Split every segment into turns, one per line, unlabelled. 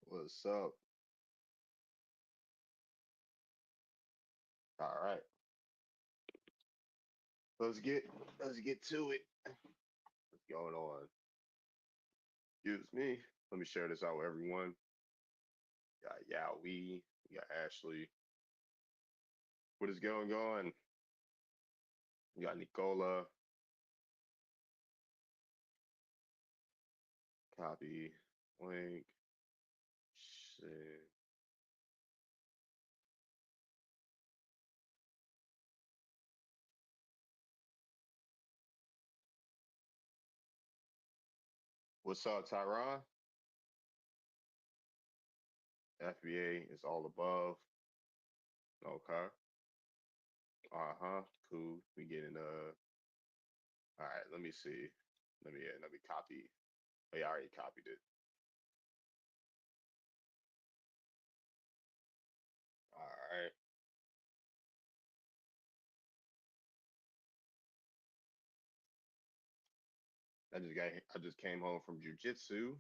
What's up? All right, let's get let's get to it. What's going on? Excuse me. Let me share this out with everyone. Got Yowie, we got Ashley. What is going on? We got Nicola. Copy. Link. Shit. What's up, Tyron? FBA is all above. Okay. Uh-huh. Cool. We getting all right, let me see. Let me copy. Oh, yeah, I already copied it. All right. I just came home from jujitsu.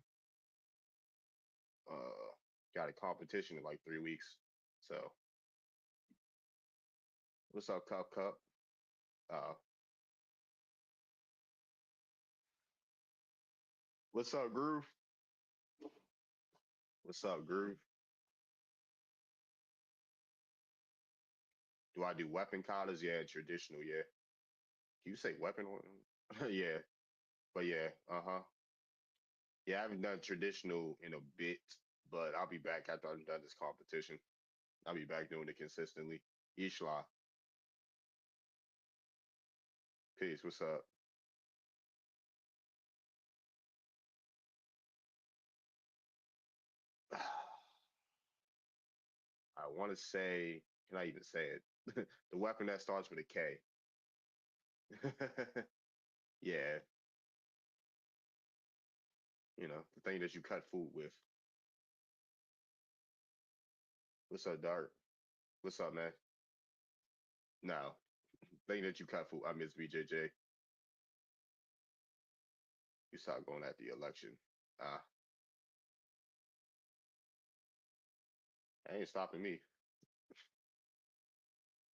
Uh, got a competition in like 3 weeks. So what's up, Cup Cup? Uh, what's up, Groove? What's up, Groove? Do I do weapon katas? Yeah, traditional. Yeah. Can you say weapon one? Yeah, but yeah. Uh-huh. Yeah, I haven't done traditional in a bit, but I'll be back after I'm done this competition. I'll be back doing it consistently. Ishla, peace. What's up? I want to say, can I even say it? The weapon that starts with a K. Yeah, the thing that you cut food with. What's up, Dark? What's up, man? No, thing that you cut food. I miss BJJ. You start going at the election. Ah, ain't stopping me.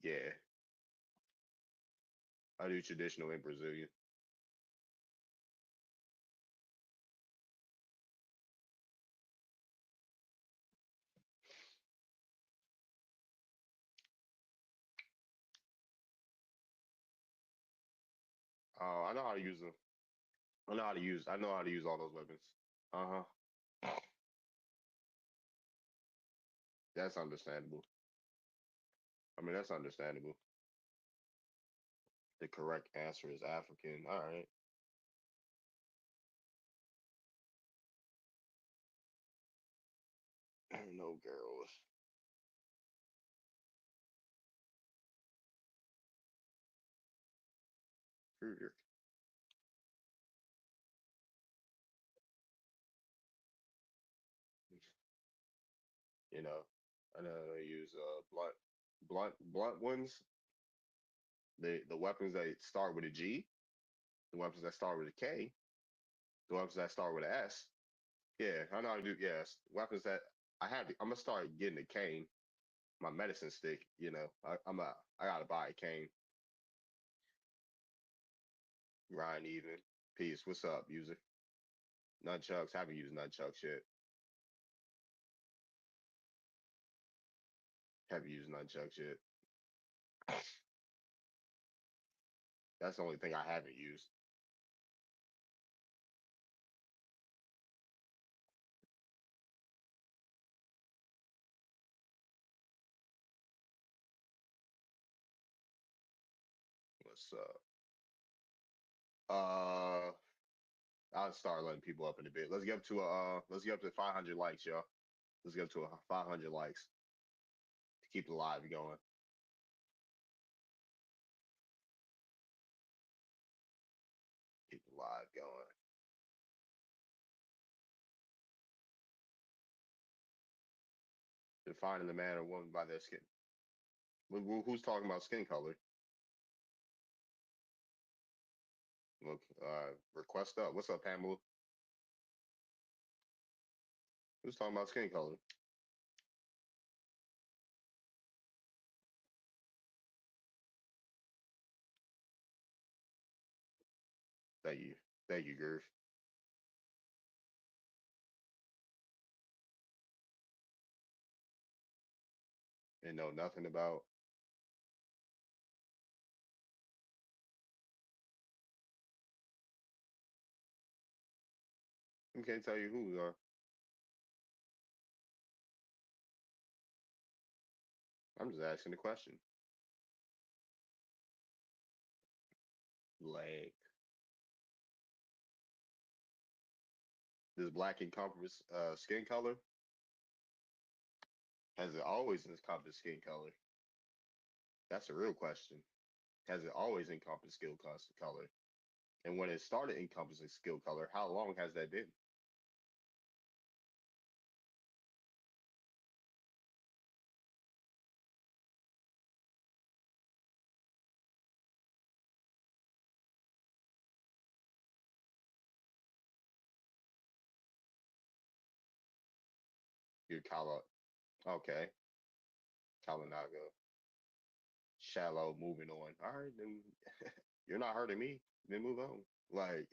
Yeah, I do traditional and Brazilian. I know how to use them. I know how to use all those weapons. Uh huh. That's understandable. I mean, that's understandable. The correct answer is African. All right. No girls. Kruger. You know, I know they use blunt ones. The weapons that start with a G, the weapons that start with a K, the weapons that start with an S. Yeah, I know how to do. Yes, weapons that I have. I'm gonna start getting a cane, my medicine stick. I gotta buy a cane. Grind even. Peace. What's up, user? Nunchucks. Haven't used nunchucks yet. Haven't used nunchucks yet. That's the only thing I haven't used. What's up? Uh, I'll start letting people up in a bit. Let's get up to 500 likes, y'all. Let's get up to 500 likes to keep the live going. Keep the live going. Defining the man or woman by their skin. Who's talking about skin color? Look, request up. What's up, Pamela? Who's talking about skin color? Thank you. Thank you, Griff. And know nothing about. I can't tell you who are. I'm just asking the question. Like, does black encompass skin color? Has it always encompassed skin color? That's a real question. Has it always encompassed color? And when it started encompassing skill color, how long has that been? Your color, okay, Kalanaga, shallow, moving on. All right, then you're not hurting me. Then move on. Like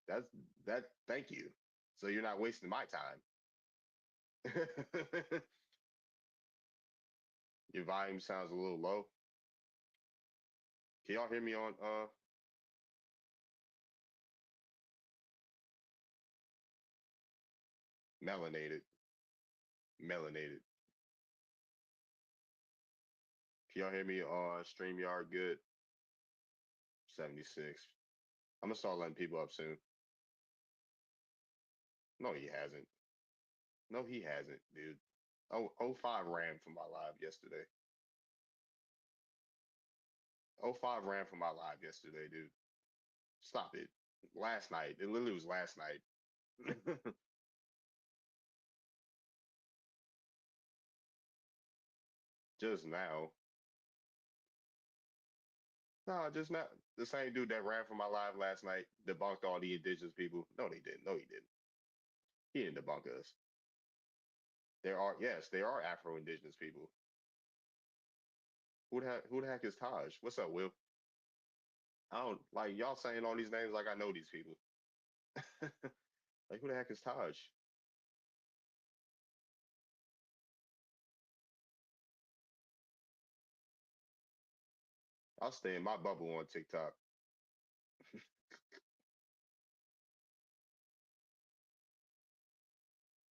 that's that. Thank you. So you're not wasting my time. Your volume sounds a little low. Can y'all hear me on melanated? Melanated. Can y'all hear me on StreamYard good? 76. I'm gonna start letting people up soon. No, he hasn't. No, he hasn't, dude. Oh, oh 05 ran for my live yesterday. Oh 05 ran for my live yesterday, dude. Stop it. Last night. It literally was last night. Just now. No, just not the same dude that ran for my live last night debunked all the indigenous people. No, they didn't. No, he didn't. He didn't debunk us. There are, yes, there are Afro indigenous people. Who the heck is Taj? What's up, Will? I don't like y'all saying all these names like I know these people. Like who the heck is Taj? I'll stay in my bubble on TikTok.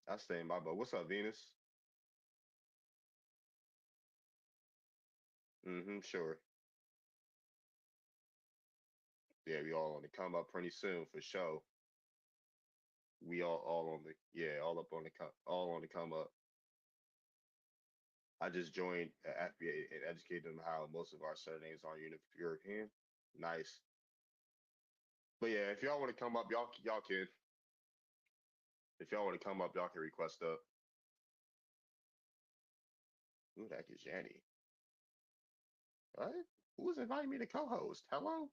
I stay in my bubble. What's up, Venus? Mm-hmm, sure. Yeah, we all on the come up pretty soon for sure. We all on the yeah, all up on the all on the come up. I just joined FBA and educated them how most of our surnames are European. Nice. But yeah, if y'all want to come up, y'all can. If y'all want to come up, y'all can request up. Who the heck is Janny? What? Who's inviting me to co-host? Hello?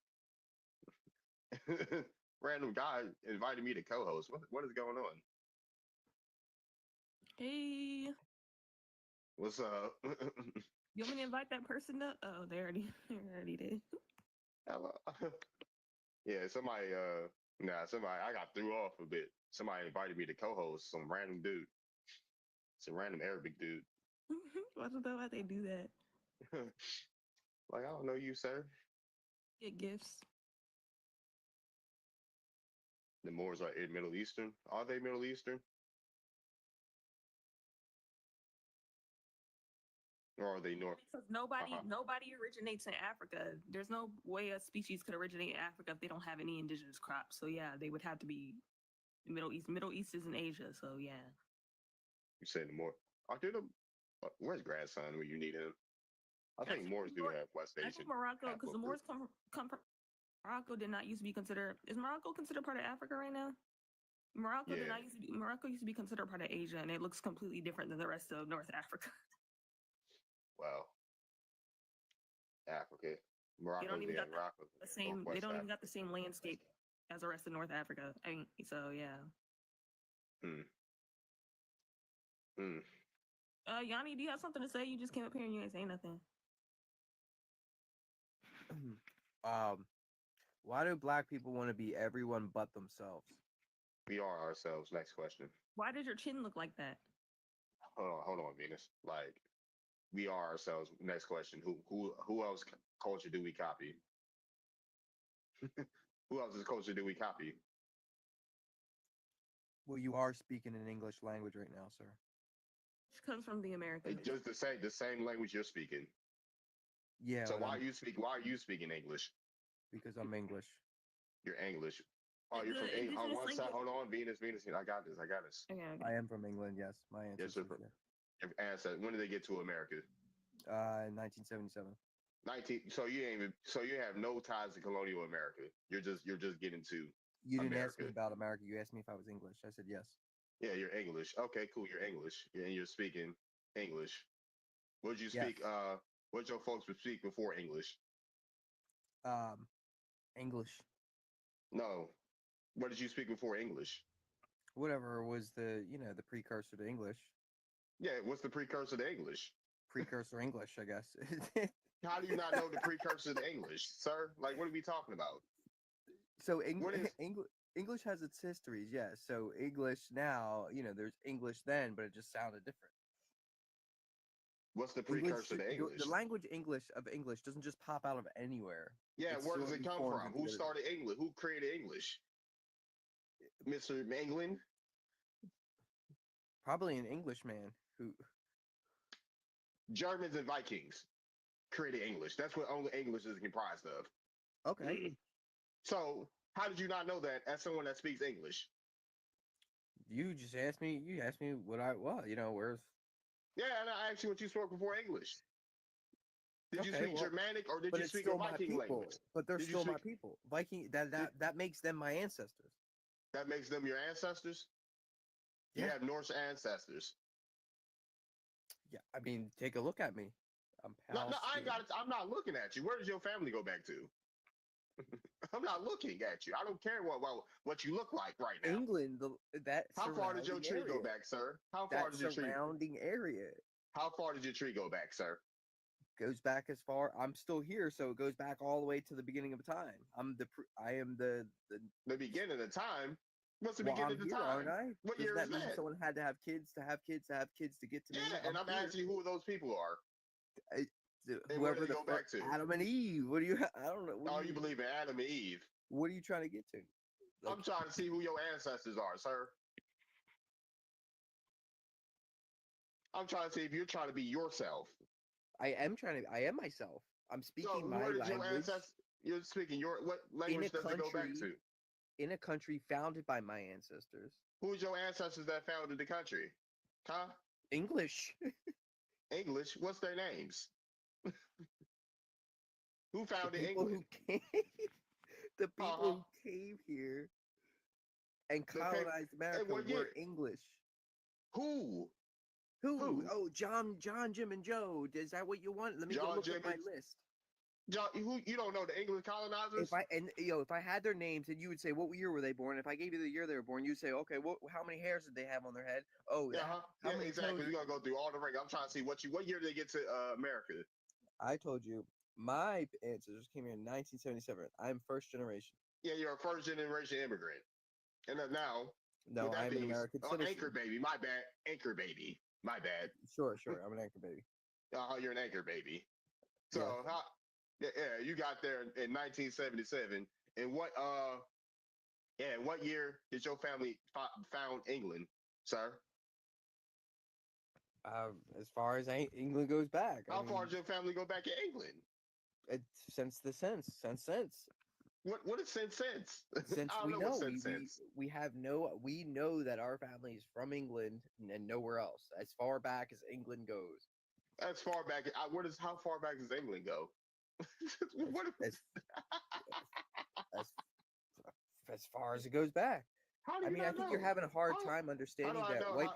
Random guy invited me to co-host. What is going on?
Hey,
What's up?
you want me to invite that person up? Oh, they already, they already did.
Hello. Yeah, somebody nah, somebody I got threw off a bit. Somebody invited me to co-host, some random dude. Some random Arabic dude.
I don't know why they do that.
Like, I don't know you, sir.
Get gifts.
The Moors are in Middle Eastern. Are they Middle Eastern? Or are they North?
Because nobody,
Uh-huh.
nobody originates in Africa. There's no way a species could originate in Africa if they don't have any indigenous crops. So yeah, they would have to be Middle East. Middle East is in Asia. So yeah.
You say the Moor. Are they the, where's grandson when you need him? I
I
think
think
Moors do have West
I
Asian
think Morocco, because the
haplogroup.
Moors come from Morocco. Did not used to be considered. Is Morocco considered part of Africa right now? Morocco did
Yeah,
not used to be. Morocco used to be considered part of Asia, and it looks completely different than the rest of North Africa.
well, Africa.
They don't
Morocco's,
even
yeah,
got
Morocco,
the same. They
Northwest
don't even got the
Africa.
same landscape as the rest of North Africa. I mean, so yeah.
Hmm. Mm.
Yanni, do you have something to say? You just came up here and you ain't saying nothing.
um, why do black people want to be everyone but themselves?
We are ourselves. Next question.
Why does your chin look like that?
Hold on, Venus. Like we are ourselves. Next question. Who else culture do we copy? Who else's culture do we copy?
Well, you are speaking an English language right now, sir.
Which comes from the Americans.
Just the same language you're speaking.
Yeah,
So
but
why are you speaking English?
because I'm English.
You're English. Oh, you're from
The
England.
indigenous
One sec.
language.
Hold on, Venus. I got this. I got this.
Okay, okay.
I am from England. Yes, my
Yes, sir.
ancestors. Yeah.
Ancestor. When did they get to America?
1977.
19. So you ain't even. So you have no ties to colonial America. You're just getting to
You didn't ask
America.
me about America. You asked me if I was English. I said yes.
Yeah, you're English. Okay, cool. You're English. Yeah, and you're speaking English. What did you
Yes.
speak? What did your folks would speak before English?
Um, English.
No. What did you speak before English?
Whatever was the precursor to English.
Yeah. What's the precursor to English?
Precursor English, I guess.
How do you not know the precursor to English, sir? Like, what are we talking about?
So
What is
English has its histories, yes. So English now, there's English then, but it just sounded different.
what's the
English,
precursor to
the
English?
language English doesn't just pop out of anywhere.
Yeah,
It
where does it
slowly
come
forms
from?
into
Who
what it is.
started English? Who created English? Mr. England?
Probably an Englishman who.
Germans and Vikings created English. That's what only English is comprised of.
Okay,
So, how did you not know that as someone that speaks English?
you just asked me. You asked me what I well, where's.
Yeah, and I asked you what you spoke before English. Did you
Okay,
speak
well,
Germanic or did
but
you
it's
speak a
still my
Viking
people.
language?
But they're
Did you
still my
speak
people. Viking that
did,
that that makes them my ancestors.
that makes them your ancestors? You
Yeah,
have Norse ancestors.
yeah. I mean, take a look at me. I'm
No, no,
pale
I ain't
skin.
got it. I'm not looking at you. Where does your family go back to? I'm not looking at you. I don't care what you look like right now.
England, that
How far did your
surrounding
tree go
area.
back, sir? How far
That
did your tree?
surrounding area
How far did your tree go back, sir?
goes back as far. I'm still here, so it goes back all the way to the beginning of time. I am the.
The beginning of time. What's the
Well,
beginning
I'm
of the
here, aren't
time?
I?
What
Doesn't
year is
that mean
that?
someone had to have kids to have kids to have kids to get to me?
Yeah, and
I'm
I'm
here.
asking you who those people are
I-
and where do
Whoever
they
the
go
first
back to.
Adam and Eve. What do you? I don't know.
Oh, you believe in Adam and Eve?
What are you trying to get to? Like,
I'm trying to see who your ancestors are, sir. I'm trying to see if you're trying to be yourself.
I am trying to. I am myself. I'm
So
speaking my
where does your
language
ancestors? You're speaking your what
in
language
a
does it go back
country
to?
in a country founded by my ancestors.
Who's your ancestors that founded the country? Huh?
English.
English? What's their names? Who
The
founded
people
England?
who came. The people
Uh-huh.
who came here and
The paper.
colonized
And
America
what year?
were English.
Who?
Who?
Who?
Oh, John, Jim, and Joe. Is that what you want? Let me go
John
look at my
Jimmons?
list.
John, who? You don't know the English colonizers?
If I had their names and you would say what year were they born? If I gave you the year they were born, you'd say, okay, how many hairs did they have on their head? Oh,
Yeah, huh?
how
Yeah,
many
exactly.
toes?
We're gonna go through all the rank. I'm trying to see what year did they get to America?
I told you my ancestors came here in 1977. I'm first generation.
Yeah, you're a first generation immigrant. And then now,
No,
with that
I'm an
being
American
oh,
citizen.
anchor baby, my bad. Anchor baby. My bad.
Sure. I'm an anchor baby.
You're an anchor baby. So
Yes.
yeah, you got there in 1977. And what year did your family found England, sir?
As far as England goes back, I
How far
mean,
did your family go back in England?
since the since
What is sense?
since
I don't
we
know what
know
sense.
we know that our family is from England and nowhere else as far back as England goes.
As far back, how far back does England go?
As
what?
as as as far as it goes back.
How do
I
you
mean, I
not
think you're
know?
having a hard
How
time
how do
understanding
I
that
know?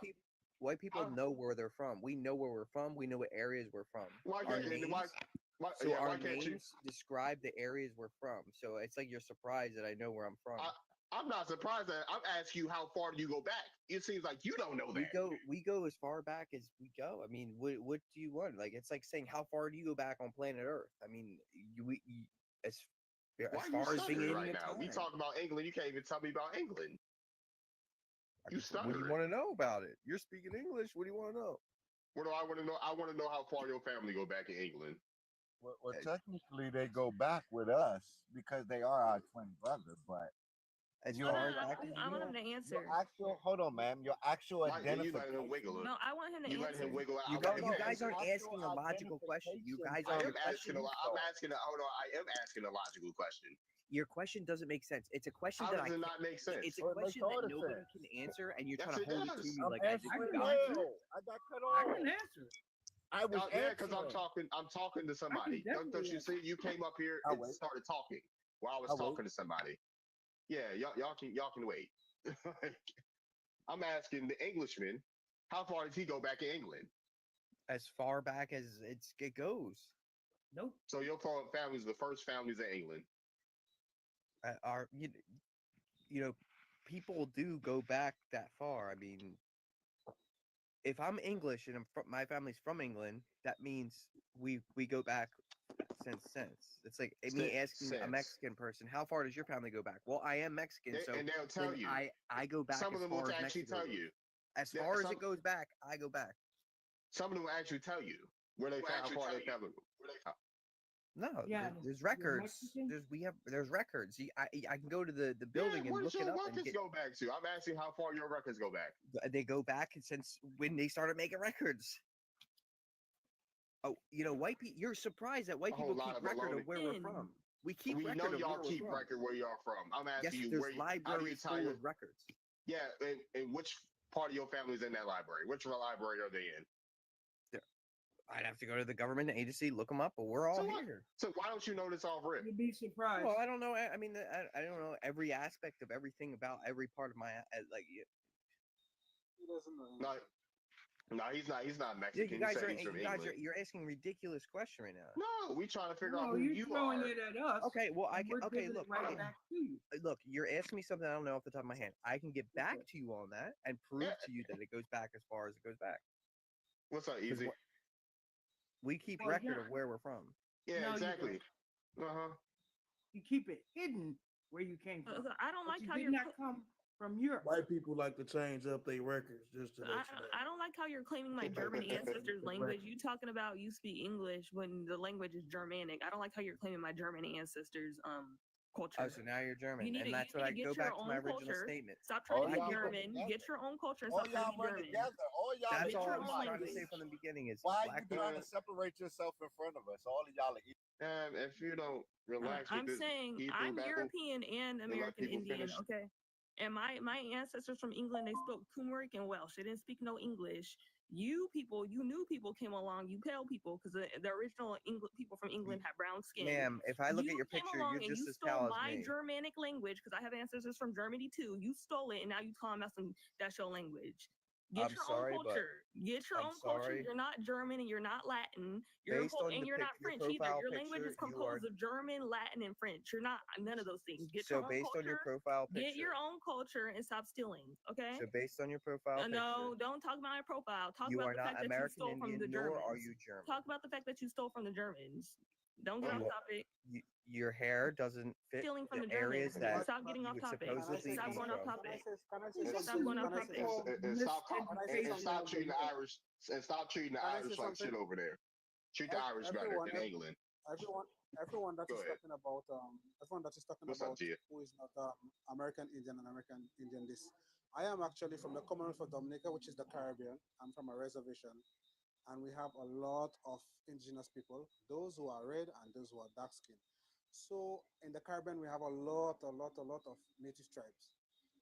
white people
How
know where they're from. We know where we're from. We know what areas we're from.
why
Our
can't
names, so
yeah,
our
why can't you?
names describe the areas we're from. So it's like you're surprised that I know where I'm from.
I'm not surprised that I'm asking you how far do you go back. It seems like you don't know that.
We go as far back as we go. I mean, what do you want? Like, it's like saying how far do you go back on planet Earth? I mean, as
Why
as
are you
far as
stuttering
beginning
right
of
now? We
time.
talk about England. You can't even tell me about England. You
What do you
stuttering.
want to know about it? You're speaking English. What do you want to know?
What do I want to know? I want to know how far your family go back in England.
Well, technically, they go back with us because they are our twin brother. But
As
Oh no,
far
your
as
no,
I can
I want
actual,
him to
your
answer.
actual, hold on, ma'am. Your actual
Why you letting him
identification.
wiggle it?
No, I want him to
You letting
answer.
him wiggle it?
you
I
guys,
let him
you
No,
guys
answer.
aren't
your
asking a
actual
logical question. You guys
identification
I
are
am asking a.
questioning.
I'm asking a. Hold on. I am asking a logical question.
Your question doesn't make sense. It's a question
How
that
does
I
it
can't.
not make sense?
It's a
Well, it makes
question
all
that
the
nobody
sense.
can answer, and you're
Yes,
trying to
it
hold it to
does.
me
I'm
like as if
answering
you
can
got it.
answer
now.
it.
I got cut
I can
off.
answer it.
I was
Yeah, because I'm
answering.
talking. I'm talking to
I can
somebody. Don't
definitely
you
answer
see? You came up here
I
and
wait.
started talking while I was
I wait.
talking to somebody. Yeah, y'all can wait. I'm asking the Englishman, how far does he go back in England?
As far back as it goes.
Nope.
So your family's the first families in England.
Are you know, people do go back that far. I mean, if I'm English and my family's from England, that means we go back since. It's like me asking a
Since
Mexican person, how far does your family go back? Well, I am Mexican, so
and they'll
then
tell you.
I go back
Some of
as
them will
far as
actually
Mexico
tell
goes.
you.
As
Yeah,
far as it goes back, I go back.
some of them will actually tell you where they found how far they family.
No,
Yeah,
there's
you're
records.
Mexican?
There's records. I can go to the
Yeah,
building and
where does
look it
your
up and
records
get.
go back to? I'm asking how far your records go back.
They go back since when they started making records. Oh, white people. You're surprised that white
A whole
people
lot
keep
of
record of
baloney.
where we're
In.
from. We keep
We know
record of
y'all
where we're
keep
from.
record where y'all from. I'm
Yes,
asking you
there's
where. How do you
libraries
tie
full
your?
of records.
Yeah, and which part of your family is in that library? Which library are they in?
I'd have to go to the government agency, look them up, but we're all
So what?
here.
So why don't you know this off rip?
You'd be surprised.
Well, I don't know. I mean, I don't know every aspect of everything about every part of my like.
He doesn't know.
No, no, he's not. He's not
You
Mexican. He
guys
said
are
he's from England.
you're asking ridiculous question right now.
No, we trying to figure out
No,
who
you're
you
throwing
are.
it at us.
Okay, well I
and
can.
we're
Okay,
giving
look,
it right back to you.
look, you're asking me something I don't know off the top of my head. I can get back to you on that and prove
Yeah.
to you that it goes back as far as it goes back.
What's up,
'Cause
Easy?
we keep
Well,
record
yeah.
of where we're from.
Yeah,
No, you
exactly. Uh-huh.
You keep it hidden where you came from.
I don't
But
like
you
how
did
you're.
not come from Europe.
White people like to change up their records just to let you know.
I don't like how you're claiming my German ancestors' language. You talking about you speak English when the language is Germanic. I don't like how you're claiming my German ancestors' culture.
Oh, so now you're German,
You need
and
to,
that's
you
what
need
I
to
go
get your
back to my
own
original
culture.
statement.
Stop trying to
All
be
y'all run
German.
together.
Get your own culture and
All
stop trying
y'all
to be
run
German.
together. All y'all
That's
Get
all
your
I
own
was trying to
language.
say from the beginning. Is
Why
black
you trying to separate yourself in front of us? All of y'all are equal.
If you don't relax with
I'm
this
saying
Hebrew
I'm
babble
European and
and let
American
people
Indian,
finish.
okay? And my ancestors from England, they spoke Kumeric and Welsh. They didn't speak no English. You people, you new people came along, you pale people, because the original people from England had brown skin.
ma'am. If I look
You
at your
came
picture,
along
you're
and
just
you
as
stole
pale as
my
me.
Germanic language, because I have ancestors from Germany too. You stole it, and now you calling us some that's your language. Get
I'm
your
sorry,
own
but
culture. Get your
I'm
own culture.
sorry.
You're not German and you're not Latin.
Based on
And
the
you're not
your
French either.
profile
Your language
picture,
is
you are
composed of German, Latin, and French. You're not none of those things. Get
so
your own
based on your
culture.
profile
Get
picture.
your own culture and stop stealing. Okay.
So based on your profile
No,
picture,
don't talk about my profile. Talk
you
about
are
the
not
fact that you
American
stole from the
Indian, nor are
Germans.
you German.
Talk about the fact that you stole from the Germans. Don't get
You
off
are-
topic.
Your hair doesn't fit
Stealing from
the
the
areas
Germans.
that
Stop getting
you
off
would
topic.
supposedly
Stop
be
going off
from.
topic.
Can I say
And,
Stop going off topic.
and stop
Miseducation
and stop
of the
treating the
word.
Irish and stop treating the
Can I
Irish
say
like shit
something?
over there. Treat the Irish better
Everyone,
in England.
everyone, everyone that
Go
is
ahead.
talking about, everyone that is talking
What's up,
about
Gia?
who is not American Indian and American Indian this. I am actually from the Commonwealth of Dominica, which is the Caribbean. I'm from a reservation, and we have a lot of indigenous people, those who are red and those who are dark skinned. So in the Caribbean, we have a lot of native tribes.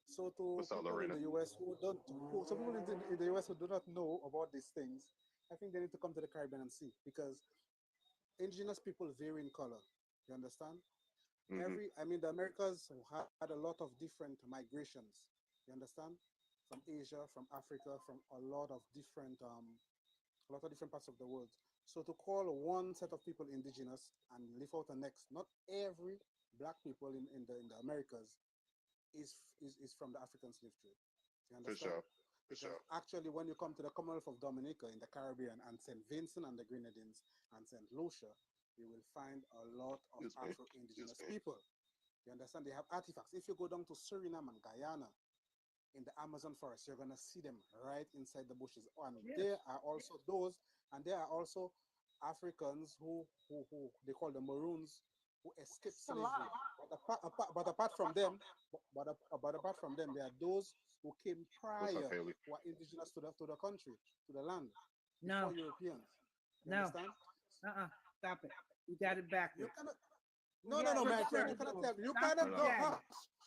So to
What's up,
people in
Lorena?
the US who don't, so people in the US who do not know about these things, I think they need to come to the Caribbean and see because indigenous people vary in color. You understand?
Mm-hmm.
I mean, the Americas had a lot of different migrations. You understand? From Asia, from Africa, from a lot of different parts of the world. So to call one set of people indigenous and leave out the next, not every black people in the Americas is from the African slave trade. You
For
understand?
sure. For
Because
sure.
actually, when you come to the Commonwealth of Dominica in the Caribbean and St. Vincent and the Grenadines and St. Lucia, you will find a lot of
Excuse me. Excuse
Afro-Indigenous
me.
people. You understand? They have artifacts. If you go down to Suriname and Guyana in the Amazon forest, you're gonna see them right inside the bushes. And
Yes.
there are also Africans who they call the Maroons who escaped
It's a lot.
slavery. But apart from them, but apart from them, there are those who came
What's up,
prior
Haley?
who are indigenous to the country, to the land,
No,
before Europeans. You
no,
understand?
stop it. You got it
You
backwards.
cannot.
Yeah,
No,
you
my
got
friend.
it.
You cannot tell me. You
Stop
cannot
it,
No,
go.
no.
Daddy.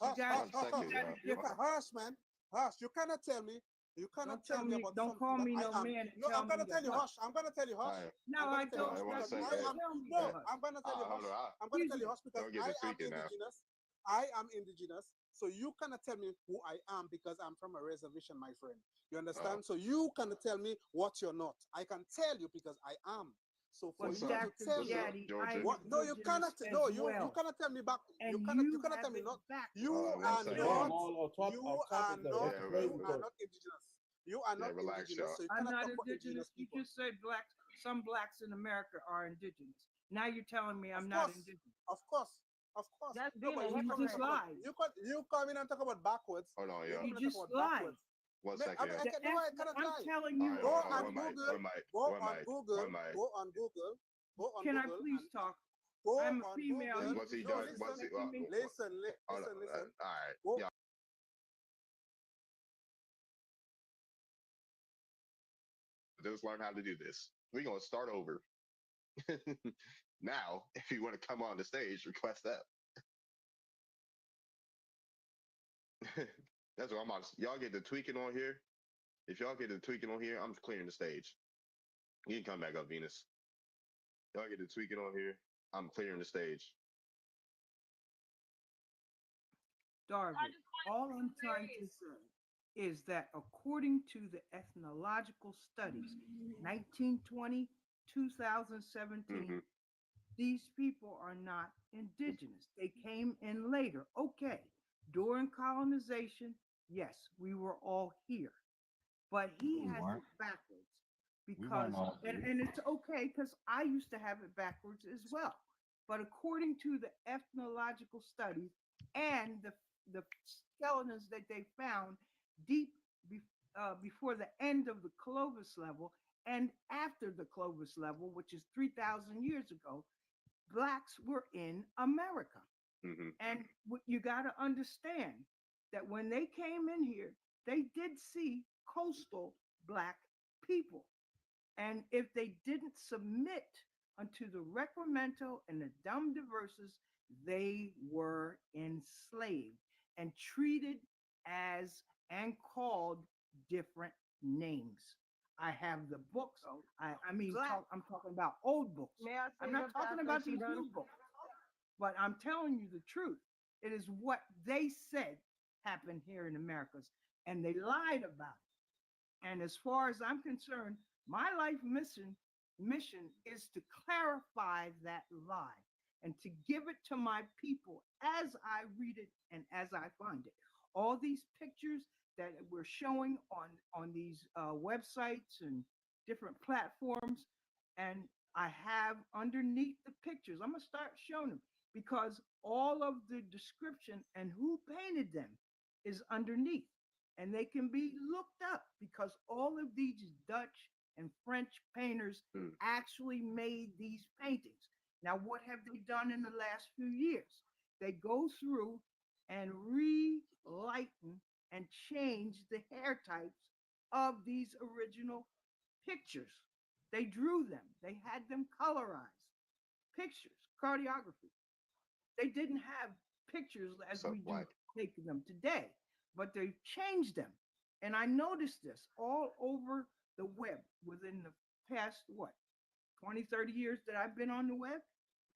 You got
One
it.
second,
You got
yeah.
it different.
Hush, man. Hush. You cannot tell me. You cannot
Don't
tell
tell
me
me.
about
Don't
something
call
that
me
I
no
am.
man.
No,
Tell
I'm gonna
me to
tell you
hush.
hush. I'm gonna tell you hush.
All right.
No,
I'm gonna
I
tell you
don't.
hush
I want to
because
say,
I
hey,
am.
Tell me
No,
to hush.
I'm gonna tell you
hold
hush.
on.
I'm gonna
Excuse
tell you
me.
hush because
Don't get
I
to
am
tweaking now.
indigenous. I am indigenous. So you cannot tell me who I am because I'm from a reservation, my friend. You understand? So you cannot tell me what you're not. I can tell you because I am. So for
Well,
What's
you
up?
to
Dr.
tell
What's
me
up,
Daddy, I
Georgia?
am
what? No, you
indigenous
cannot.
as
No, you
well.
cannot tell me back.
And
You cannot
have
tell me
it
not.
backwards.
You
One
are
second.
Yeah,
not.
I'm all
You
on
are
topic though.
not.
That's
Yeah,
You
crazy
are
work.
not indigenous. You are
Yeah,
not
relax,
indigenous.
y'all.
So you
I'm
cannot
not
talk for
indigenous.
indigenous
You
people.
just said blacks. Some blacks in America are indigenous. Now you're telling me
Of
I'm not
course,
indigenous.
of course, of course.
That's
No,
being
but
a
You
you come in
just
and
hypocrite.
talk about
lied.
you come in and talk about backwards.
Hold on,
You
y'all.
come
You
in and talk
just
about
lied.
backwards.
1
Man,
second, y'all.
no, I cannot
I'm
lie.
telling
All
you
right,
Go
hold
what
on.
on
I
One mic.
Google.
One mic.
Go
One
on
mic.
Google.
One mic.
Go on Google. Go on
Can I
Google
please
and
talk?
go
I'm a
on
female.
Google.
You
Once he
just
No,
done,
listen,
once he,
disrespecting me.
hold on.
listen.
All right.
Go.
Yeah. Just learn how to do this. We're gonna start over. Now, if you want to come on the stage, request that. That's what I'm on. Y'all get the tweaking on here. If y'all get the tweaking on here, I'm clearing the stage. You can come back up, Venus. Y'all get the tweaking on here. I'm clearing the stage.
Darby, all I'm trying to say is that according to the ethnological studies, 1920, 2017,
Mm-hmm.
these people are not indigenous. They came in later. Okay, during colonization, yes, we were all here. But he
We
has
weren't.
it backwards
We
because,
weren't all
and,
here.
and it's okay because I used to have it backwards as well. But according to the ethnological studies and the skeletons that they found deep before the end of the Clovis level and after the Clovis level, which is 3,000 years ago, blacks were in America.
Mm-hmm.
And you got to understand that when they came in here, they did see coastal black people. And if they didn't submit unto the reclamento and the dum diversas, they were enslaved and treated as and called different names. I have the books. I'm talking about old books.
May I say
I'm not
this
talking
after
about
she
these
done?
new books. But I'm telling you the truth. It is what they said happened here in Americas, and they lied about it. And as far as I'm concerned, my life mission is to clarify that lie and to give it to my people as I read it and as I find it. All these pictures that we're showing on these websites and different platforms, and I have underneath the pictures, I'm gonna start showing them because all of the description and who painted them is underneath, and they can be looked up because all of these Dutch and French painters actually made these paintings. Now, what have they done in the last few years? They go through and relighten and change the hair types of these original pictures. They drew them. They had them colorized. Pictures, cartography. They didn't have pictures as
So
we do
black.
take them today, but they changed them. And I noticed this all over the web within the past, 20, 30 years that I've been on the web,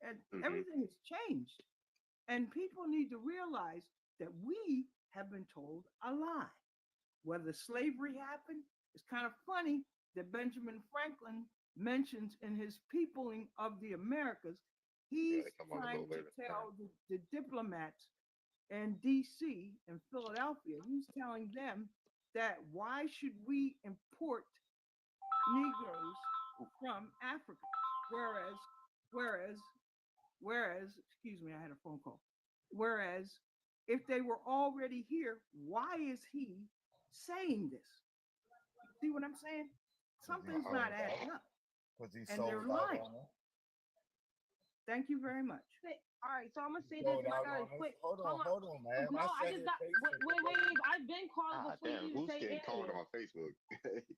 and everything has changed. And people need to realize that we have been told a lie. Whether slavery happened, it's kind of funny that Benjamin Franklin mentions in his Peopling of the Americas, he's
come on a
trying
little
to
later.
tell the diplomats in DC and Philadelphia. He was telling them that why should we import Negroes from Africa? Whereas, whereas, excuse me, I had a phone call. Whereas, if they were already here, why is he saying this? See what I'm saying? Something's not adding up,
Because he
and
sold
they're
out
lying.
on us.
Thank you very much.
All right, so I'm gonna say this
Sold
and I
out
gotta
on us.
quit.
Hold on, man.
No, I
said
just
it
got wait. I've been calling
Ah,
before
damn,
you even
who's
say
getting called
anything.
on Facebook?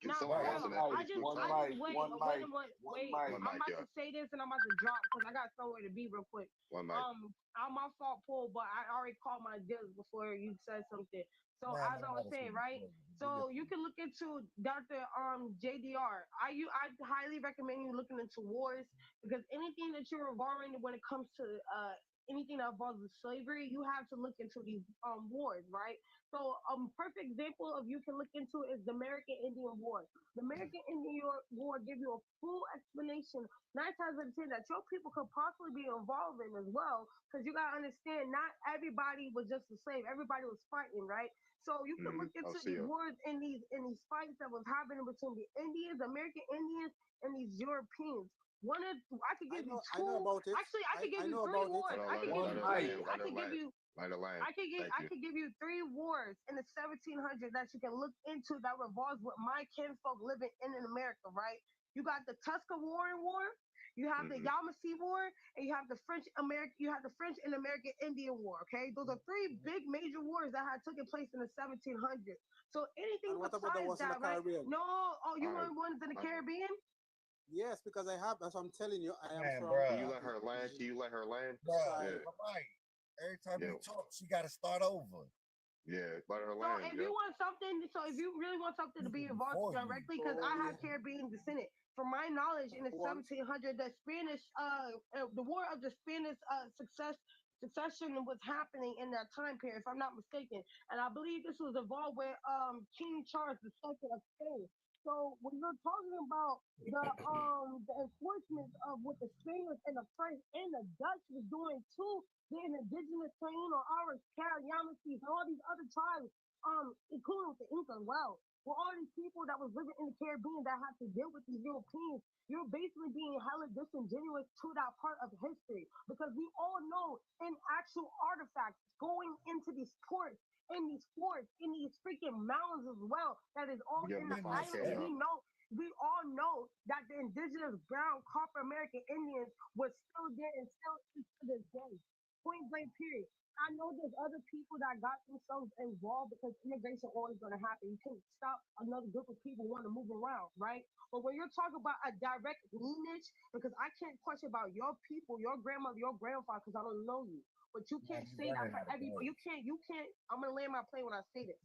Can
No,
someone
hold
answer
on.
that
I just
Facebook
wait,
comment?
wait.
One
I'm
mic,
about
yeah.
to say this and I'm about to drop because I got somewhere to be real quick.
One mic.
I'm my fault, Paul, but I already called my deals before you said something. So as I was saying, right? So you can look into Dr. JDR. I highly recommend you looking into wars because anything that you're involved in when it comes to anything that involves with slavery, you have to look into these wars, right? So perfect example of you can look into is the American Indian War. The American Indian War give you a full explanation 9 times out of 10 that your people could possibly be involved in as well. Because you gotta understand, not everybody was just a slave. Everybody was fighting, right? So you can look
I'll
into
see
these
you.
wars and these fights that was happening between the Indians, American Indians, and these Europeans. One of I could give you
I know
two.
about it.
Actually, I could give
I
you
know
three
about it.
wars.
Hold
I
on,
could give
let
you
her
three.
land,
I
let her
could give
land,
you.
let her land. Thank
I
you.
could give you three wars in the 1700s that you can look into that revolves with my kinfolk living in America, right? You got the Tuscaroran War, you have the
Mm-hmm.
Yamasee War, and you have the French and American Indian War. Okay, those are three big major wars that had taken place in the 1700s. So anything
And what about the
besides
ones in the
that, right?
Caribbean?
No, oh, you
All right.
want ones in the Caribbean?
Yes, because I have. That's what I'm telling you. I am
Man,
from.
Can
bruh.
you let her land? Can you let her land?
Bruh,
Yeah,
right. Every time
yeah,
you talk, she got to start over.
yeah. Let her
So
land.
if
Yeah.
you want something, so if you really want something to be
Even
involved
before you.
directly, because I have Caribbean descent. From my knowledge, in the
One.
1700s, the Spanish, the War of the Spanish succession was happening in that time period, if I'm not mistaken. And I believe this was involved with King Charles II of Spain. So when you're talking about the enforcement of what the Spaniards and the French and the Dutch was doing to the indigenous Taino, Irish, Cal, Yamasees, and all these other tribes, including with the Inca as well. For all these people that was living in the Caribbean that had to deal with these Europeans, you're basically being hella disingenuous to that part of history because we all know in actual artifacts going into these ports, in these forts, in these freaking mountains as well, that is all
Give
in
him the
the
Goodness
islands.
podcast.
sake.
We all know that the indigenous brown copper American Indians was still there and still is to this day. Point blank period. I know there's other people that got themselves involved because immigration always gonna happen. You can't stop another group of people want to move around, right? But when you're talking about a direct lineage, because I can't question about your people, your grandmother, your grandfather, because I don't know you. But you
Man,
can't
you
say that
running
for
out of
everybody.
gas.
You can't. I'm gonna land my plane when I say this.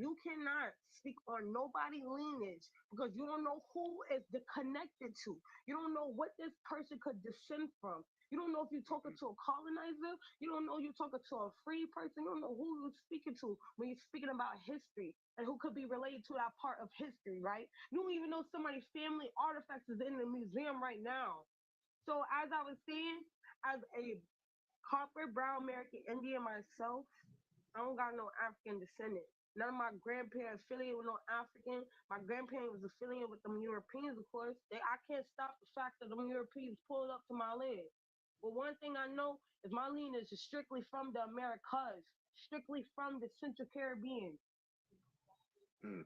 You cannot speak on nobody lineage because you don't know who is connected to. You don't know what this person could descend from. You don't know if you're talking to a colonizer. You don't know you're talking to a free person. You don't know who you're speaking to when you're speaking about history and who could be related to that part of history, right? You don't even know somebody's family artifacts is in the museum right now. So as I was saying, as a copper brown American Indian myself, I don't got no African descendant. None of my grandparents affiliated with no African. My grandparents was affiliated with them Europeans, of course. I can't stop the fact that them Europeans pulled up to my leg. But one thing I know is my lineage is strictly from the Americas, strictly from the Central Caribbean.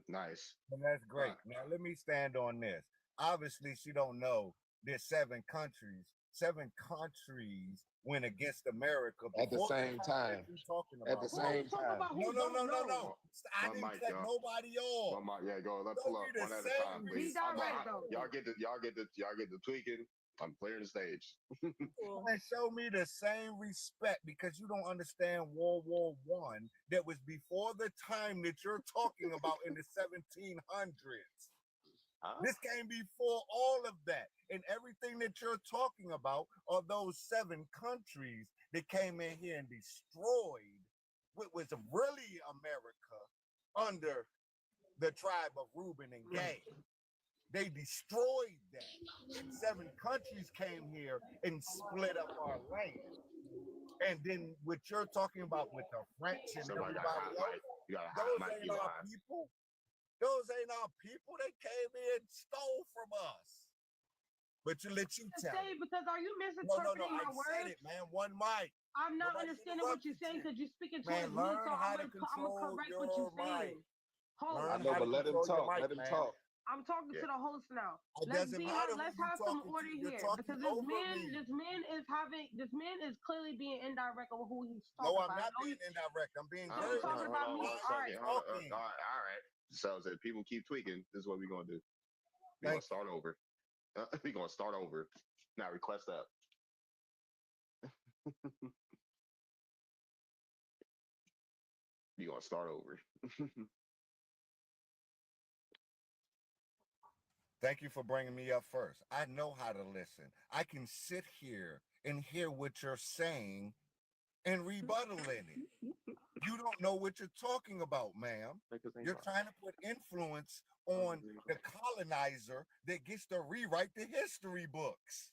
Nice.
And that's
All
great.
right.
Now let me stand on this. Obviously, she don't know there's 7 countries. 7 countries went against America
At the
before the
same
time that
time.
you're talking
At the
about.
Who are you
same
talking
time.
about?
No,
Who
no,
don't
no, no,
know?
no. I
One
didn't
mic,
cut
y'all.
nobody off.
One mic. Yeah, go. Let's
Show
pull
me
up
the
one at a
same
time, please.
Redirect
respect.
though.
Y'all get the tweaking. I'm clearing the stage.
Cool.
And show me the same respect because you don't understand World War I that was before the time that you're talking about in the 1700s.
Huh?
This came before all of that. And everything that you're talking about are those 7 countries that came in here and destroyed what was really America under the tribe of Reuben and Gad. They destroyed that. And 7 countries came here and split up our land. And then what you're talking about with the French and
Somebody got a hot
everybody else,
mic. You got a hot
those
mic,
ain't our
Eli.
people. Those ain't our people. They came in and stole from us. But you let you tell
Say
it.
because are you
No,
misinterpreting
I
my
said
words?
it, man. One mic.
I'm not
Nobody
understanding what you're
interrupted
saying
you.
because you're speaking
Man,
towards me,
learn
so
how
I'm
to
gonna
control
correct what
your
you're
mic.
saying. Hold.
Learn
I know,
how to
but let him
control your
talk.
mic,
Let him
man.
talk.
I'm talking
Yeah.
to the host now.
It
Let's
doesn't
be
matter
let's
who you
have some
talking
order
to. You're
here
talking
because
over me.
this man is clearly being indirect on who he's
No,
talking
I'm
about.
not being indirect. I'm being
So
very
you're talking
Hold
about
on
me.
one
All right.
second. Hold on.
talking.
All right. So if people keep tweaking, this is what we're gonna do. We're
Thank
gonna start over. We're gonna start over. Now request that. We're gonna start over.
Thank you for bringing me up first. I know how to listen. I can sit here and hear what you're saying and rebuttal in it. You don't know what you're talking about, ma'am. You're trying to put influence on the colonizer that gets to rewrite the history books.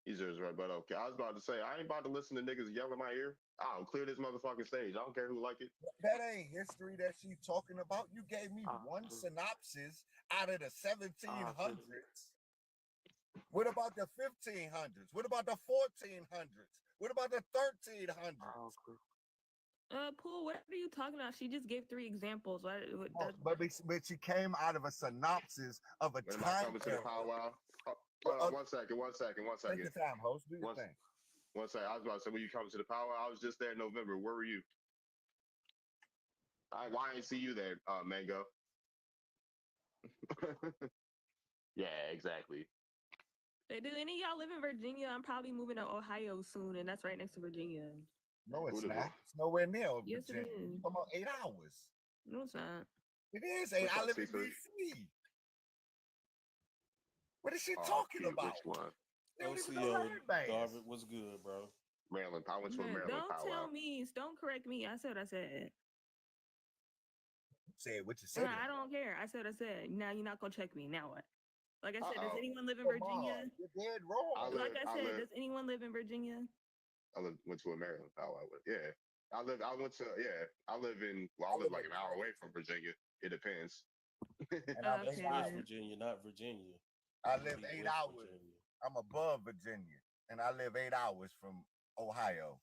He's just right, but okay. I was about to say I ain't about to listen to niggas yell in my ear. I'll clear this motherfucking stage. I don't care who like it.
That ain't history that she's talking about. You gave me one synopsis out of the 1700s. What about the 1500s? What about the 1400s? What about the 1300s?
Pool, what are you talking about? She just gave 3 examples.
But she came out of a synopsis of a
When am I
time
coming to the
era.
powwow? One second.
Take your time, host. Do your thing.
One second. I was about to say when you coming to the powwow, I was just there in November. Where were you? Why ain't see you there, Mango? Yeah, exactly.
Do any of y'all live in Virginia? I'm probably moving to Ohio soon, and that's right next to Virginia.
No, it's
Who the
not.
fuck?
It's nowhere near
Yes, it
Virginia.
is.
Come on, 8 hours.
No, it's not.
It is 8.
What's
I
up,
live in
Cecily?
DC. What is she
Oh,
talking
Pete,
about?
which one?
They don't even know her landmass.
Garvin, what's good, bro?
Maryland. I went to a Maryland
Don't
powwow.
tell me. Don't correct me. I said what I said.
Say what you said.
I don't care. I said what I said. Now you're not gonna check me. Now what? Like I said, does
Uh-oh.
anyone live in
Come
Virginia?
on, you're dead wrong.
Like I said, does anyone live in Virginia?
Went to a Maryland powwow. Yeah. I live like an hour away from Virginia. It depends.
And I'm
Okay.
8
West
hours.
Virginia, not Virginia.
I live 8
West
hours.
Virginia.
I'm above Virginia, and I live 8 hours from Ohio.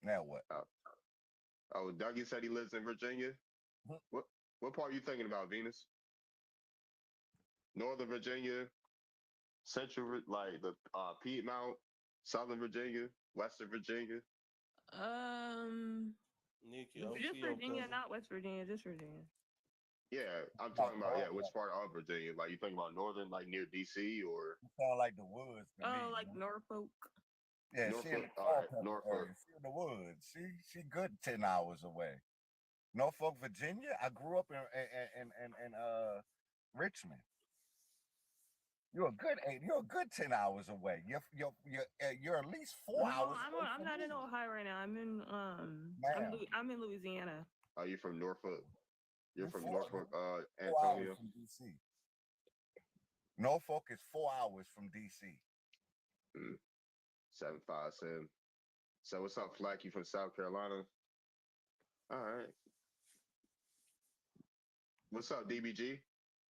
Now what?
Oh, Dougie said he lives in Virginia. What part are you thinking about, Venus? Northern Virginia, Central, like the Piedmont, Southern Virginia, Western Virginia.
Nikki,
Just Virginia, not West Virginia. Just Virginia.
Yeah, I'm talking about which part of Virginia? Like you thinking about northern, like near DC, or
You sound like the woods to me.
Like Norfolk.
Yeah,
Norfolk.
she in the
All right, Norfolk.
She in the woods. She good 10 hours away. Norfolk, Virginia. I grew up in Richmond. You're a good 10 hours away. You're at least 4 hours.
I'm not in Ohio right now. I'm in I'm in Louisiana.
Are you from Norfolk? You're from
4
Norfolk,
hours
Antonio.
from DC. Norfolk is 4 hours from DC.
757. So what's up, Flack? You from South Carolina? All right. What's up, DBG?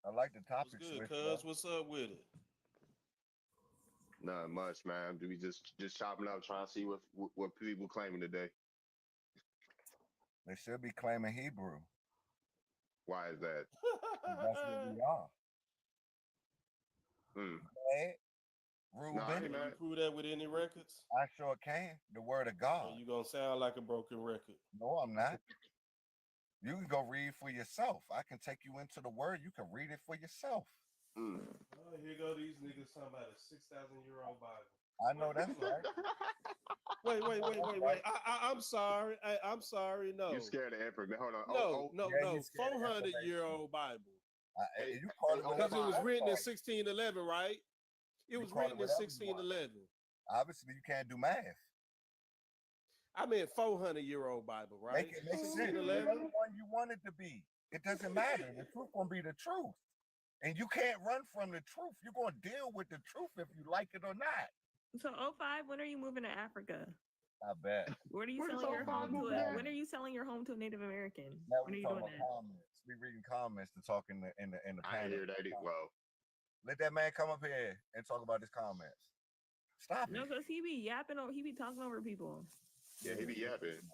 I like the topic.
What's good, cuz? What's up with it?
Not much, man. Do we just chopping up, trying to see what people claiming today?
They should be claiming Hebrew.
Why is that?
That's what we are. Ruben,
Nah,
Can you prove that with any records?
I sure can. The word of God.
Or you gonna sound like a broken record?
No, I'm not. You can go read for yourself. I can take you into the word. You can read it for yourself.
Oh, here go these niggas talking about a 6,000-year-old Bible.
I know that's right.
Wait. I'm sorry. I'm sorry. No.
You scared of emperor? Hold on.
No. 400-year-old Bible.
You call it
because it was written in 1611, right? It was written in 1611.
Obviously, you can't do math.
I mean, 400-year-old Bible, right?
Make it make sense. Whatever one you want it to be. It doesn't matter. The truth gonna be the truth, and you can't run from the truth. You're gonna deal with the truth if you like it or not.
So 05, when are you moving to Africa?
I bet.
When are you
Where does
selling your
05
home to
move
a,
at?
when are you selling your home to a Native American?
Now
When are
we
you
talking
doing
about
that?
comments. We reading comments and talking in the
I
panel.
hear that. Well,
Let that man come up here and talk about his comments. Stop
No,
it.
because he be yapping, he be talking over people.
yeah, he be yapping.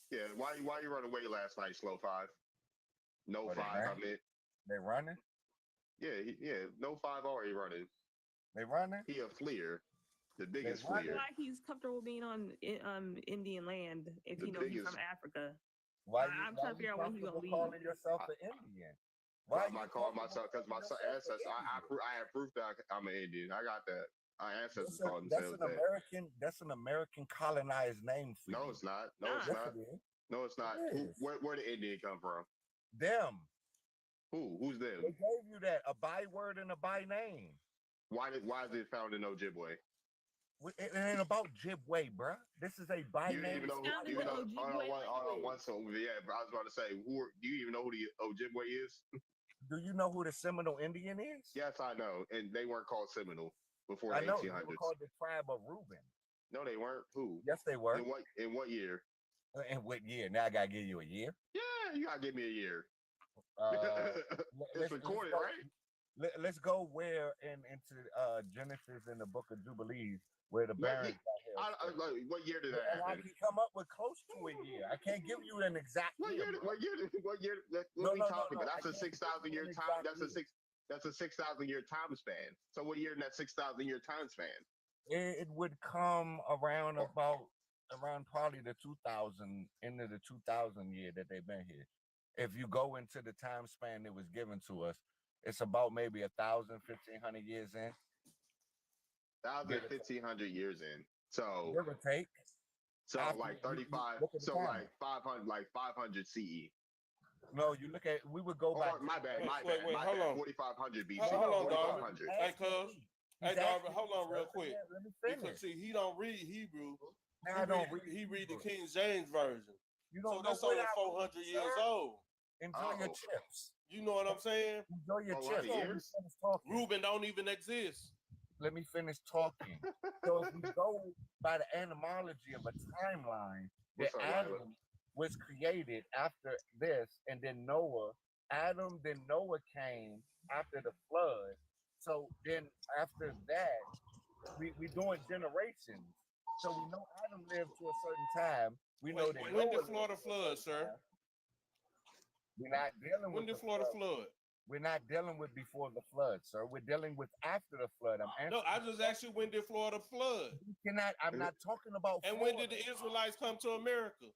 Yeah. Why you run away last night, Slow Five? No
Oh, they
five, I
ran?
meant.
They running?
Yeah. No five already running.
They running?
He a fleer, the biggest
running?
fleer.
Why he's comfortable being on Indian land if
The
he knows he's
biggest-
from Africa.
Why
I'm trying to figure out when he gonna leave.
calling yourself an Indian?
Why
Why
am I calling myself? Because my son ancestors. I have proof that I'm an Indian. I got that. Our ancestors call themselves that.
That's an American colonized name for you.
No, it's not. No,
Nah.
it's
Yes,
not.
it is.
No, it's not.
It is.
Where did Indian come from?
Them.
Who? Who's them?
They gave you that, a byword and a by name.
Why is it found in Ojibwe?
It ain't about Jibway, bruh. This is a by
You
name.
even know?
Sounded
You know?
Ojibwe
Hold on, one
language.
second. Yeah, but I was about to say, do you even know who the Ojibwe is?
Do you know who the Seminole Indian is?
Yes, I know, and they weren't called Seminole before
I
the
know.
1800s.
They were called the tribe of Reuben.
No, they weren't. Who?
Yes, they were.
In what year?
In what year? Now I gotta give you a year.
Yeah, you gotta give me a year.
Let's
It's recorded,
go,
right?
Let's go into Genesis in the Book of Jubilees, where the barons
What year did that
and I
happen?
can come up with close to a year. I can't give you an exact year.
What year? Let
No,
me
no,
talk
no,
about.
no,
That's a
I can't
6,000 year
give you an
time.
exact
That's a 6,000 year time span. So what year in that 6,000 year time span?
It would come around probably the 2000, into the 2000 year that they've been here. If you go into the time span that was given to us, it's about maybe 1,000, 1,500 years in.
1,500 years in. So
give or take.
So like 35. So like 500 CE.
No, you look at. We would go by.
My bad.
Wait, hold on.
4,500 BC.
Hold on, dog.
4,500.
Hey, cuz. Hey, Darvin, hold on real quick.
Let me
Because
finish.
see, he don't read Hebrew.
Now I don't read.
He read the King James version.
You
So
don't
that's
know
only
what
400 years old.
Enjoy your chips.
You know what I'm saying?
Enjoy your
400
chips.
years?
Reuben don't even exist.
Let me finish talking. So if we go by the etymology of a timeline, that Adam was created after this, and then Noah. Then Noah came after the flood. So then after that, we doing generations. So we know Adam lived to a certain time. We know that
when did Florida flood, sir?
We're not dealing with
when did Florida flood?
We're not dealing with before the flood, sir. We're dealing with after the flood.
No, I just asked you, when did Florida flood?
You cannot. I'm not talking about.
And
Florida.
when did the Israelites come to America?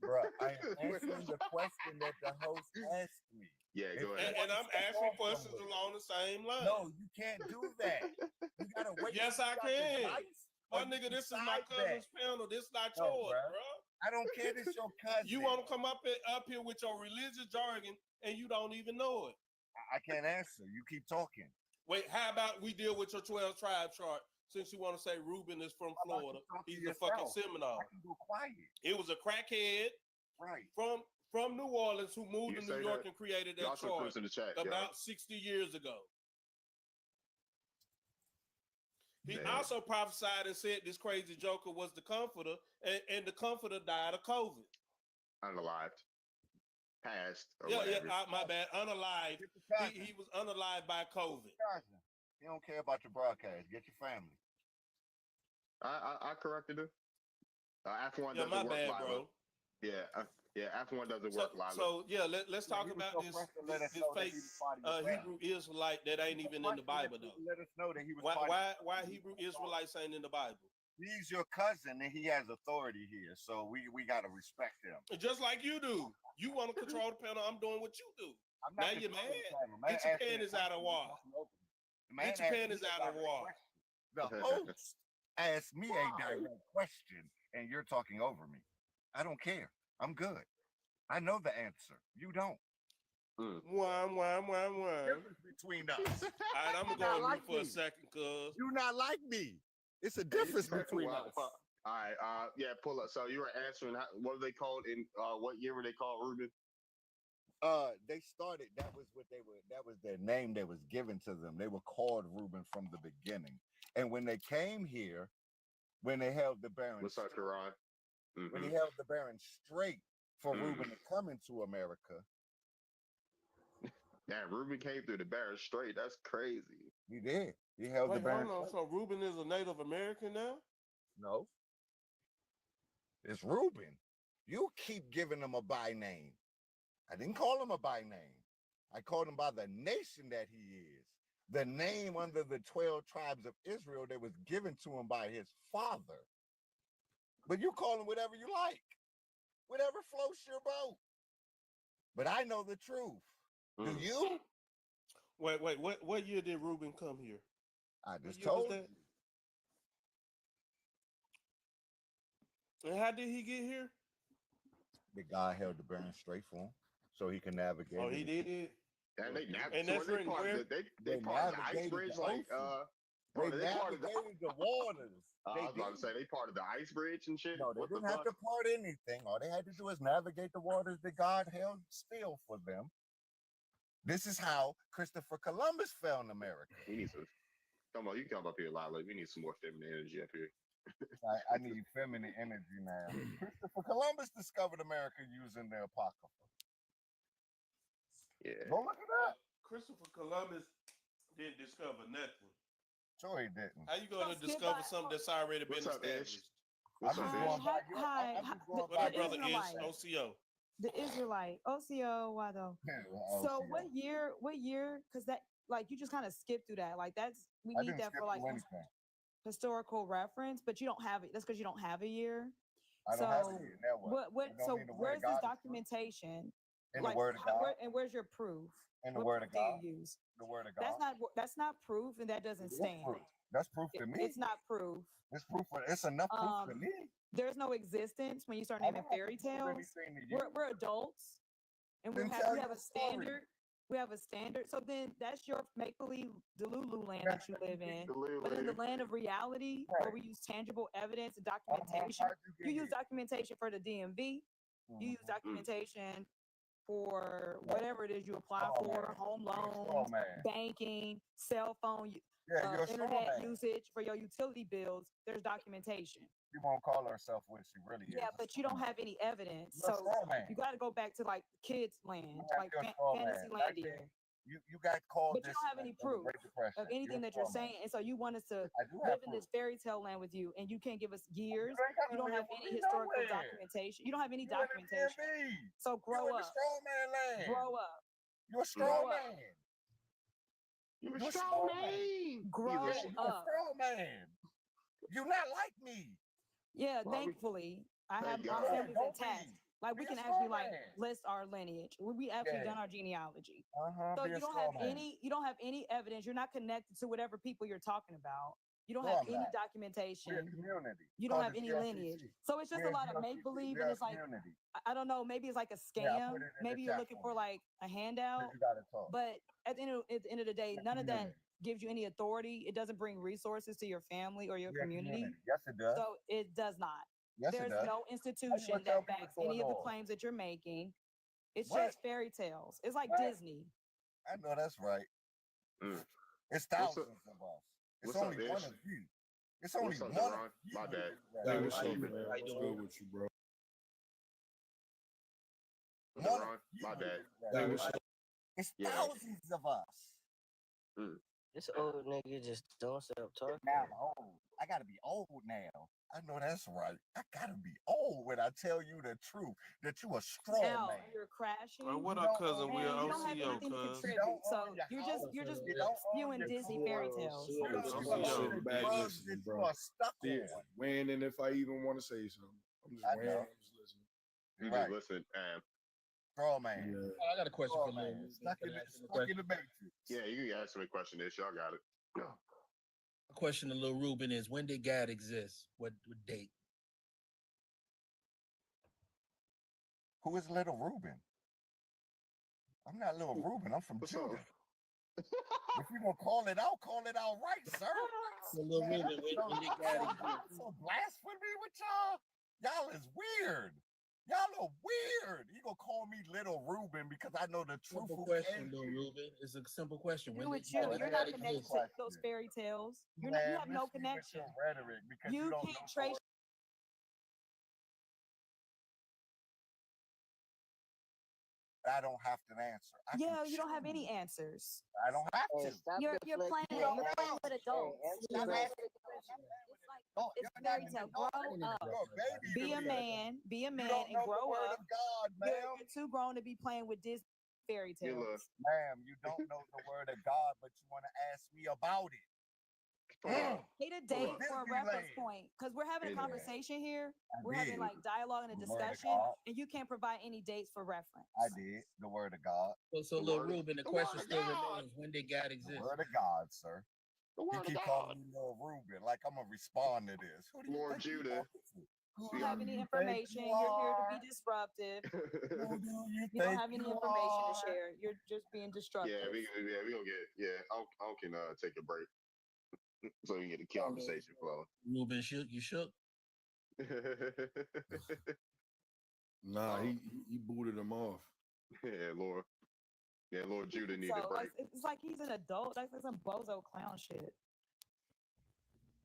Bro, I am answering the question that the host asked me.
Yeah, go ahead.
And I'm asking questions along the same line.
No, you can't do that. You gotta wait.
Yes, I can. My nigga, this is my cousin's panel. This is not yours, bro.
I don't care. This your cousin.
You want to come up here with your religious jargon, and you don't even know it.
I can't answer. You keep talking.
Wait, how about we deal with your 12 tribe chart? Since you want to say Reuben is from Florida, he's a fucking Seminole.
I can go quiet.
It was a crackhead,
right,
from New Orleans who moved to New York and created that chart
in the chat,
about 60 years ago. He also prophesied and said this crazy joker was the comforter, and the comforter died of COVID.
Unalived. Passed.
My bad. Unalived. He was unalived by COVID.
He don't care about your broadcast. Get your family.
I corrected him. F1 doesn't
my
work
bad,
live.
bro.
F1 doesn't work live.
So let's talk about this fake Hebrew Israelite that ain't even in the Bible though.
Let us know that he was.
Why Hebrew Israelites ain't in the Bible?
He's your cousin and he has authority here, so we gotta respect him.
Just like you do. You want to control the panel. I'm doing what you do. Now you're mad. Get your panties out of water. Get your panties out of water.
The host asked me a direct question, and you're talking over me. I don't care. I'm good. I know the answer. You don't.
Why?
Difference between us.
All right, I'm gonna go on mute for a second, cuz.
You not like me. It's a difference between us.
All right. Pull up. So you were answering. What were they called in? What year were they called, Reuben?
They started. That was what they were. That was their name that was given to them. They were called Reuben from the beginning. And when they came here, when they held the Baron,
what's up, Karan?
When he held the Baron straight for Reuben to come into America.
Yeah, Reuben came through the Baron straight. That's crazy.
He did. He held the Baron.
Hold on. So Reuben is a Native American now?
No. It's Reuben. You keep giving him a by name. I didn't call him a by name. I called him by the nation that he is. The name under the 12 tribes of Israel that was given to him by his father. But you call him whatever you like. Whatever floats your boat. But I know the truth. Do you?
Wait. What year did Reuben come here?
I just told you.
And how did he get here?
The guy held the Baron straight for him so he can navigate.
Oh, he did?
And they
and that's written where?
They part of the ice bridge, like
they navigated the waters.
I was about to say they part of the ice bridge and shit.
No, they didn't have to part anything. All they had to do was navigate the waters that God held still for them. This is how Christopher Columbus found America.
We need some. Come on, you come up here, Lila. We need some more feminine energy up here.
I need feminine energy now. Christopher Columbus discovered America using the Apocrypha.
Yeah.
Go look it up.
Christopher Columbus didn't discover nothing.
Sure he didn't.
How you going to discover something that's already been established?
Hi.
What up, brother Ish? OCO.
The Israelite. OCO, why though? So what year, because that, like, you just kind of skip through that. Like, we need that for like historical reference, but you don't have it. That's because you don't have a year.
I don't have a year.
So where's this documentation?
In the Word of God.
And where's your proof?
In the Word of God.
Use?
The Word of God.
That's not proof, and that doesn't stand.
Proof. That's proof to me.
It's not proof.
It's proof. It's enough proof to me.
There's no existence when you start naming fairy tales. We're adults, and we have a standard. We have a standard. So then that's your make-believe Delulu land that you live in. But in the land of reality, where we use tangible evidence and documentation, you use documentation for the DMV. You use documentation for whatever it is you apply for, home loans, banking, cell phone, internet usage, for your utility bills. There's documentation.
She won't call herself what she really is.
Yeah, but you don't have any evidence. So you got to go back to like kids' land, like fantasy land here.
You got called.
But you don't have any proof of anything that you're saying, and so you want us to live in this fairy tale land with you, and you can't give us years. You don't have any historical documentation. You don't have any documentation. So grow up. Grow up.
You're a strong man.
You're a strong man.
Grow up.
You're a strong man. You're not like me.
Yeah, thankfully, I have my family's intact. Like, we can actually like list our lineage. We actually done our genealogy. So you don't have any evidence. You're not connected to whatever people you're talking about. You don't have any documentation. You don't have any lineage. So it's just a lot of make believe, and it's like, I don't know, maybe it's like a scam. Maybe you're looking for like a handout. But at the end of the day, none of that gives you any authority. It doesn't bring resources to your family or your community.
Yes, it does.
So it does not.
Yes,
there's no institution that backs any of the claims that you're making. It's just fairy tales. It's like Disney.
I know that's right. It's thousands of us. It's only one of you. It's only one of you.
My bad.
Hey, what's up, man? What's good with you, bro?
My bad.
Hey, what's up?
It's thousands of us.
This old nigga just don't stop talking.
Now I'm old. I gotta be old now. I know that's right. I gotta be old when I tell you the truth. That you a strong man.
You're crashing.
What up, cousin? We are
OCO, cuz. So you're just spewing Disney fairy tales.
Weighing in if I even want to say something. I'm just weighing. I'm just listening.
You just listen.
Strong man.
Yeah. I got a question for you.
Stuck in the matrix.
Yeah, you can answer the question. This y'all got it.
A question to Lil Ruben is, when did God exist? What date?
Who is Little Ruben? I'm not Little Ruben. I'm from Judah. If you're gonna call it out right, sir.
So Lil Ruben, when did God exist?
So blasphemy with y'all. Y'all is weird. Y'all are weird. You gonna call me Little Ruben because I know the truth.
Simple question, Lil Ruben. It's a simple question.
You
When
with
did
you,
God
you're not
exist?
connected to those fairy tales. You have no connection.
Rhetoric because
You
don't
can't
know
trace.
I don't have to answer.
Yeah, you don't have any answers.
I don't have to.
You're playing with adults. It's fairy tale. Grow up. Be a man. Be a man and grow up.
God,
you're too grown to be playing with Disney fairy tales.
Ma'am, you don't know the word of God, but you want to ask me about it.
Need a date for a reference point because we're having a conversation here. We're having like dialogue and a discussion, and you can't provide any dates for reference.
I did the word of God.
So Lil Ruben, the question still remains: when did God exist?
The word of God, sir. You keep calling me Lil Ruben like I'm gonna respond to this.
Lord Judah.
You don't have any information. You're here to be disruptive. You don't have any information to share. You're just being destructive.
Yeah, we gonna get. Yeah, I can take a break so we can get the conversation flowing.
Ruben shook. You shook.
Nah, he booted him off.
Yeah, Lord. Yeah, Lord Judah need
So
a break.
it's like he's an adult. That's like some bozo clown shit.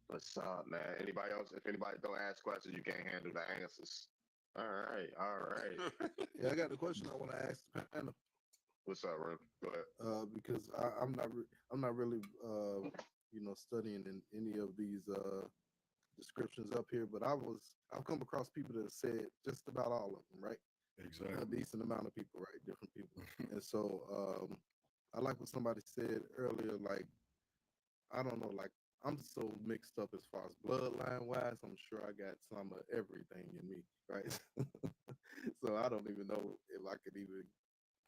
What's up, man? Anybody else? If anybody don't ask questions, you can't handle the answers. All right.
Yeah, I got the question I want to ask the panel.
What's up, Rim? Go ahead.
Because I'm not really studying in any of these descriptions up here, but I've come across people that have said just about all of them, right?
Exactly.
A decent amount of people, right? Different people. And so I like what somebody said earlier, like, I don't know, like, I'm so mixed up as far as bloodline wise. I'm sure I got some of everything in me, right? So I don't even know if I could even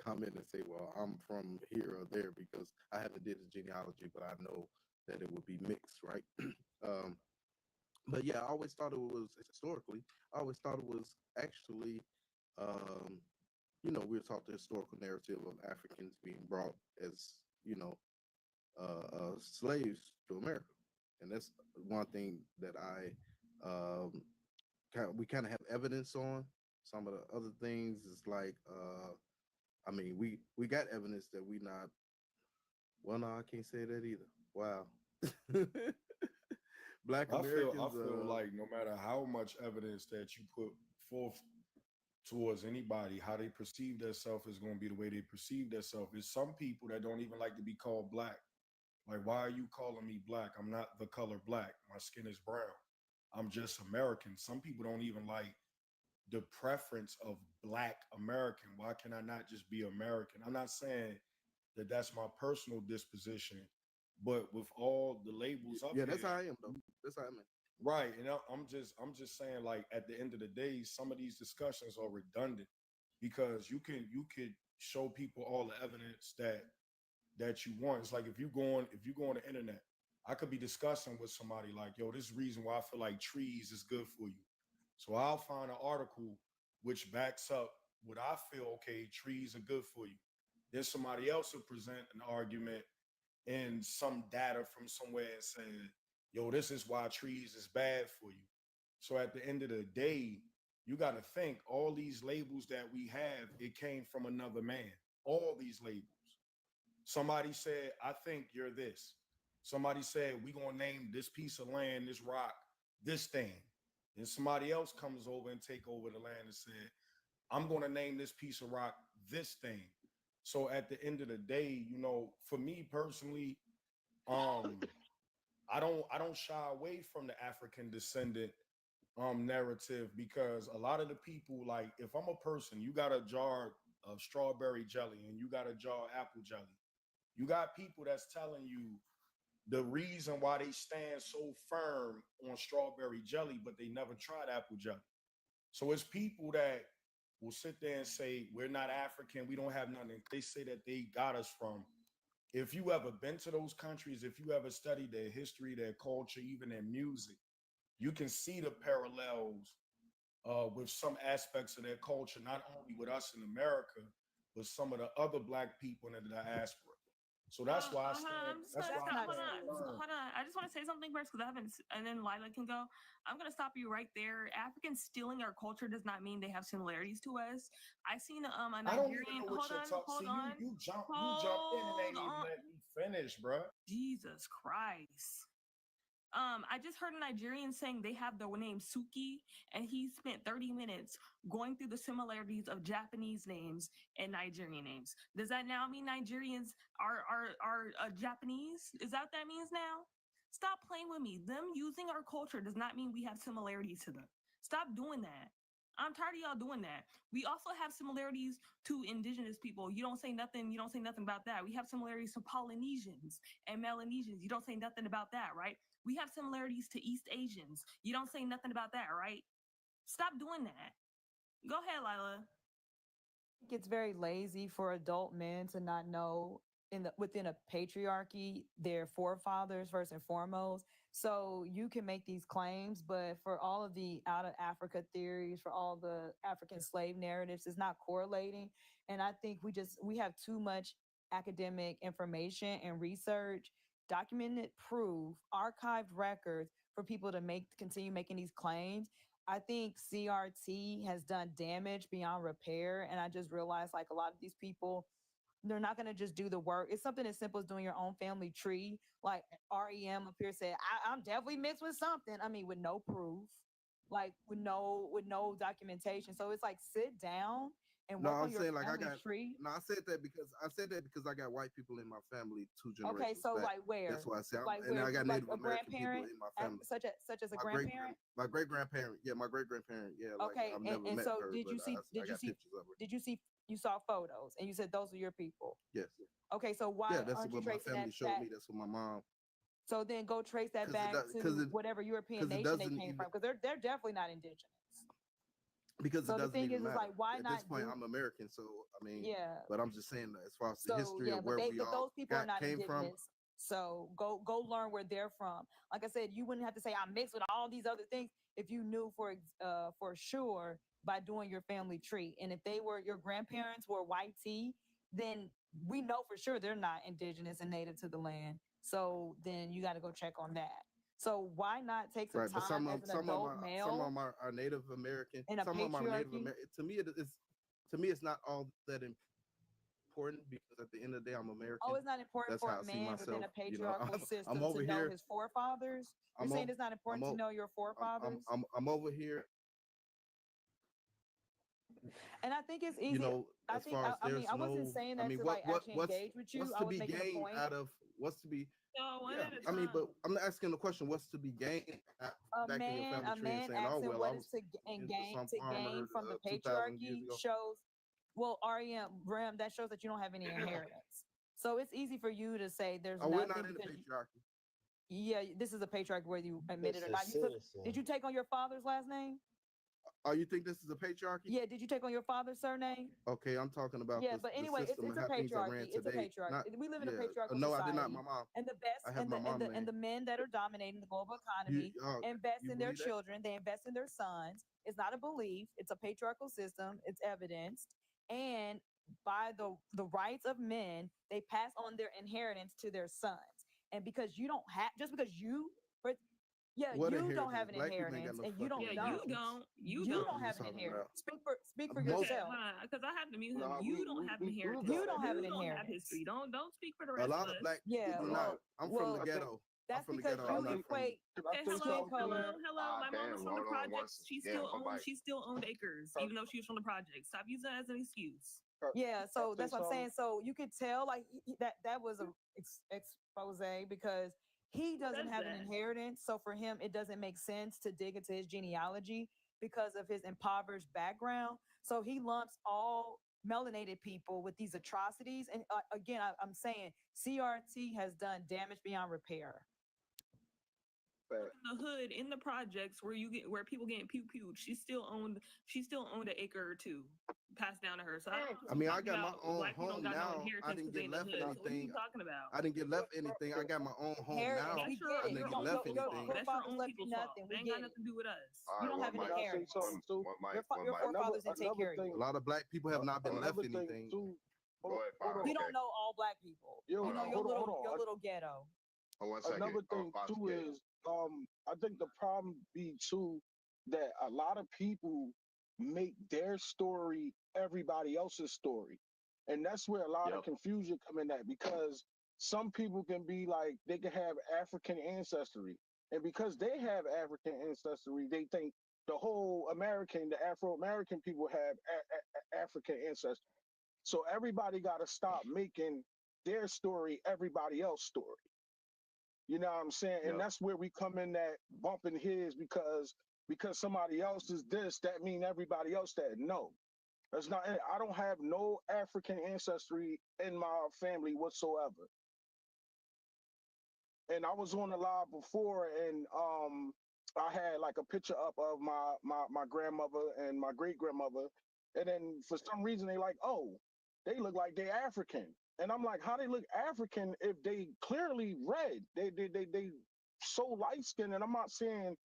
come in and say, well, I'm from here or there because I haven't did the genealogy, but I know that it would be mixed, right? But yeah, I always thought it was historically. I always thought it was actually, we were taught the historical narrative of Africans being brought as, slaves to America, and that's one thing that we kind of have evidence on. Some of the other things is like, we got evidence that we not. Well, no, I can't say that either. Wow. Black Americans.
I feel like no matter how much evidence that you put forth towards anybody, how they perceive themselves is going to be the way they perceive themselves. There's some people that don't even like to be called black. Like, why are you calling me black? I'm not the color black. My skin is brown. I'm just American. Some people don't even like the preference of Black American. Why can I not just be American? I'm not saying that that's my personal disposition, but with all the labels up
that's how I am, though. That's how I am.
Right, and I'm just saying, like, at the end of the day, some of these discussions are redundant because you could show people all the evidence that you want. It's like if you go on the internet, I could be discussing with somebody like, yo, this is the reason why I feel like trees is good for you. So I'll find an article which backs up what I feel, okay, trees are good for you. Then somebody else will present an argument and some data from somewhere and say, yo, this is why trees is bad for you. So at the end of the day, you got to think all these labels that we have, it came from another man. All these labels. Somebody said, I think you're this. Somebody said, we're going to name this piece of land, this rock, this thing. Then somebody else comes over and take over the land and said, I'm going to name this piece of rock this thing. So at the end of the day, for me personally, I don't shy away from the African descendant narrative because a lot of the people, like, if I'm a person, you got a jar of strawberry jelly and you got a jar of apple jelly. You got people that's telling you the reason why they stand so firm on strawberry jelly, but they never tried apple jelly. So it's people that will sit there and say, we're not African, we don't have nothing. They say that they got us from. If you ever been to those countries, if you ever studied their history, their culture, even their music, you can see the parallels with some aspects of their culture, not only with us in America, but some of the other Black people in the diaspora. So that's why I
Hold
stand.
on, I'm just
That's
gonna
why
stop.
I
Hold
stand
on,
firm.
hold on. I just want to say something first because I haven't, and then Lila can go. I'm gonna stop you right there. Africans stealing our culture does not mean they have similarities to us. I seen a
I don't even
Nigerian.
know what you're talking.
Hold
See,
on.
you jump in and ain't even
on.
let me finish, bro.
Jesus Christ. I just heard a Nigerian saying they have the name Suki, and he spent 30 minutes going through the similarities of Japanese names and Nigerian names. Does that now mean Nigerians are Japanese? Is that what that means now? Stop playing with me. Them using our culture does not mean we have similarities to them. Stop doing that. I'm tired of y'all doing that. We also have similarities to indigenous people. You don't say nothing about that. We have similarities to Polynesians and Melanesians. You don't say nothing about that, right? We have similarities to East Asians. You don't say nothing about that, right? Stop doing that. Go ahead, Lila.
It's very lazy for adult men to not know within a patriarchy their forefathers first and foremost. So you can make these claims, but for all of the out of Africa theories, for all the African slave narratives, it's not correlating. And I think we have too much academic information and research, documented proof, archived records for people to continue making these claims. I think CRT has done damage beyond repair. And I just realized like a lot of these people, they're not going to just do the work. It's something as simple as doing your own family tree. Like REM up here said, I'm definitely mixed with something. I mean, with no proof, like with no documentation. So it's like sit down and
No,
work
I'm
on your
saying like I
family
got.
tree.
No, I said that because I got white people in my family 2 generations
Okay, so
back.
like where?
That's why I said,
Like
and
where?
I got
Like
Native
a
American people
grandparent,
in my family.
such as a
My
grandparent.
my great grandparent, yeah, my great grandparent, yeah. Like
Okay,
I've never
and
met
so
her,
did
but
you see?
I got pictures of her.
Did you see? You saw photos, and you said those are your people.
Yes.
Okay, so why
Yeah, that's
aren't you
what my
tracing
family
that
showed
back?
me. That's what my mom.
So then go trace that back to whatever European nation they came from, because they're definitely not indigenous.
Because
so
it
the
doesn't
thing
even
is
matter.
like, why
At
not
this point,
do?
I'm American, so I mean,
Yeah.
But I'm just saying that as far as the
So
history
yeah,
of where we
but
all
those people are not
came from.
indigenous. So go learn where they're from. Like I said, you wouldn't have to say I'm mixed with all these other things if you knew for sure by doing your family tree. And if your grandparents were white tea, then we know for sure they're not indigenous and native to the land. So then you got to go check on that. So why not take some
Right, but
time as an adult male?
some of them are Native American.
In a
Some of them are Native
patriarchy?
American. To me, it's not all that important because at the end of the day, I'm American.
Oh, it's not important
That's
for
how
a
I see
man
myself.
within a patriarchal system
I'm over
to know
here.
his forefathers. You're saying it's not important to know your forefathers?
I'm over here.
And I think it's easy.
You know,
I
as
think
far as
I
there's
mean I wasn't saying that
I mean,
to
what
like actually engage with you.
what's
I
to
was
be
making a
gained
point.
out of what's to be?
No, one
Yeah,
at a
I mean,
time.
but I'm asking the question: what's to be gained back in your family
A
tree and
man
saying, "Oh
asking
well,
what
I
is
was
to
into
gain
some farmer
from the
2,000 years
patriarchy
ago."
shows. Well, Ram, that shows that you don't have any inheritance. So it's easy for you to say there's
Oh, we're
nothing
not in the
because
patriarchy.
yeah, this is a patriarchy whether you admit it or not. Did you take on your father's last name?
Oh, you think this is a patriarchy?
Yeah, did you take on your father's surname?
Okay, I'm talking about
But anyway,
the system
it's
and
a
how things are ran
patriarchy. It's a
today.
patriarchy. We live in a patriarchal
no,
society.
I did not. My mom.
And the best
I have my mom name.
and the men that are dominating the global economy invest
you
in their
believe that?
children. They invest in their sons. It's not a belief. It's a patriarchal system. It's evidenced. And by the rights of men, they pass on their inheritance to their sons. And because you don't have, just because you,
What
you don't have an
Black people ain't
inheritance,
got no
and you don't
fucking
know.
You
don't have an
talking
inheritance.
about?
Speak for
Most-
yourself.
Because I have to mute him.
No,
You don't have inheritance.
You don't have an
You don't
inheritance.
have history. Don't speak for the
A
rest
lot
of
of
us.
black people do not. I'm from the ghetto.
That's
I'm from
because
the ghetto. I'm
you
not from.
equate
Okay,
skin color.
hello. My mom was from the projects. She still
owns.
She still owned acres, even though she was from the projects. Stop using that as an excuse.
Yeah, so that's what I'm saying. So you could tell like that was a expose because he doesn't have an inheritance. So for him, it doesn't make sense to dig into his genealogy because of his impoverished background. So he lumps all melanated people with these atrocities. And again, I'm saying CRT has done damage beyond repair.
In the hood, in the projects where people getting pew-pewed, she still owned an acre or two passed down to her. So
I mean, I got my own home now. I didn't get left anything.
So what are you talking about?
I didn't get left anything. I got my own home now.
We
I
get it.
didn't get left anything.
That's your own
left
people's
you
fault.
nothing.
They ain't got nothing to do with us.
You don't have an inheritance. Your forefathers didn't take care of you.
A lot of black people have not been left anything.
Go ahead,
He don't know all black people.
Yo,
You know your
hold
little
on.
your little ghetto.
Oh, 1 second.
Another thing too is I think the problem be too that a lot of people make their story everybody else's story, and that's where a lot of confusion come in at, because some people can be like they can have African ancestry, and because they have African ancestry, they think the whole American, the Afro-American people have African ancestry. So everybody got to stop making their story everybody else's story. You know what I'm saying? And that's where we come in that bumping heads, because somebody else is this, that mean everybody else that. No, that's not it. I don't have no African ancestry in my family whatsoever. And I was on the live before, and I had like a picture up of my grandmother and my great grandmother, and then for some reason they like, oh, they look like they're African. And I'm like, how they look African if they clearly red? They so light skinned. And I'm not saying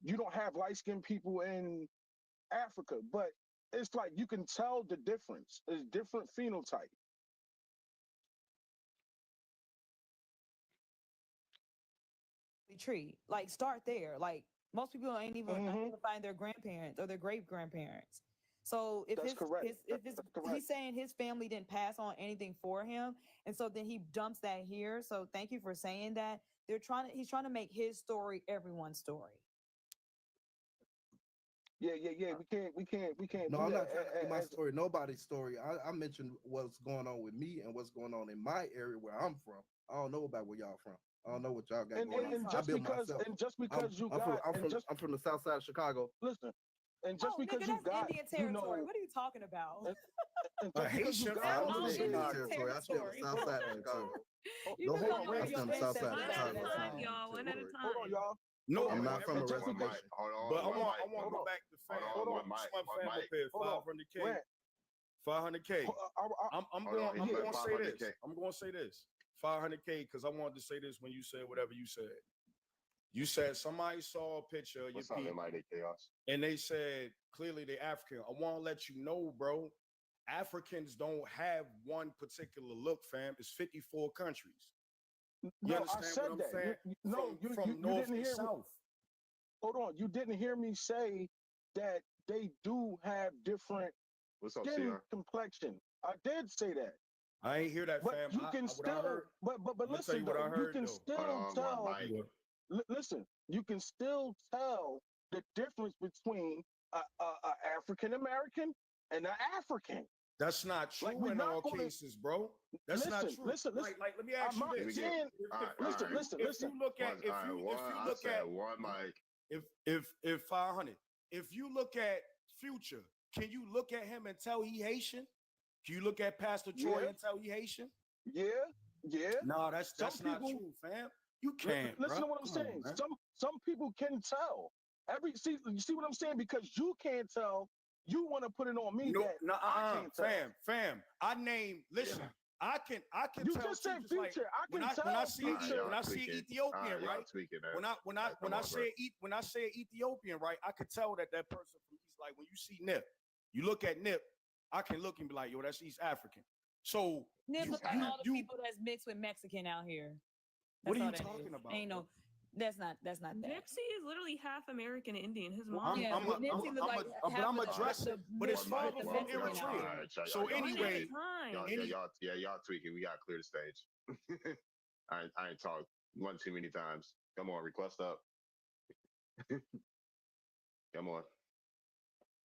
you don't have light skinned people in Africa, but it's like you can tell the difference. It's different phenotype.
Tree. Like start there. Like most people ain't even identifying their grandparents or their great grandparents. So if he's saying his family didn't pass on anything for him, and so then he dumps that here. So thank you for saying that. He's trying to make his story everyone's story.
Yeah. We can't.
No, I'm not trying to make my story nobody's story. I mentioned what's going on with me and what's going on in my area where I'm from. I don't know about where y'all from. I don't know what y'all got going on.
And just because
I'm from the south side of Chicago.
Listen, and just because you got
Indian territory. What are you talking about?
Haitian territory. I stay on the south side of Chicago. The whole rest on the south side of Chicago.
Y'all, one at a time.
Hold on, y'all.
No,
I'm not from a reservation.
But I want to go back to fam. Hold on, my fam paid 500K. 500K. I'm going to say this. I'm going to say this. 500K, because I wanted to say this when you said whatever you said. You said somebody saw a picture of your people, and they said clearly they're African. I want to let you know, bro, Africans don't have one particular look, fam. It's 54 countries. You understand
I said
what I'm
that.
saying? From
you
north
didn't
to
hear
south.
Hold on. You didn't hear me say that they do have different skin complexion. I did say that.
I ain't hear that,
but
fam.
You can still, but listen, though, you can still tell. Listen, you can still tell the difference between a African American and an African.
That's not true in all cases, bro. That's not true. Listen. Like, let me ask you this.
Listen.
If you look at, if 500, if you look at Future, can you look at him and tell he Haitian? Can you look at Pastor Troy and tell he Haitian?
Yeah.
No, that's not true, fam. You can't.
Listen to what I'm saying. Some people can tell. You see what I'm saying? Because you can't tell. You want to put it on me I can't tell.
Fam. I name. Listen. I can
you
tell.
You just said Future.
Like,
I can tell.
When I see Ethiopian, right? When I say Ethiopian, right? I could tell that person from East. Like when you see Nip, you look at Nip. I can look and be like, yo, that's East African. So
Nip look like all the people that's mixed with Mexican out here.
What are you talking about?
Ain't no. That's not that.
Nipsey is literally half American Indian. His
mom. I'm addressing, but it's father from Eritrea. So anyway,
y'all tweaking. We gotta clear the stage. I ain't talked one too many times. Come on, request up. Come on,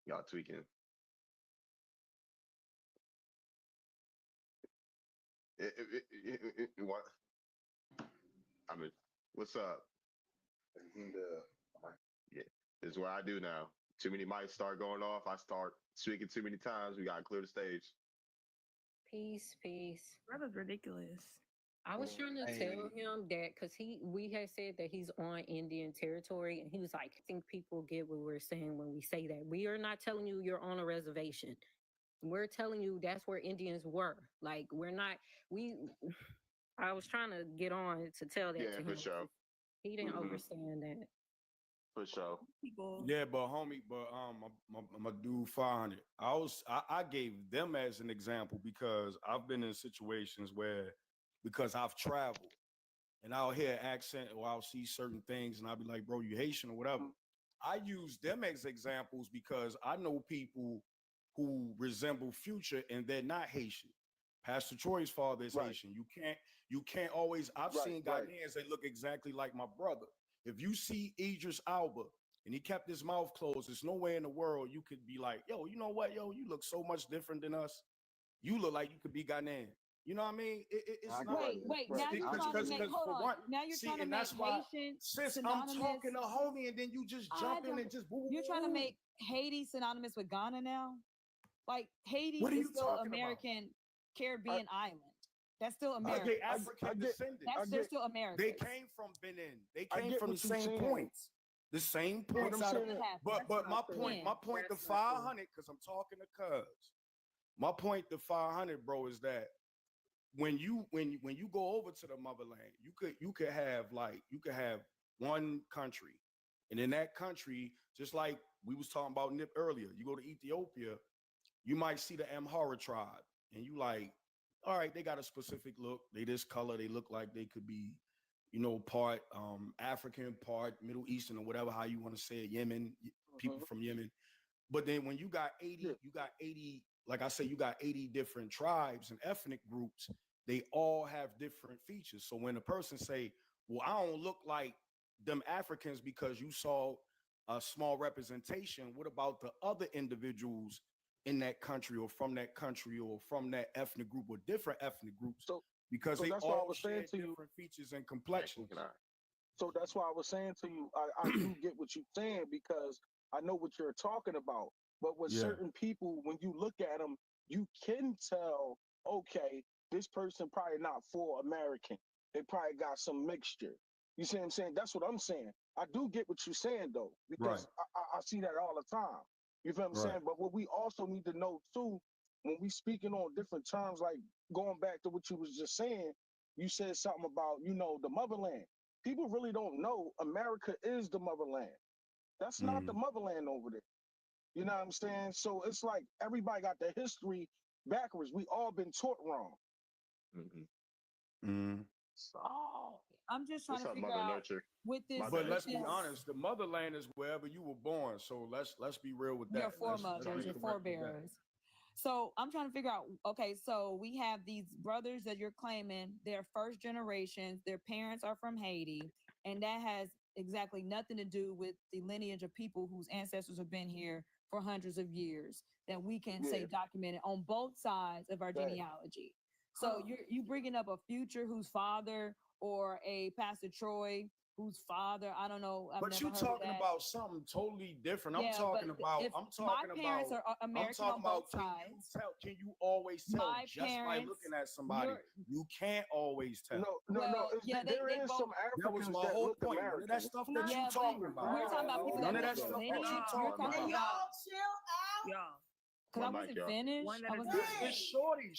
y'all tweaking. What? I mean, what's up? Yeah, this is what I do now. Too many mics start going off. I start speaking too many times. We gotta clear the stage.
Peace.
That was ridiculous.
I was trying to tell him that because we had said that he's on Indian territory, and he was like, I think people get what we're saying when we say that. We are not telling you you're on a reservation. We're telling you that's where Indians were. Like, we're not, I was trying to get on to tell that to him.
For sure.
He didn't understand that.
For sure.
People.
Yeah, but homie, I'm gonna do 500. I gave them as an example because I've been in situations where because I've traveled and I'll hear an accent or I'll see certain things and I'll be like, bro, you Haitian or whatever. I use them as examples because I know people who resemble Future and they're not Haitian. Pastor Troy's father is Haitian. You can't always. I've seen Ghanaians that look exactly like my brother. If you see Idris Alba and he kept his mouth closed, there's no way in the world you could be like, yo, you know what, yo, you look so much different than us. You look like you could be Ghanaian. You know what I mean? It's not.
Wait. Now you're trying to make. Hold on. Now you're trying to make Haitian
Since
synonymous.
I'm talking to homie, and then you just jump in and just.
You're trying to make Haiti synonymous with Ghana now. Like Haiti
What are
is
you
still
talking
American Caribbean island. That's still
Are
American.
they African descendants?
They're still American.
They came from Benin. They came from the same points. The same points out of. But my point to 500, because I'm talking to Cuz. My point to 500, bro, is that when you go over to the motherland, you could have one country, and in that country, just like we was talking about Nip earlier, you go to Ethiopia, you might see the Amhara tribe, and you like, all right, they got a specific look. They this color. They look like they could be, part African, part Middle Eastern, or whatever how you want to say it. Yemen, people from Yemen. But then when you got 80, like I said, you got 80 different tribes and ethnic groups. They all have different features. So when a person say, well, I don't look like them Africans because you saw a small representation, what about the other individuals in that country or from that ethnic group or different ethnic groups? Because they all share different features and complexions.
So that's why I was saying to you, I do get what you're saying because I know what you're talking about. But with certain people, when you look at them, you can tell, okay, this person probably not full American. They probably got some mixture. You see what I'm saying? That's what I'm saying. I do get what you're saying, though, because I see that all the time. You feel what I'm saying? But what we also need to know, too, when we speaking on different terms, like going back to what you was just saying, you said something about, the motherland. People really don't know America is the motherland. That's not the motherland over there. You know what I'm saying? So it's like everybody got their history backwards. We all been taught wrong.
So I'm just trying to figure out with this.
But let's be honest, the motherland is wherever you were born. So let's be real with that.
Your foremothers, your forebearers. So I'm trying to figure out, okay, so we have these brothers that you're claiming, they're first generations, their parents are from Haiti, and that has exactly nothing to do with the lineage of people whose ancestors have been here for hundreds of years that we can say documented on both sides of our genealogy. So you bringing up a Future whose father or a Pastor Troy whose father, I don't know.
But you're talking about something totally different. I'm talking about
my parents are American on both sides.
Can you always tell by looking at somebody? You can't always tell.
No. There is some Africans
that was my whole point. None of that stuff that you're talking about.
We're talking about people
None of
that
that stuff
lineage.
that you're talking about.
Y'all chill out.
Y'all.
Because I wasn't finished.
Shorty.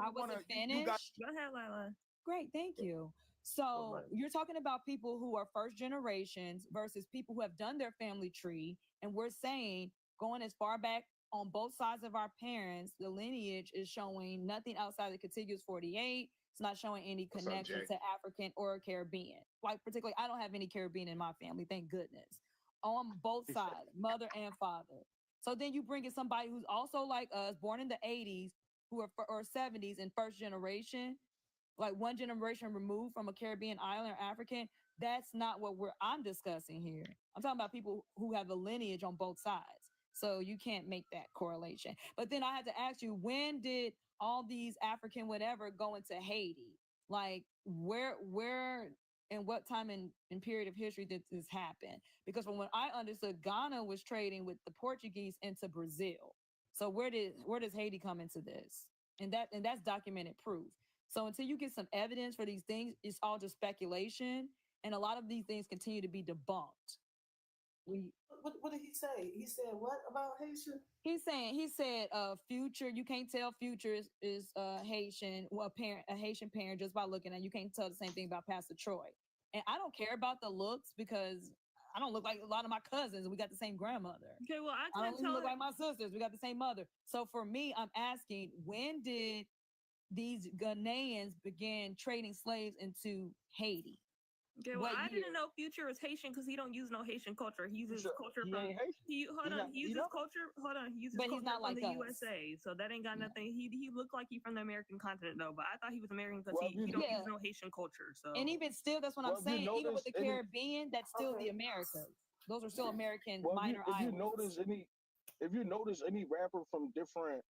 I wasn't finished.
Go ahead, Lila.
Great, thank you. So you're talking about people who are first generations versus people who have done their family tree. And we're saying going as far back on both sides of our parents, the lineage is showing nothing outside the contiguous 48. It's not showing any connection to African or Caribbean. Like particularly, I don't have any Caribbean in my family, thank goodness. On both sides, mother and father. So then you bring in somebody who's also like us, born in the 80s, who are or 70s and first generation, like one generation removed from a Caribbean island or African. That's not what I'm discussing here. I'm talking about people who have a lineage on both sides. So you can't make that correlation. But then I had to ask you, when did all these African whatever go into Haiti? Like where and what time in period of history did this happen? Because from what I understood, Ghana was trading with the Portuguese into Brazil. So where does Haiti come into this? And that's documented proof. So until you get some evidence for these things, it's all just speculation. And a lot of these things continue to be debunked.
What did he say? He said what about Haitian?
He said Future, you can't tell Future is Haitian, well, a Haitian parent just by looking at you can't tell the same thing about Pastor Troy. And I don't care about the looks because I don't look like a lot of my cousins. We got the same grandmother.
Okay, well, I
I
can't
don't even look like my sisters. We got the same mother. So for me, I'm asking, when did these Ghanaians begin trading slaves into Haiti?
Okay, well, I didn't know Future was Haitian because he don't use no Haitian culture. He uses culture from he uses culture. Hold on, he uses
But
culture
he's not
from
like
the
us.
USA. So that ain't got nothing. He looked like he from the American continent though, but I thought he was American because he don't use no Haitian culture. So
And even still, that's what I'm saying. Even with the Caribbean, that's still the Americas. Those are still American minor islands.
If you notice any rapper from different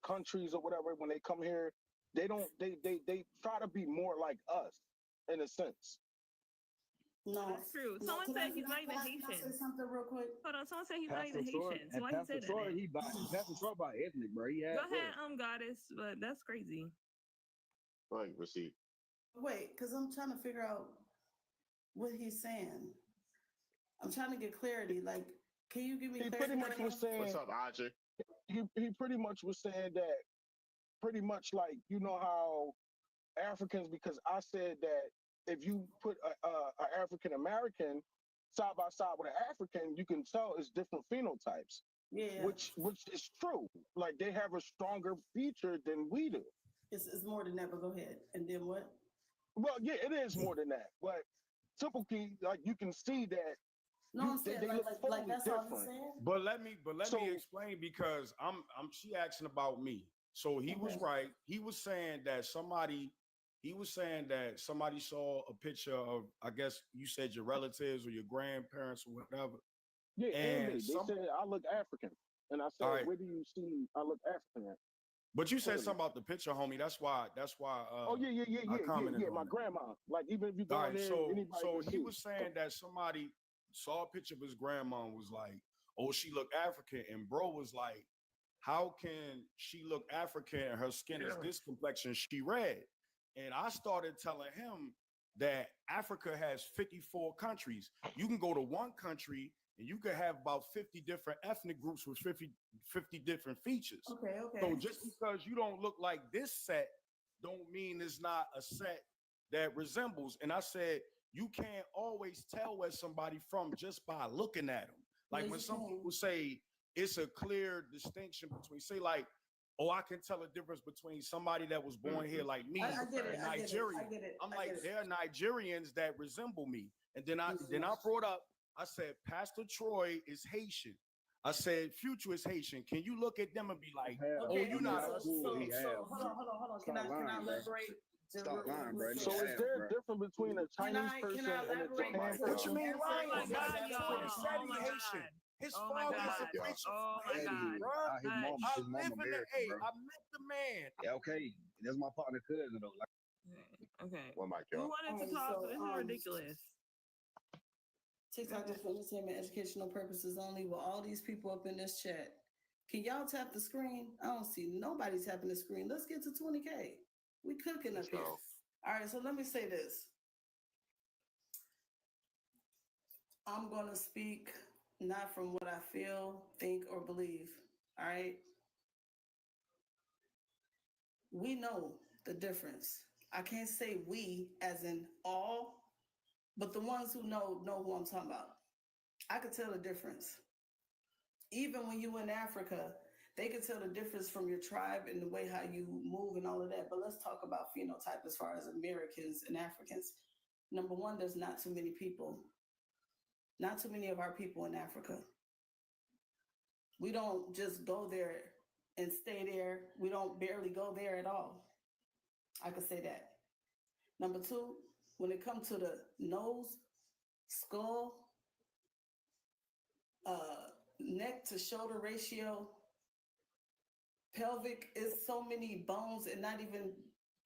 countries or whatever, when they come here, they try to be more like us in a sense.
No,
that's true. Someone said he's not even Haitian.
Can I say something real quick?
Hold on, someone said he's not even Haitian. So why he say that?
Pastor Troy by ethnic, bro.
Go ahead, goddess, but that's crazy.
Like receipt.
Wait, because I'm trying to figure out what he's saying. I'm trying to get clarity. Like, can you give me
He
clarity?
pretty much was saying,
what's up, Audrey?
He pretty much was saying that, pretty much like, you know how Africans, because I said that if you put a African American side by side with an African, you can tell it's different phenotypes.
Yeah.
Which is true. Like, they have a stronger feature than we do.
It's more than that, but go ahead. And then what?
Well, yeah, it is more than that. But typically, like, you can see that.
No, I'm saying like that's all he's saying.
But let me explain, because she asking about me. So he was right. He was saying that somebody saw a picture of, I guess you said your relatives or your grandparents or whatever.
Yeah,
and
they said I look African. And I said, where do you see I look African at?
But you said something about the picture, homie. That's why
oh yeah. My grandma. Like, even if you go in there, anybody
so
can
he
see.
was saying that somebody saw a picture of his grandma and was like, oh, she look African. And bro was like, how can she look African and her skin is this complexion? She red. And I started telling him that Africa has 54 countries. You can go to one country and you could have about 50 different ethnic groups with 50 different features.
Okay.
So just because you don't look like this set, don't mean it's not a set that resembles. And I said, you can't always tell where somebody from just by looking at them. Like when some people say it's a clear distinction between, say like, oh, I can tell a difference between somebody that was born here like me and Nigerian. I'm like, there are Nigerians that resemble me. And then I brought up, I said, Pastor Troy is Haitian. I said, Future is Haitian. Can you look at them and be like, oh, you're not.
So hold on. Can I elaborate?
Stop lying, bro.
So is there a difference between a Chinese person and a Japan person?
What you mean,
Oh
right?
my God, y'all.
Oh my God. His father is a preacher.
Oh my God.
His mom American, bro.
I met the man.
Yeah, okay. That's my partner cousin though. Like,
okay.
One mic,
Who
y'all.
wanted to talk? This is ridiculous.
TikTok is for entertainment, educational purposes only. With all these people up in this chat, can y'all tap the screen? I don't see nobody tapping the screen. Let's get to 20K. We cooking up here. All right, so let me say this. I'm gonna speak not from what I feel, think, or believe. All right. We know the difference. I can't say we as in all, but the ones who know who I'm talking about. I could tell the difference. Even when you in Africa, they can tell the difference from your tribe and the way how you move and all of that. But let's talk about phenotype as far as Americans and Africans. Number one, there's not too many people. Not too many of our people in Africa. We don't just go there and stay there. We don't barely go there at all. I could say that. Number two, when it comes to the nose, skull, neck to shoulder ratio, pelvic, is so many bones and not even,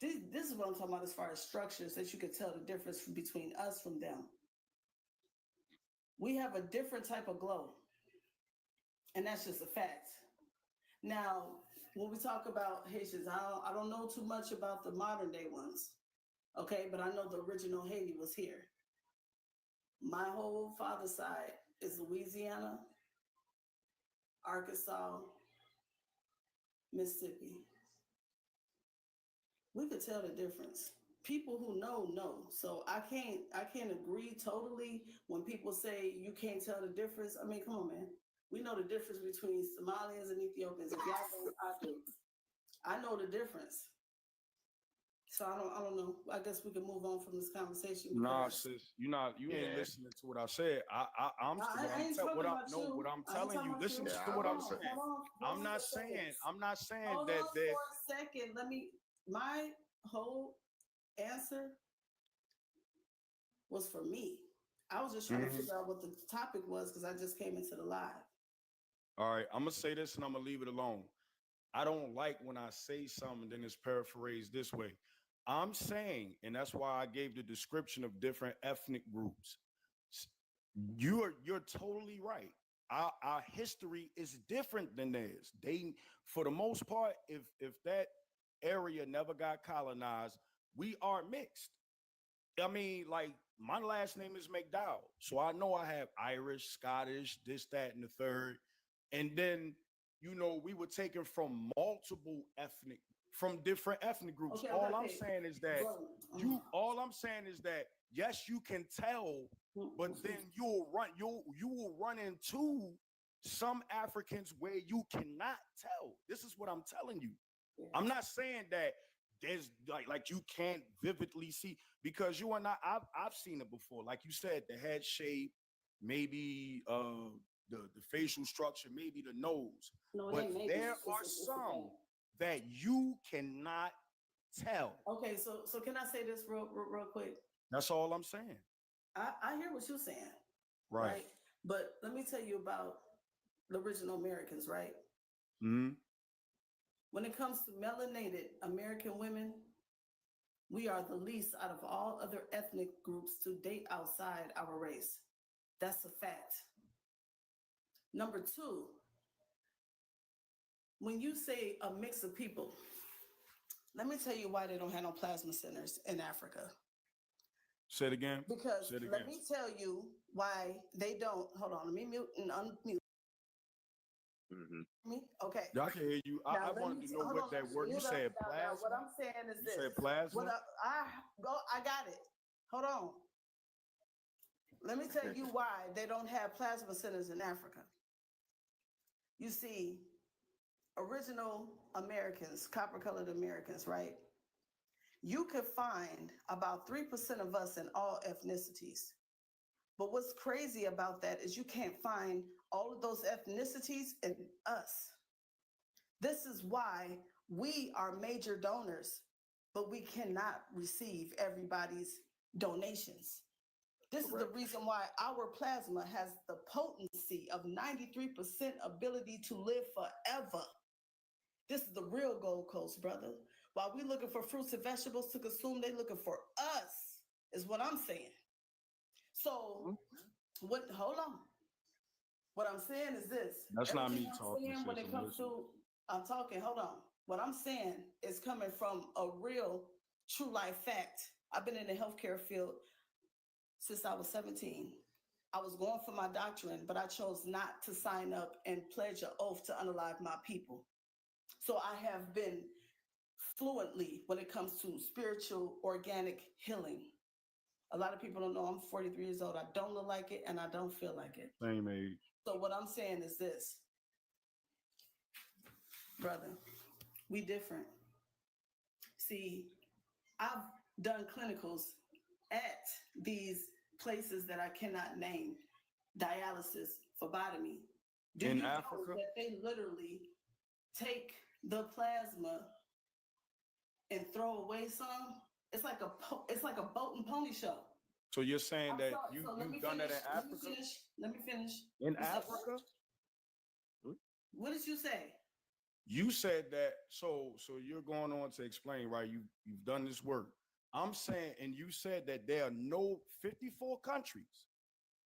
this is what I'm talking about as far as structures that you can tell the difference between us from them. We have a different type of glow. And that's just a fact. Now, when we talk about Haitians, I don't know too much about the modern day ones. Okay, but I know the original Haiti was here. My whole father's side is Louisiana, Arkansas, Mississippi. We could tell the difference. people who know. So I can't agree totally when people say you can't tell the difference. I mean, come on, man. We know the difference between Somalians and Ethiopians. If y'all don't, I do. I know the difference. So I don't know. I guess we can move on from this conversation.
Nah, sis, you ain't listening to what I said.
I ain't talking about you.
What I'm telling you. Listen to what I'm saying. I'm not saying
Hold
that
on for a second. My whole answer was for me. I was just trying to figure out what the topic was because I just came into the live.
All right, I'm gonna say this and I'm gonna leave it alone. I don't like when I say something, then it's paraphrased this way. I'm saying, and that's why I gave the description of different ethnic groups. You're totally right. Our history is different than theirs. They, for the most part, if that area never got colonized, we are mixed. I mean, like my last name is McDowell, so I know I have Irish, Scottish, this, that, and the third, and then we were taken from from different ethnic groups.
Okay,
all I'm saying is that yes, you can tell, but then you will run into some Africans where you cannot tell. This is what I'm telling you. Yeah. I'm not saying that there's like you can't vividly see, because you and I've seen it before. Like you said, the head shape, maybe the facial structure, maybe the nose. No, but there are some that you cannot tell.
Okay, so can I say this real quick?
That's all I'm saying.
I hear what you're saying.
Right.
But let me tell you about the original Americans, right?
Mm-hmm.
When it comes to melanated American women, we are the least out of all other ethnic groups to date outside our race. That's a fact. Number two, when you say a mix of people, let me tell you why they don't have no plasma centers in Africa.
Say it again.
Because let me tell you why they don't. Hold on, let me mute and unmute. Me? Okay.
Yeah, I can hear you. I wanted to know what that word you said. Plasma.
What I'm saying is this.
You said plasma.
I got it. Hold on. Let me tell you why they don't have plasma centers in Africa. You see, original Americans, copper-colored Americans, right? You could find about 3% of us in all ethnicities. But what's crazy about that is you can't find all of those ethnicities in us. This is why we are major donors, but we cannot receive everybody's donations. This is the reason why our plasma has the potency of 93% ability to live forever. This is the real Gold Coast, brother. While we looking for fruits and vegetables to consume, they looking for us, is what I'm saying. So, hold on. What I'm saying is this.
That's not me talking.
When it comes to, I'm talking, hold on. What I'm saying is coming from a real, true life fact. I've been in the healthcare field since I was 17. I was going for my doctorate, but I chose not to sign up and pledge an oath to unalive my people. So I have been fluently when it comes to spiritual organic healing. A lot of people don't know I'm 43 years old. I don't look like it and I don't feel like it.
Same age.
So what I'm saying is this, brother, we different. See, I've done clinicals at these places that I cannot name, dialysis, phlebotomy. Do
in
you
Africa?
know that they literally take the plasma and throw away some? It's like a boat and pony show.
So you're saying that you've done that in Africa?
Let me finish.
In Africa?
What did you say?
You said that, so you're going on to explain, right? You've done this work. I'm saying, and you said that there are no 54 countries.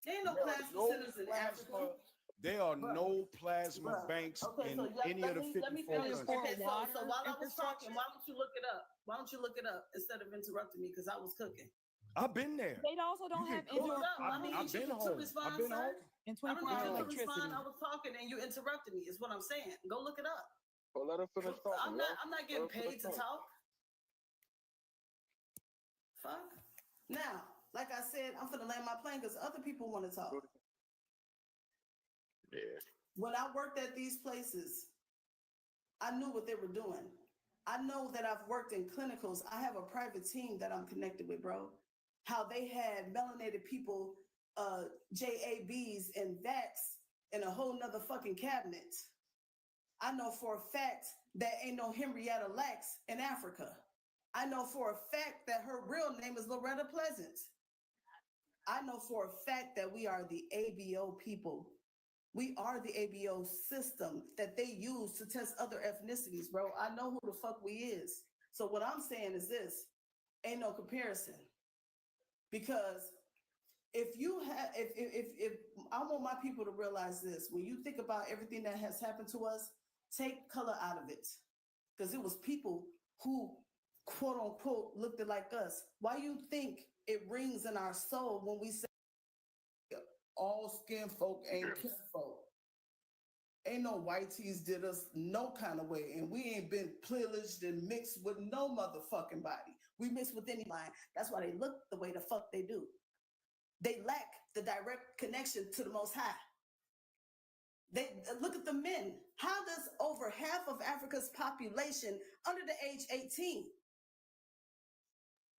There ain't no plasma centers in Africa.
There are no plasma banks in any of the 54 countries.
Okay, so while I was talking, why don't you look it up? Why don't you look it up instead of interrupting me because I was cooking?
I've been there.
They also don't have
I've been home. I've been home.
And 24 hour electricity.
I was talking and you interrupted me. Is what I'm saying. Go look it up.
Well, let her finish talking.
I'm not getting paid to talk. Fuck. Now, like I said, I'm finna land my plane because other people want to talk.
Yeah.
When I worked at these places, I knew what they were doing. I know that I've worked in clinicals. I have a private team that I'm connected with, bro. How they had melanated people, JABs and VAX in a whole nother fucking cabinet. I know for a fact that ain't no Henrietta Lacks in Africa. I know for a fact that her real name is Loretta Pleasant. I know for a fact that we are the ABO people. We are the ABO system that they use to test other ethnicities, bro. I know who the fuck we is. So what I'm saying is this, ain't no comparison. Because if I want my people to realize this, when you think about everything that has happened to us, take color out of it. Because it was people who, quote unquote, looked like us. Why you think it rings in our soul when we say all skin folk ain't kin folk? Ain't no whiteys did us no kind of way, and we ain't been pillaged and mixed with no motherfucking body. We mixed with any line. That's why they look the way the fuck they do. They lack the direct connection to the Most High. They look at the men. How does over half of Africa's population under the age 18?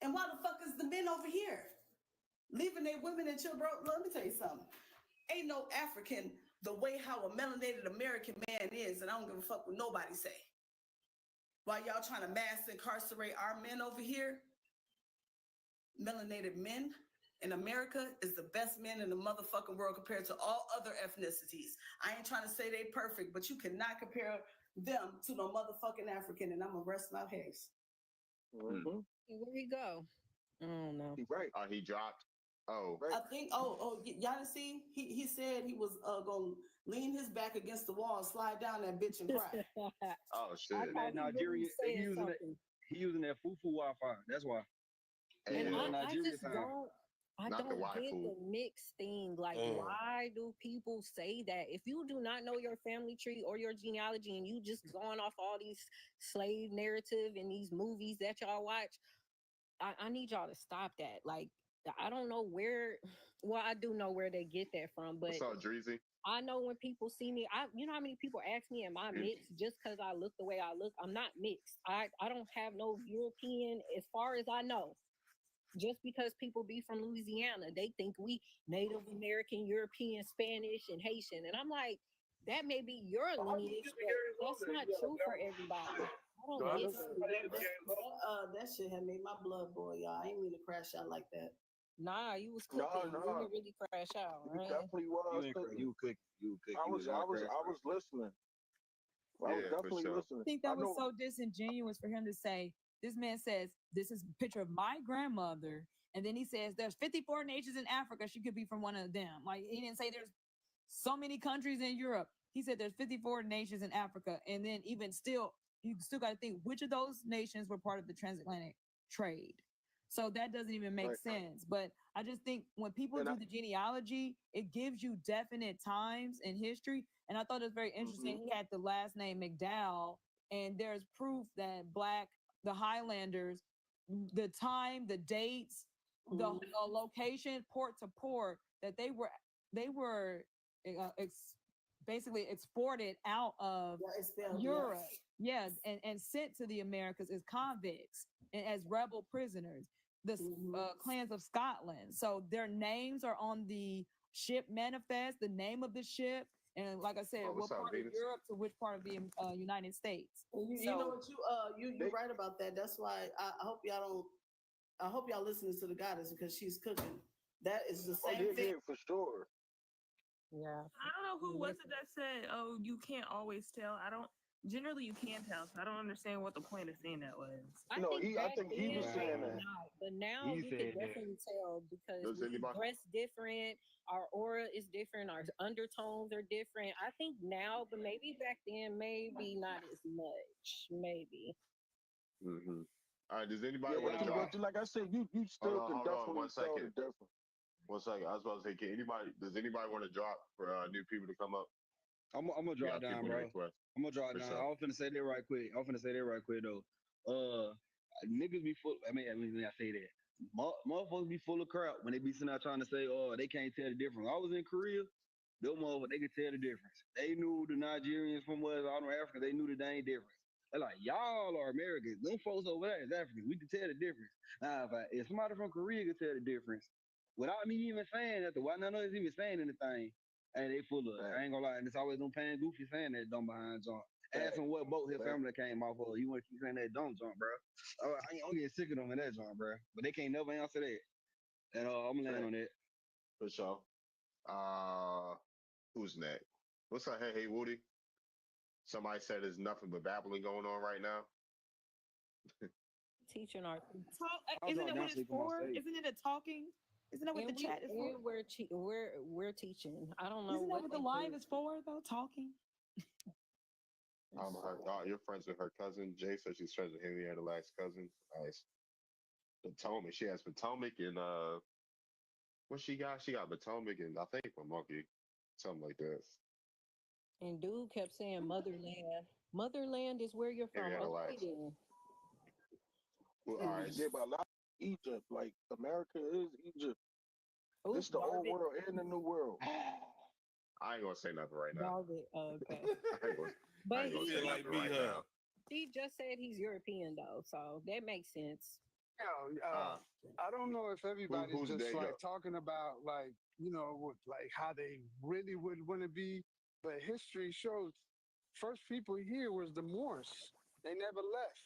And why the fuck is the men over here leaving their women and children? Bro, let me tell you something. Ain't no African the way how a melanated American man is, and I don't give a fuck what nobody say. While y'all trying to mass incarcerate our men over here, melanated men in America is the best men in the motherfucking world compared to all other ethnicities. I ain't trying to say they perfect, but you cannot compare them to no motherfucking African, and I'm gonna rest my case.
Where he go? I don't know.
He's right. He dropped. Oh,
I think. Y'all didn't see? He said he was gonna lean his back against the wall and slide down that bitch and cry.
Oh shit!
Man, Nigeria, he using that fufu Wi-Fi. That's why.
And I
Nigeria
just
time.
I
Not
don't
the
get
waifu.
the mixed thing. Like, why do people say that? If you do not know your family tree or your genealogy and you just going off all these slave narrative and these movies that y'all watch, I need y'all to stop that. Like, I don't know where, well, I do know where they get that from, but
What's up, Dreezy?
I know when people see me, you know how many people ask me, am I mixed just because I look the way I look? I'm not mixed. I don't have no European, as far as I know. Just because people be from Louisiana, they think we Native American, European, Spanish, and Haitian. And I'm like, that may be your lineage, but that's not true for everybody. I don't get
That shit had made my blood boil, y'all. I ain't mean to crash out like that.
Nah, you was cooking. You didn't really crash out, right?
Definitely was.
You cooking.
I was listening. I was definitely listening.
I think that was so disingenuous for him to say. This man says, this is a picture of my grandmother. And then he says, there's 54 nations in Africa. She could be from one of them. Like, he didn't say there's so many countries in Europe. He said there's 54 nations in Africa. And then even still, you still got to think which of those nations were part of the transatlantic trade. So that doesn't even make sense. But I just think when people do the genealogy, it gives you definite times in history. And I thought it was very interesting. He had the last name McDowell. And there's proof that the Highlanders, the time, the dates, the location, port to port, that they were basically exported out of Europe, and sent to the Americas as convicts and as rebel prisoners, the clans of Scotland. So their names are on the ship manifest, the name of the ship. And like I said, what part of Europe to which part of the United States?
You know what you're right about that. That's why I hope y'all listening to the goddess because she's cooking. That is the same thing
for sure.
Yeah.
I don't know who was it that said, "Oh, you can't always tell." Generally you can tell. So I don't understand what the point of saying that was.
I think he was saying that.
But now you can definitely tell because we dress different, our aura is different, our undertones are different. I think now, but maybe back then, maybe not as much. Maybe.
All right, does anybody want to drop?
Like I said, you still can definitely tell the difference.
1 second. I was about to say, does anybody want to drop for new people to come up?
I'm gonna drop down, bro. I'm gonna drop down. I was finna say that right quick. though. Niggas be full. I mean, I say that. motherfuckers be full of crap when they be sitting out trying to say, oh, they can't tell the difference. I was in Korea, them motherfuckers, they could tell the difference. They knew the Nigerians from West Africa, they knew that they ain't different. They're like, y'all are Americans. Them folks over there is Africans. We can tell the difference. Now, if somebody from Korea can tell the difference, without me even saying that, why none of us even saying anything, and they full of, I ain't gonna lie, and it's always them paying goofy saying that dumb behind John. Ask him what boat his family came off of. You want to keep saying that dumb John, bro. I'm getting sick of them in that John, bro. But they can't never answer that. And I'm gonna land on that.
For sure. Who's next? What's up? Hey, Woody. Somebody said there's nothing but babbling going on right now.
Teaching our
isn't it what it's for? Isn't it a talking? Isn't that what the chat is for?
We're teaching. I don't know.
Isn't that what the live is for though? Talking.
You're friends with her cousin. Jay said she's friends with Henrietta last cousin. Nice. Potomac. She has Potomac and what she got? She got Potomac and I think a monkey. Something like that.
And dude kept saying motherland. Motherland is where you're from. Okay, then.
Well, all right.
Yeah, but a lot of Egypt, like America is Egypt. This the old world and the new world.
I ain't gonna say nothing right now.
Okay.
I ain't gonna say nothing right now.
He just said he's European though, so that makes sense.
I don't know if everybody's
who's
just
they,
like talking about like, you know, what, like how they really would want to be, but history shows first people here was the Moors. They never left.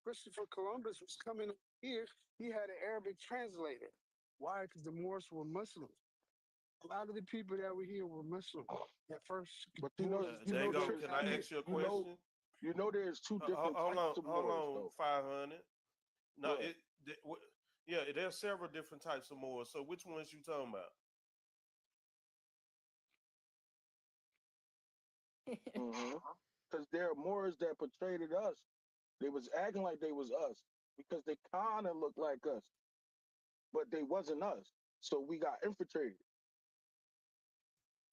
Christopher Columbus was coming here. He had an Arabic translator. Why? Because the Moors were Muslim. A lot of the people that were here were Muslim at first.
But can
I ask you a question?
You know, there's two different types of Moors, though.
500. No, there's several different types of Moors. So which ones you talking about?
Because there are Moors that portrayed us. They was acting like they was us because they kind of looked like us, but they wasn't us. So we got infiltrated.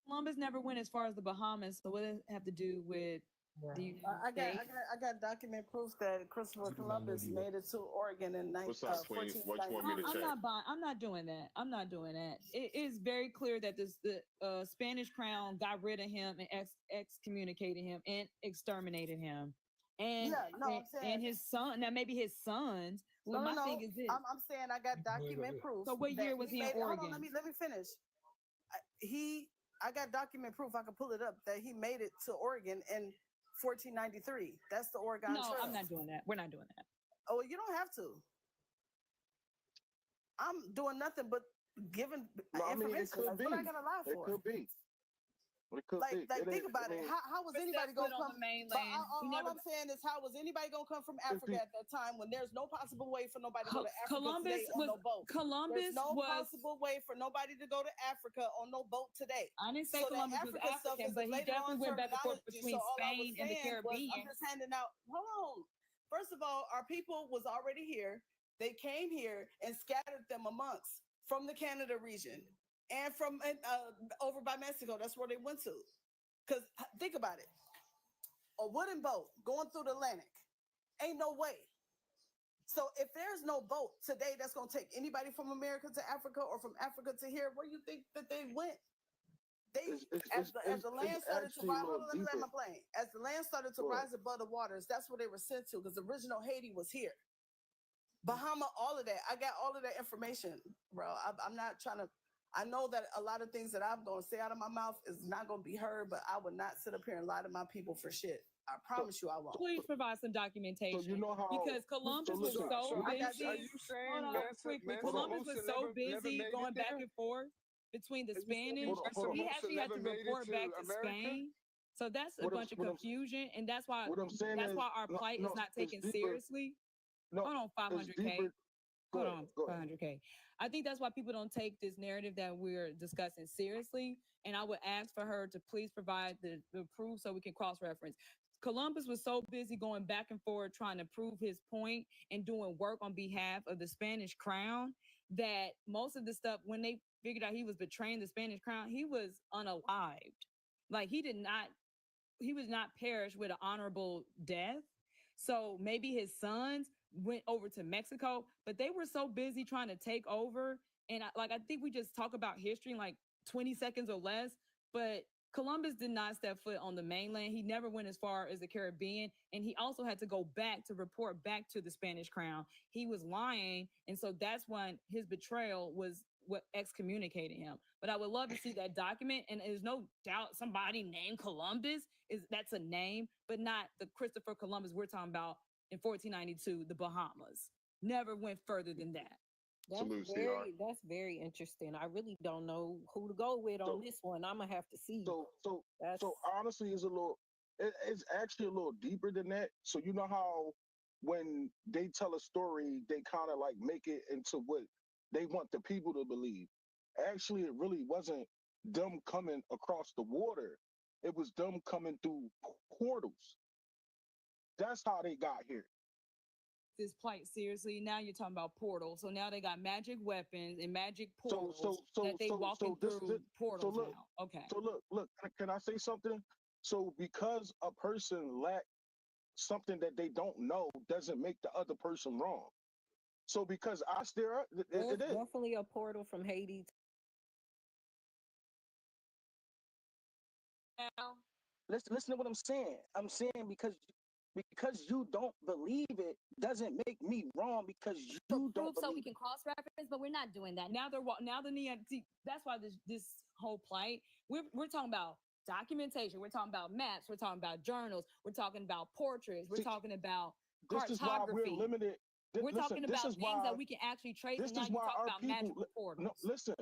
Columbus never went as far as the Bahamas, so what does it have to do with the
I got document proof that Christopher Columbus made it to Oregon in 1490.
I'm not doing that. I'm not doing that. It is very clear that the Spanish crown got rid of him and excommunicated him and exterminated him. And
I'm saying,
and his son. Now maybe his sons. Well, my thing is this.
I'm saying I got document proof.
So what year was he in Oregon?
Hold on, let me finish. I got document proof. I can pull it up that he made it to Oregon in 1493. That's the Oregon Trail.
I'm not doing that. We're not doing that.
Oh, you don't have to. I'm doing nothing but giving information. That's what I got to lie for.
It could be.
Think about it. How was anybody gonna come?
On the mainland?
All I'm saying is, how was anybody gonna come from Africa at that time when there's no possible way for nobody to go to Africa today on no boat? There's no possible way for nobody to go to Africa on no boat today.
I didn't say Columbus was African, but he definitely went back and forth between Spain and the Caribbean.
I'm just handing out. Hold on. First of all, our people was already here. They came here and scattered them amongst from the Canada region. And from over by Mexico, that's where they went to. Because think about it. A wooden boat going through the Atlantic. Ain't no way. So if there's no boat today that's going to take anybody from America to Africa or from Africa to here, where do you think that they went? As the land started to rise, let me land my plane. As the land started to rise above the waters, that's where they were sent to, because original Haiti was here. Bahama, all of that. I got all of that information, bro. I'm not trying to. I know that a lot of things that I'm going to say out of my mouth is not going to be heard, but I would not sit up here and lie to my people for shit. I promise you I won't.
Please provide some documentation.
So you know how,
because Columbus was so busy.
Are you saying
Columbus was so busy going back and forth between the Spanish. He actually had to report back to Spain. So that's a bunch of confusion, and that's why our plight is not taken seriously. Hold on, 500K. Hold on, 500K. I think that's why people don't take this narrative that we're discussing seriously. And I would ask for her to please provide the proof so we can cross-reference. Columbus was so busy going back and forth trying to prove his point and doing work on behalf of the Spanish crown that most of the stuff, when they figured out he was betraying the Spanish crown, he was unalived. Like he was not perish with an honorable death. So maybe his sons, went over to Mexico, but they were so busy trying to take over. And I think we just talk about history in like 20 seconds or less, but Columbus did not step foot on the mainland. He never went as far as the Caribbean. And he also had to go back to report back to the Spanish crown. He was lying. And so that's when his betrayal was what excommunicated him. But I would love to see that document. And there's no doubt somebody named Columbus that's a name, but not the Christopher Columbus we're talking about in 1492, the Bahamas. Never went further than that.
That's very interesting. I really don't know who to go with on this one. I'm gonna have to see.
So honestly, it's actually a little deeper than that. So you know how when they tell a story, they kind of like make it into what they want the people to believe. Actually, it really wasn't them coming across the water. It was them coming through portals. That's how they got here.
This plight seriously. Now you're talking about portals. So now they got magic weapons and magic portals that they walking through portals now. Okay.
So look. Can I say something? So because a person lacks something that they don't know doesn't make the other person wrong. So because I stare up, it is
definitely a portal from Haiti.
Now, listen to what I'm saying. I'm saying because you don't believe it doesn't make me wrong because you don't believe
so we can cross-reference, but we're not doing that. Now the Neon. See, that's why this whole plight. We're talking about documentation. We're talking about maps. We're talking about journals. We're talking about portraits. We're talking about cartography.
This is why we're limited.
We're talking about things that we can actually trace.
This is why our people. No, listen.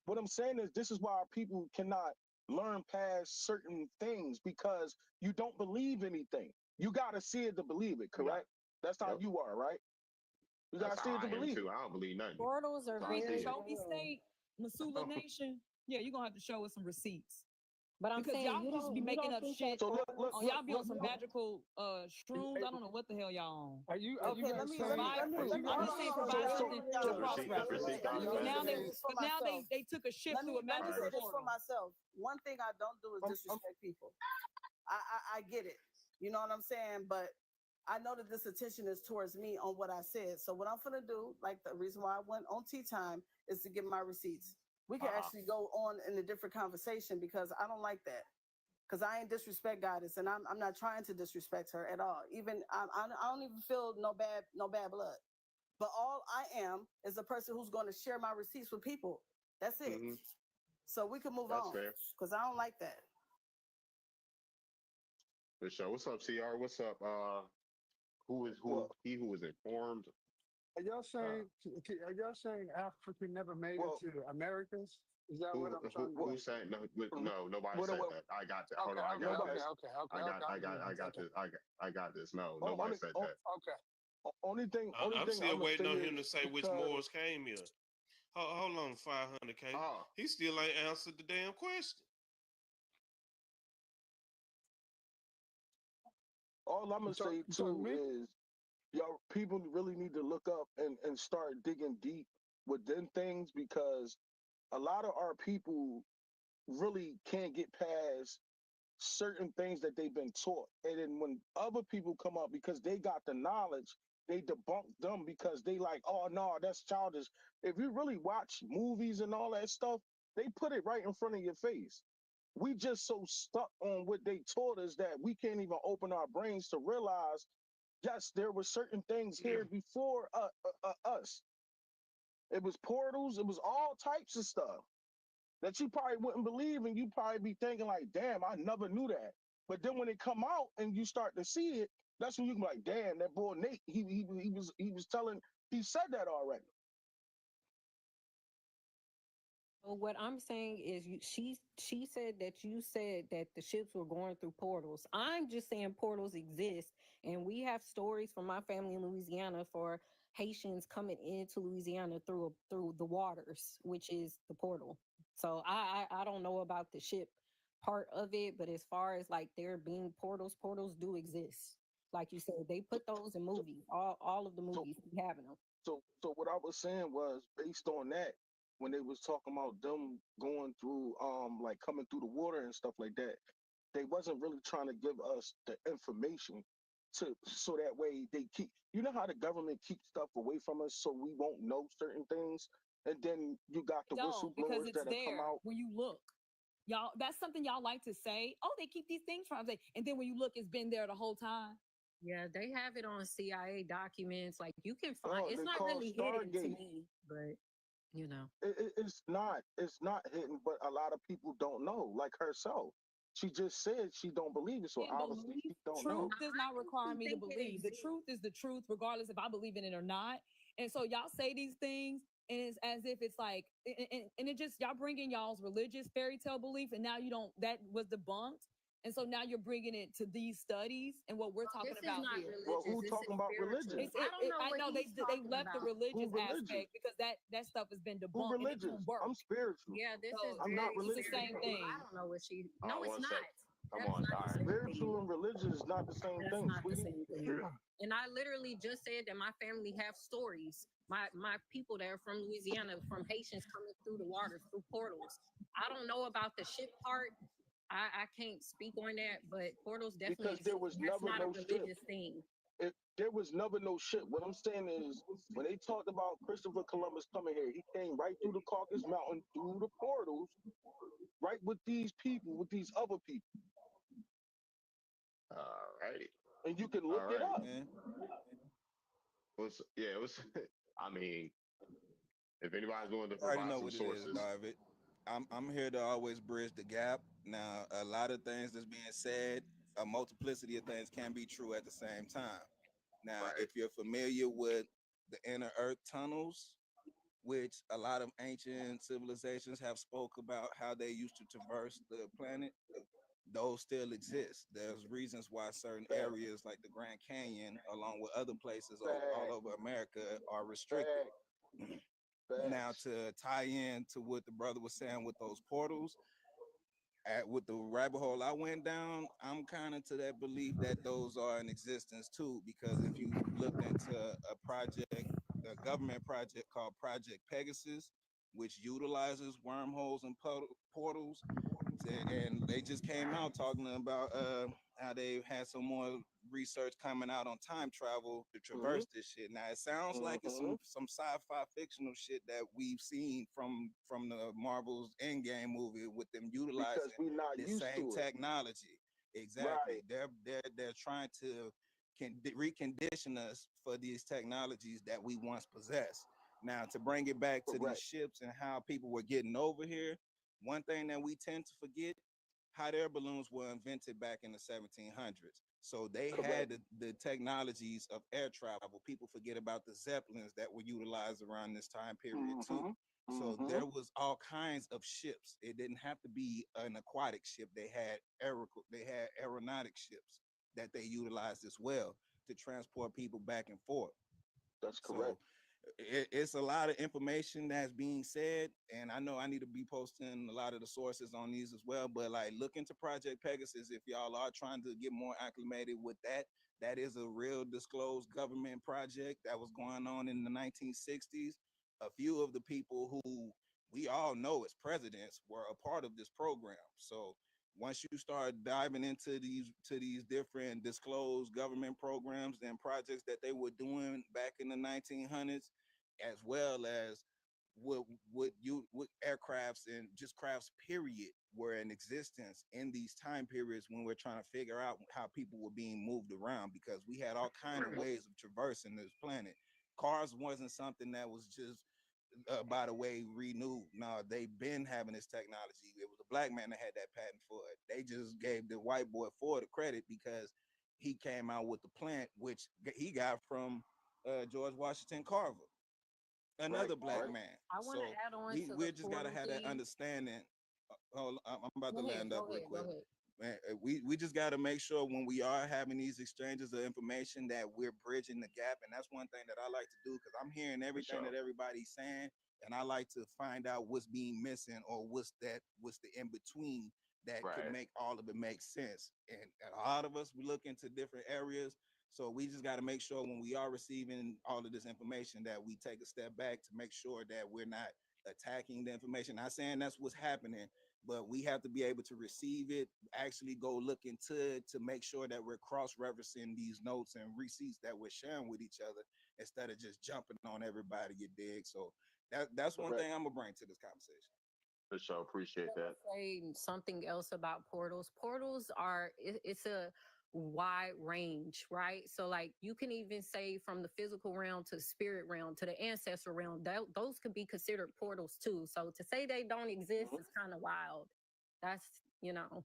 What I'm saying is, this is why our people cannot learn past certain things because you don't believe anything. You got to see it to believe it, correct? That's how you are, right? You got to see it to believe it.
I don't believe nothing.
Portals are very
Trophy State, Missoula Nation. Yeah, you're going to have to show us some receipts.
But I'm
because
saying
y'all just be making up shit.
So
y'all be on some magical shrooms. I don't know what the hell y'all on.
Are you?
Okay, let me say provide something to cross reference. Now they took a shift to a magical
portal. Just for myself, one thing I don't do is disrespect people. I get it. You know what I'm saying? But I know that this attention is towards me on what I said. So what I'm gonna do, like the reason why I went on Tea Time, is to give my receipts. We can actually go on in a different conversation because I don't like that. Because I ain't disrespect Goddess, and I'm not trying to disrespect her at all. Even I don't even feel no bad blood. But all I am is a person who's going to share my receipts with people. That's it. Mm-hmm. So we can move on because I don't like that.
For sure. What's up, CR? What's up? Who is informed?
Are y'all saying Africa never made it to the Americas? Is that what I'm trying to do?
Who's saying no? Nobody said that. I got that. Hold on, I got this. I got this. No, nobody said that.
Okay.
Only thing.
I'm still waiting on him to say which Moors came here. Hold on, 500K. He still ain't answered the damn question.
All I'm gonna say too is, y'all people really need to look up and start digging deep within things because a lot of our people really can't get past certain things that they've been taught. And then when other people come up because they got the knowledge, they debunk them because they like, oh no, that's childish. If you really watch movies and all that stuff, they put it right in front of your face. We just so stuck on what they taught us that we can't even open our brains to realize, yes, there were certain things here before us. It was portals. It was all types of stuff that you probably wouldn't believe, and you probably be thinking like, damn, I never knew that. But then when it come out and you start to see it, that's when you can be like, damn, that boy Nate, he said that already.
So what I'm saying is, she said that you said that the ships were going through portals. I'm just saying portals exist, and we have stories from my family in Louisiana for Haitians coming into Louisiana through the waters, which is the portal. So I don't know about the ship part of it, but as far as like there being portals do exist. Like you said, they put those in movies. All of the movies we having them.
So what I was saying was based on that. When they was talking about them going through, like coming through the water and stuff like that, they wasn't really trying to give us the information. so that way they keep, you know how the government keeps stuff away from us so we won't know certain things, and then you got the
Don't, because
whistleblowers
it's
that'll come
there
out.
when you look. Y'all, that's something y'all like to say. Oh, they keep these things from, and then when you look, it's been there the whole time.
Yeah, they have it on CIA documents. Like you can find.
Oh,
It's
they
not
call
really hidden to
Stargate.
me, but you know.
It's not hidden, but a lot of people don't know, like herself. She just said she don't believe it, so
Can't
obviously
believe.
she don't know.
Truth does not require me to
think it
believe. The
exists.
truth is the truth, regardless if I believe in it or not. And so y'all say these things, and it's as if it's like, and it just y'all bring in y'all's religious fairy tale belief, and now you don't. That was debunked, and so now you're bringing it to these studies and what we're talking
This is
about
not
here.
Well,
religious.
who
This is
talking about
spiritual.
religion?
I don't know
I
what
know
he's
they
talking
left the
about.
religious
Who religious?
aspect because that stuff has been
Who
debunked and it
religious?
don't work.
I'm spiritual.
Yeah, this
So
is
I'm not
very
it's the
religious.
same
spiritual.
thing.
I don't know what she. No, it's
One
not.
sec. Come
That's
on,
not the
Dara.
same
Spiritual
thing.
and religious is not the same
That's
thing,
not the
sweetie.
same thing. And I literally just said that my family have stories. My people that are from Louisiana, from Haitians coming through the waters, through portals. I don't know about the ship part. I can't speak on that, but portals definitely
Because there
exist.
was
That's
never
not a
no ship.
religious thing.
There was never no ship. What I'm saying is, when they talked about Christopher Columbus coming here, he came right through the Caucasus Mountain, through the portals, right with these people, with these other people.
All righty.
And you can look
All
it
right.
up.
It was. I mean, if anybody's willing to
I already
provide
know
some
what it is,
sources,
David. I'm here to always bridge the gap. Now, a lot of things that's being said, a multiplicity of things can be true at the same time. Now,
right?
if you're familiar with the inner earth tunnels, which a lot of ancient civilizations have spoke about how they used to traverse the planet, those still exist. There's reasons why certain areas like the Grand Canyon, along with other places all over America, are restricted. Now, to tie in to what the brother was saying with those portals, with the rabbit hole I went down, I'm kind of to that belief that those are in existence too. Because if you look into a project, a government project called Project Pegasus, which utilizes wormholes and portals, and they just came out talking about how they had some more research coming out on time travel to traverse this shit. Now it sounds like it's some sci-fi fictional shit that we've seen from the Marvel's Endgame movie with them utilizing
Because we're not
the
used
same
to it.
technology. Exactly. They're trying to recondition us for these technologies that we once possessed. Now to bring it back to these ships and how people were getting over here, one thing that we tend to forget, hot air balloons were invented back in the 1700s. So they had the technologies of air travel. People forget about the Zeppelins that were utilized around this time period too. So there was all kinds of ships. It didn't have to be an aquatic ship. They had aeronautic ships that they utilized as well to transport people back and forth.
That's correct.
It's a lot of information that's being said, and I know I need to be posting a lot of the sources on these as well. But like, look into Project Pegasus if y'all are trying to get more acclimated with that. That is a real disclosed government project that was going on in the 1960s. A few of the people who we all know as presidents were a part of this program. So once you start diving into these different disclosed government programs and projects that they were doing back in the 1900s, as well as what aircrafts and just crafts period were in existence in these time periods when we're trying to figure out how people were being moved around, because we had all kind of ways of traversing this planet. Cars wasn't something that was just by the way renewed. No, they've been having this technology. It was a black man that had that patent for it. They just gave the white boy Ford the credit because he came out with the plant, which he got from George Washington Carver, another black man.
I want to add on to
We
the
just gotta
portal
have that
thing.
understanding. I'm about to
Go ahead,
land
go
up real
ahead,
quick.
go ahead.
Man, we just got to make sure when we are having these exchanges of information that we're bridging the gap. And that's one thing that I like to do, because I'm hearing everything that everybody's saying, and I like to find out what's being missing or what's the in between that could make all of it make sense. And a lot of us, we look into different areas. So we just got to make sure when we are receiving all of this information that we take a step back to make sure that we're not attacking the information. Not saying that's what's happening, but we have to be able to receive it, actually go look into it to make sure that we're cross-referencing these notes and receipts that we're sharing with each other instead of just jumping on everybody, you dig? So that's one thing I'm gonna bring to this conversation.
For sure, appreciate that.
Say something else about portals. Portals are it's a wide range, right? So like you can even say from the physical realm to the spirit realm to the ancestral realm, those could be considered portals too. So to say they don't exist is kind of wild. That's, you know,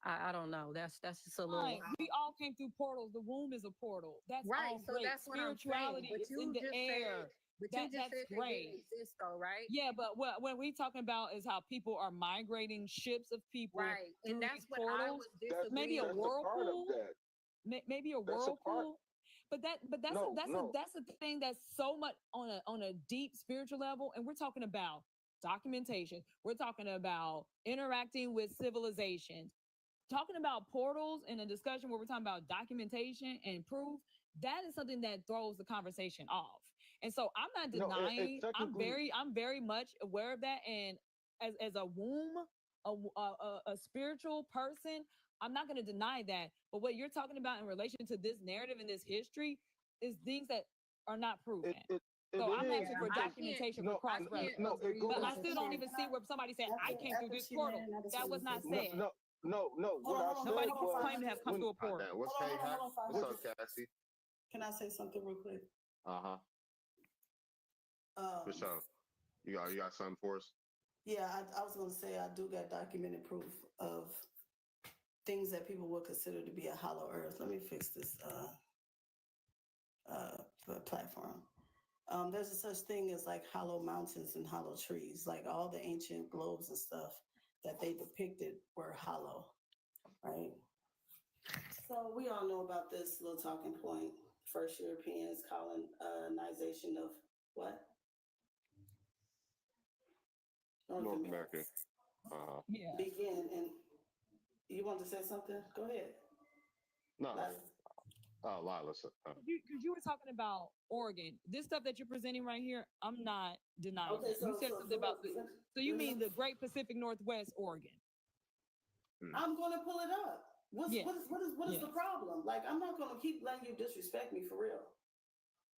I don't know. That's just a little.
Right. We all came through portals. The womb is a portal. That's
Right.
all
So
great.
that's what I'm saying.
Spirituality
But
is in the air.
But you just
That's
said they
great.
didn't exist though, right?
Yeah, but what we're talking about is how people are migrating ships of people.
Right. And
through
that's
these
what I
portals.
was disagreeing.
Maybe a
That's a part of
whirlpool.
that.
Maybe a
That's a part.
whirlpool. But that's
No, no.
that's a thing that's so much on a deep spiritual level, and we're talking about documentation. We're talking about interacting with civilizations. Talking about portals in a discussion where we're talking about documentation and proof, that is something that throws the conversation off. And so I'm not
No,
denying.
technically,
I'm very much aware of that. And as a womb, a spiritual person, I'm not going to deny that. But what you're talking about in relation to this narrative and this history is things that are not proven. So I'm
is
asking for
because
documentation
no,
for cross reference.
no, it goes.
But I still don't even see where somebody said I came through this portal. That was not
No,
said.
no. What I said
Nobody can
was
claim to have come through a portal.
What's
Hold on,
What's up, Cassie?
Can I say something real quick?
Uh-huh. For sure. You got something for us?
Yeah, I was going to say I do got documented proof of things that people would consider to be a hollow earth. Let me fix this platform. There's a such thing as like hollow mountains and hollow trees. Like all the ancient globes and stuff that they depicted were hollow, right? So we all know about this little talking point. First Europeans colonization of what?
North America.
Yeah.
Begin, and you want to say something? Go ahead.
No. Lila.
Because you were talking about Oregon. This stuff that you're presenting right here, I'm not denying.
Okay,
you said something about so you mean the Great Pacific Northwest, Oregon?
I'm going to pull it up. What is the problem? Like, I'm not going to keep letting you disrespect me for real.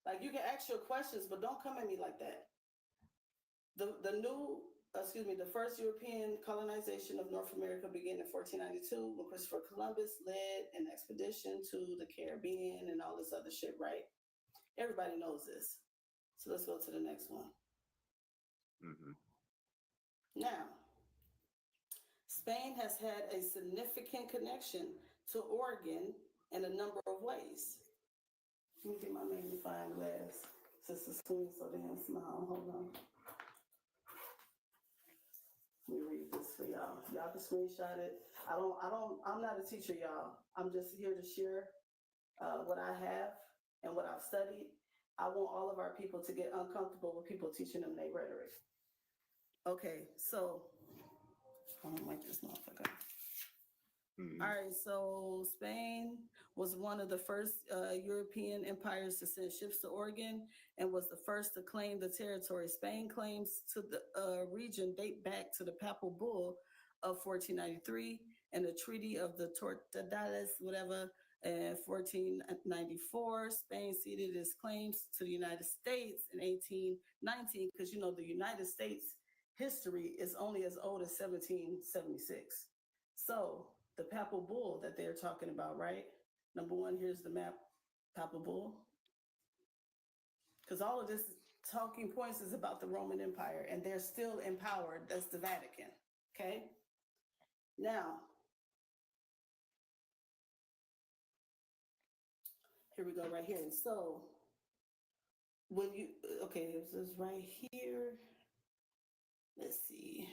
Like, you can ask your questions, but don't come at me like that. The first European colonization of North America began in 1492 when Christopher Columbus led an expedition to the Caribbean and all this other shit, right? Everybody knows this. So let's go to the next one. Now, Spain has had a significant connection to Oregon in a number of ways. Let me get my magnifying glass since the screen's so damn small. Hold on. Let me read this for y'all. Y'all can screenshot it. I'm not a teacher, y'all. I'm just here to share what I have and what I've studied. I want all of our people to get uncomfortable with people teaching them their rhetoric. Okay, so I don't like this motherfucker. All right, so Spain was one of the first European empires to send ships to Oregon and was the first to claim the territory. Spain claims to the region date back to the Papal Bull of 1493 and the Treaty of the Tordesillas, whatever, in 1494. Spain ceded its claims to the United States in 1819 because, you know, the United States history is only as old as 1776. So the Papal Bull that they're talking about, right? Number one, here's the map, Papal Bull. Because all of this talking points is about the Roman Empire, and they're still empowered. That's the Vatican, okay? Now, here we go right here. So when you, okay, this is right here. Let's see.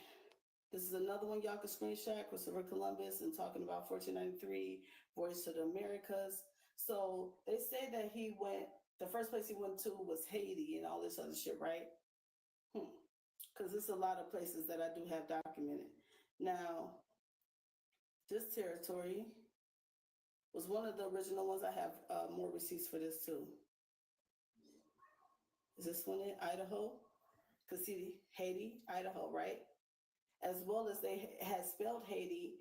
This is another one y'all can screenshot, Christopher Columbus, and talking about 1493, voyage to the Americas. So they say that he went, the first place he went to was Haiti and all this other shit, right? Because there's a lot of places that I do have documented. Now, this territory was one of the original ones. I have more receipts for this too. Is this one in Idaho? Because see, Haiti, Idaho, right? as well as they had spelled Haiti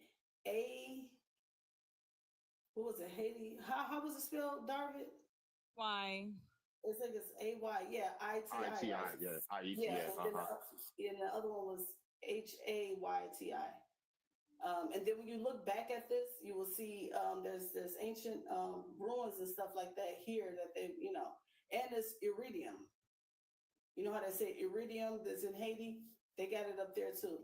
what was it, Haiti? How was it spelled, Darvin?
Why?
It's like it's A-Y, yeah, I-T-I.
ITI, yeah,
Yeah,
IETS.
and the other one was H-A-Y-T-I. And then when you look back at this, you will see there's ancient ruins and stuff like that here that they, and it's iridium. You know how they say iridium that's in Haiti? They got it up there too.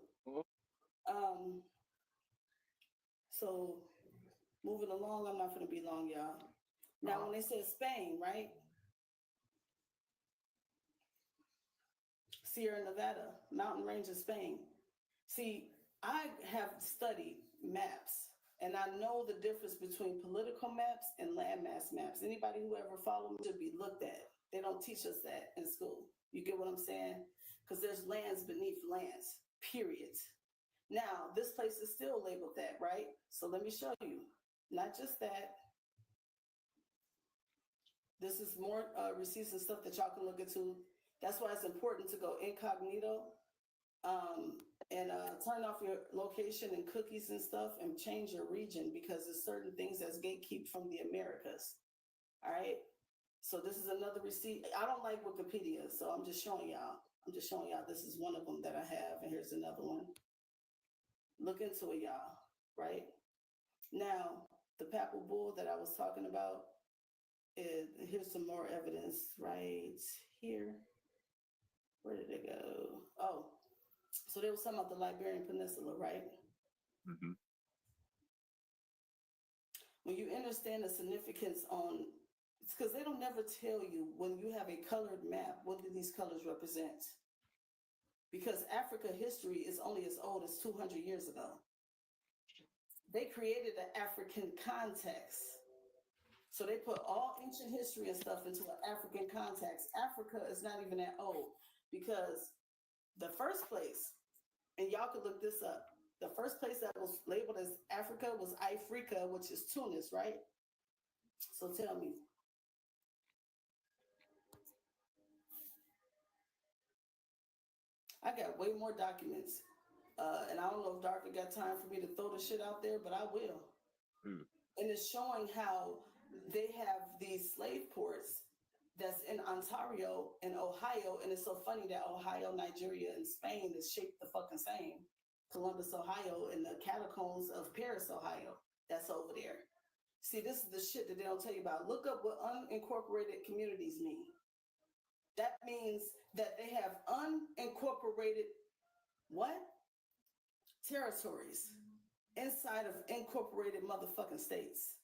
So moving along, I'm not going to be long, y'all. Now, when they said Spain, right? Sierra Nevada, mountain range of Spain. See, I have studied maps, and I know the difference between political maps and landmass maps. Anybody who ever followed me should be looked at. They don't teach us that in school. You get what I'm saying? Because there's lands beneath lands, period. Now, this place is still labeled that, right? So let me show you. Not just that. This is more receipts and stuff that y'all can look into. That's why it's important to go incognito and turn off your location and cookies and stuff and change your region, because there's certain things that's gatekeep from the Americas. All right. So this is another receipt. I don't like Wikipedia, so I'm just showing y'all. This is one of them that I have, and here's another one. Look into it, y'all. Right now, the papal bull that I was talking about. Here's some more evidence right here. Where did it go? Oh, so they were talking about the Liberian Peninsula, right?
Mm-hmm.
When you understand the significance on, it's because they don't never tell you when you have a colored map, what do these colors represent? Because Africa history is only as old as 200 years ago. They created an African context. So they put all ancient history and stuff into an African context. Africa is not even that old, because the first place, and y'all could look this up, the first place that was labeled as Africa was Africa, which is Tunis, right? So tell me. I got way more documents. And I don't know if Darker got time for me to throw the shit out there, but I will. And it's showing how they have these slave ports that's in Ontario and Ohio. And it's so funny that Ohio, Nigeria, and Spain is shaped the fucking same. Columbus, Ohio, and the catacombs of Paris, Ohio. That's over there. See, this is the shit that they don't tell you about. Look up what unincorporated communities mean. That means that they have unincorporated what? Territories inside of incorporated motherfucking states.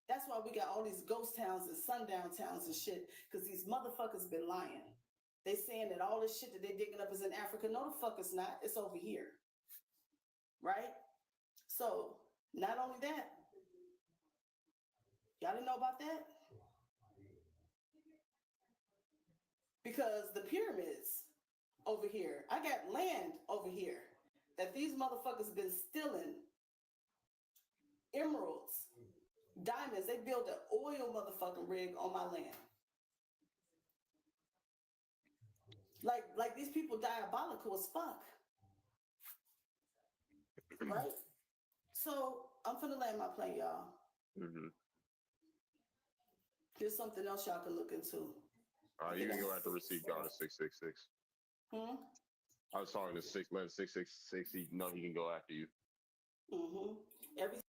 That's why we got all these ghost towns and sundown towns and shit, because these motherfuckers been lying. They saying that all this shit that they digging up is in Africa. No, the fuck it's not. It's over here. Right? So, not only that, y'all didn't know about that? Because the pyramids over here, I got land over here that these motherfuckers been stealing. Emeralds, diamonds. They built an oil motherfucking rig on my land. Like these people diabolical as fuck. Right? So I'm finna land my plane, y'all.
Mm-hmm.
Here's something else y'all can look into.
All right, you can go after receipt guard at 666. I was talking to 666. He know he can go after you.
Every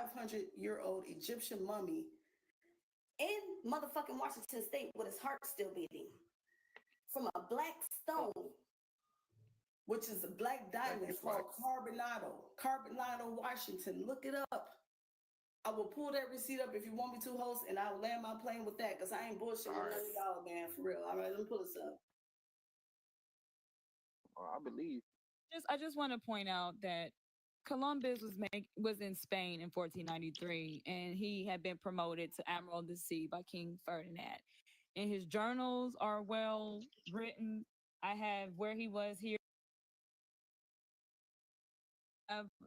2,500-year-old Egyptian mummy in motherfucking Washington State with his heart still beating from a black stone, which is a black diamond called Carbonado, Washington. Look it up. I will pull that receipt up if you want me to, host, and I'll land my plane with that because I ain't bullshitting with none of y'all, man, for real. All right, let me pull this up.
I believe.
I just want to point out that Columbus was in Spain in 1493, and he had been promoted to Admiral of the Sea by King Ferdinand. And his journals are well written. I have where he was here.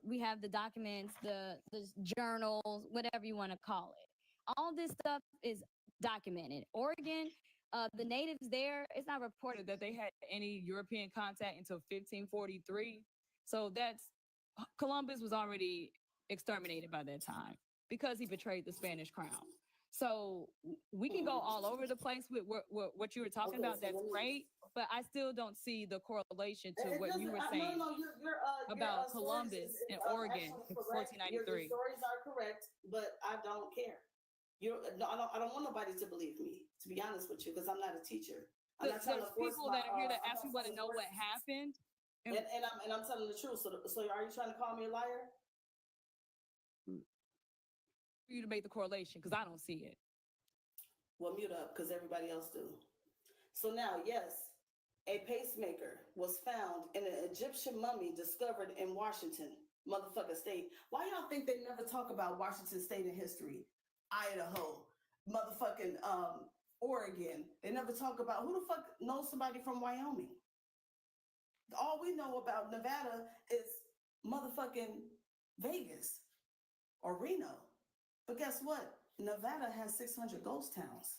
We have the documents, the journals, whatever you want to call it. All this stuff is documented. Oregon, the natives there, it's not reported
That they had any European contact until 1543. So Columbus was already exterminated by that time because he betrayed the Spanish crown. So we can go all over the place with what you were talking about. That's great, but I still don't see the correlation to what you were saying about Columbus and Oregon in 1493.
Your stories are correct, but I don't care. I don't want nobody to believe me, to be honest with you, because I'm not a teacher. I'm not trying to force
people that are here that actually want to know what happened.
And I'm telling the truth. So are you trying to call me a liar?
For you to make the correlation, because I don't see it.
Well, mute up, because everybody else do. So now, yes, a pacemaker was found in an Egyptian mummy discovered in Washington, motherfucker state. Why y'all think they never talk about Washington State in history? Idaho, motherfucking Oregon. They never talk about who the fuck knows somebody from Wyoming. All we know about Nevada is motherfucking Vegas or Reno. But guess what? Nevada has 600 ghost towns.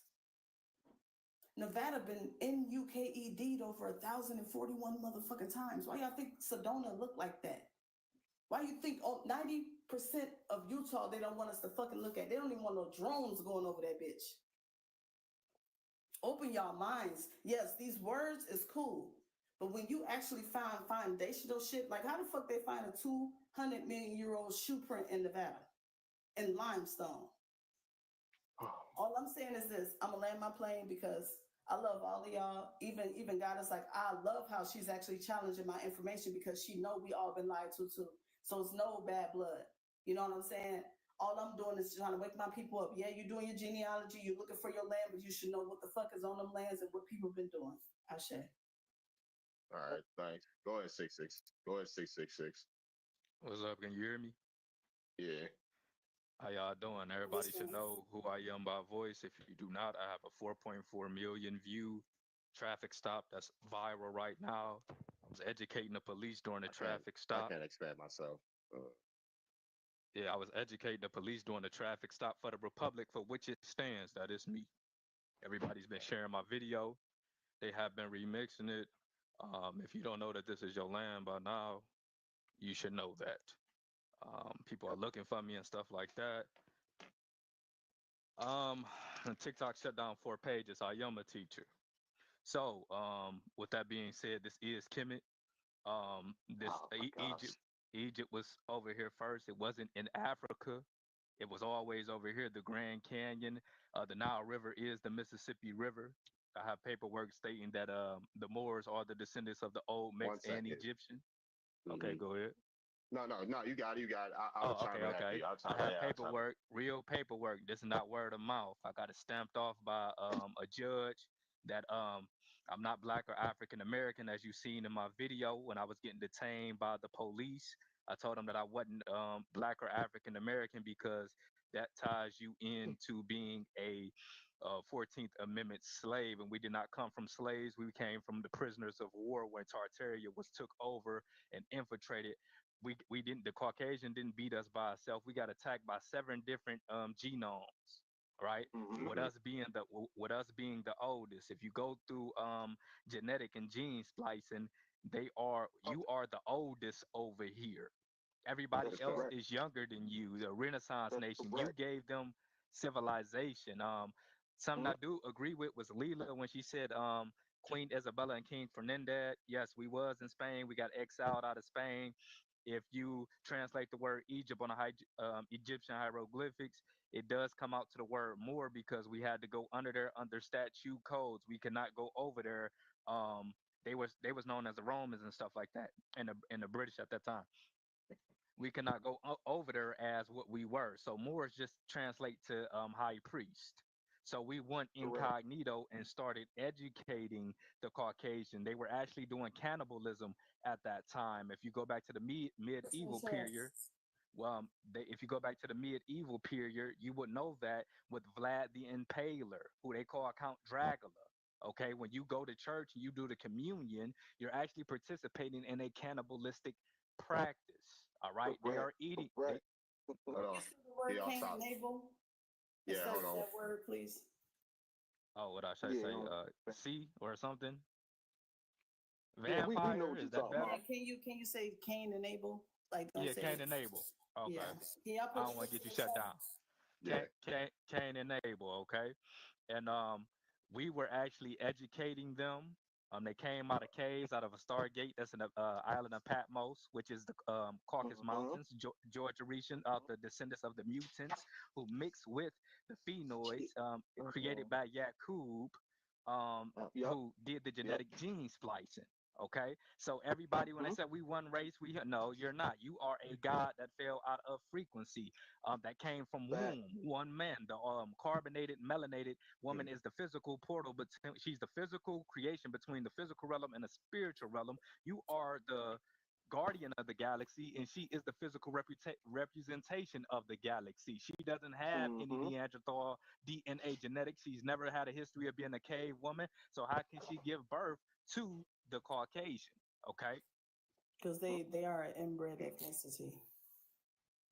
Nevada been NUKED'd over 1,041 motherfucking times. Why y'all think Sedona look like that? Why you think 90% of Utah they don't want us to fucking look at? They don't even want no drones going over that bitch. Open y'all minds. Yes, these words is cool. But when you actually find foundational shit, like how the fuck they find a 200 million year old shoe print in Nevada? In limestone. All I'm saying is this: I'm gonna land my plane because I love all of y'all. Even God is like, I love how she's actually challenging my information because she know we all been lied to too. So it's no bad blood. You know what I'm saying? All I'm doing is trying to wake my people up. Yeah, you're doing your genealogy, you're looking for your land, but you should know what the fuck is on them lands and what people been doing. Ashe.
All right, thanks. Go ahead, 666. Go ahead, 666.
What's up? Can you hear me?
Yeah.
How y'all doing? Everybody should know who I am by voice. If you do not, I have a 4.4 million view traffic stop that's viral right now. I was educating the police during the traffic stop.
I can't expand myself.
Yeah, I was educating the police during the traffic stop for the Republic for which it stands. That is me. Everybody's been sharing my video. They have been remixing it. If you don't know that this is your land by now, you should know that. People are looking for me and stuff like that. TikTok shut down 4 pages. I am a teacher. So, with that being said, this is Kemet. Egypt was over here first. It wasn't in Africa. It was always over here. The Grand Canyon, the Nile River is the Mississippi River. I have paperwork stating that the Moors are the descendants of the old mixed and Egyptian. Okay, go ahead.
No, you got it. I'll chime in after you.
I have paperwork, real paperwork. This is not word of mouth. I got it stamped off by a judge that I'm not Black or African American, as you seen in my video when I was getting detained by the police. I told them that I wasn't Black or African American because that ties you into being a 14th Amendment slave, and we did not come from slaves. We came from the prisoners of war when Tartaria was took over and infiltrated. We didn't, the Caucasian didn't beat us by itself. We got attacked by 7 different genomes, right? With us being the oldest. If you go through genetic and gene splicing, you are the oldest over here. Everybody else is younger than you. The Renaissance nation, you gave them civilization. Something I do agree with was Leela when she said Queen Isabella and King Ferdinand. Yes, we was in Spain. We got exiled out of Spain. if you translate the word Egypt on a Egyptian hieroglyphics, it does come out to the word Moor because we had to go under there under statute codes. We cannot go over there. They was known as the Romans and stuff like that, and the British at that time. We cannot go over there as what we were. So Moors just translate to high priest. So we went incognito and started educating the Caucasian. They were actually doing cannibalism at that time. If you go back to the medieval period, if you go back to the medieval period, you would know that with Vlad the Impaler, who they call Count Dracula. Okay, when you go to church and you do the communion, you're actually participating in a cannibalistic practice. All right, they are eating.
Hold on.
The word
He off
Cain
top.
and Abel.
Yeah, hold on.
That word, please.
Oh, what I should
Yeah,
say? C or something?
Yeah, we know
Vampire?
what you're
Is that
talking
better?
about.
Yeah, can you say Cain and Abel? Like, don't
Yeah,
say
Cain and Abel. Okay.
Yeah. Can y'all
I
put
don't want to get you
in
shut
the
down.
Yeah.
Cain and Abel. Okay. And we were actually educating them. They came out of caves, out of a stargate that's in the island of Patmos, which is the Caucasus Mountains, Georgia region, of the descendants of the mutants who mix with the phenoids created by Yakub, who did the genetic gene splicing. Okay, so everybody, when they said we one race, no, you're not. You are a god that fell out of frequency, that came from womb, one man. The carbonated, melanated woman is the physical portal, but she's the physical creation between the physical realm and the spiritual realm. You are the guardian of the galaxy, and she is the physical representation of the galaxy. She doesn't have any Neanderthal DNA genetics. She's never had a history of being a cave woman. So how can she give birth to the Caucasian? Okay.
Because they are an inbred ethnicity.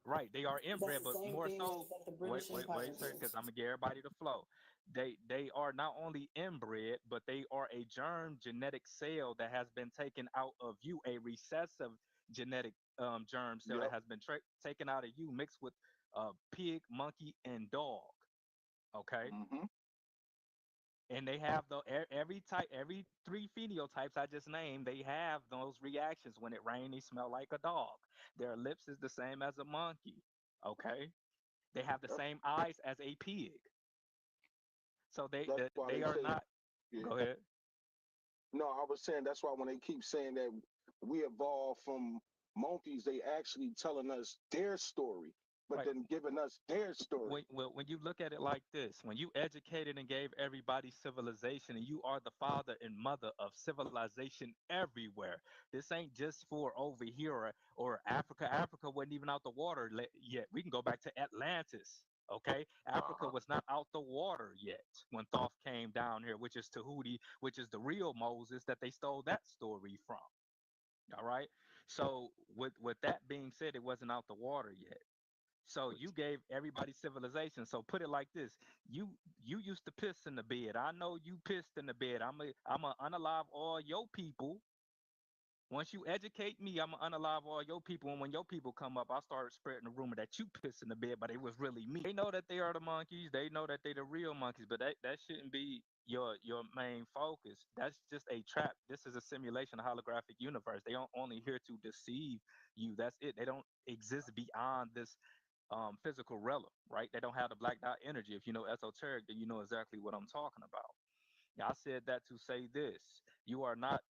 Right, they are inbred, but more so.
That the
Wait,
British Empire
because I'm gonna get everybody to flow. They are not only inbred, but they are a germ genetic cell that has been taken out of you, a recessive genetic germ cell that has been taken out of you, mixed with pig, monkey, and dog. Okay. And they have every three phenotypes I just named. They have those reactions. When it rains, they smell like a dog. Their lips is the same as a monkey. Okay, they have the same eyes as a pig. So they are
say,
not. Go ahead.
No, I was saying that's why when they keep saying that we evolved from monkeys, they actually telling us their story, but then giving us their story.
When you look at it like this, when you educated and gave everybody civilization, and you are the father and mother of civilization everywhere. This ain't just for over here or Africa. Africa wasn't even out the water yet. We can go back to Atlantis. Okay, Africa was not out the water yet when Thoth came down here, which is Tahuti, which is the real Moses that they stole that story from. All right. So with that being said, it wasn't out the water yet. So you gave everybody civilization. So put it like this: you used to piss in the bed. I know you pissed in the bed. I'm a unalive all your people. Once you educate me, I'm gonna unalive all your people. And when your people come up, I start spreading the rumor that you piss in the bed, but it was really me. They know that they are the monkeys. They know that they the real monkeys, but that shouldn't be your main focus. That's just a trap. This is a simulation, a holographic universe. They don't only here to deceive you. That's it. They don't exist beyond this physical realm, right? They don't have the black dot energy. If you know esoteric, then you know exactly what I'm talking about. I said that to say this. You are not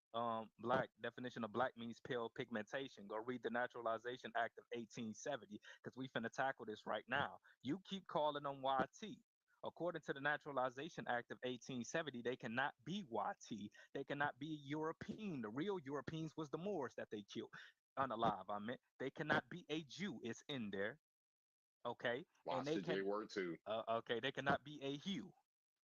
black. Definition of black means pale pigmentation. Go read the Naturalization Act of 1870 because we finna tackle this right now. You keep calling them YT. According to the Naturalization Act of 1870, they cannot be YT. They cannot be European. The real Europeans was the Moors that they killed. Unalive, I meant. They cannot be a Jew. It's in there. Okay.
Watch the J word too.
Okay. They cannot be a Hugh.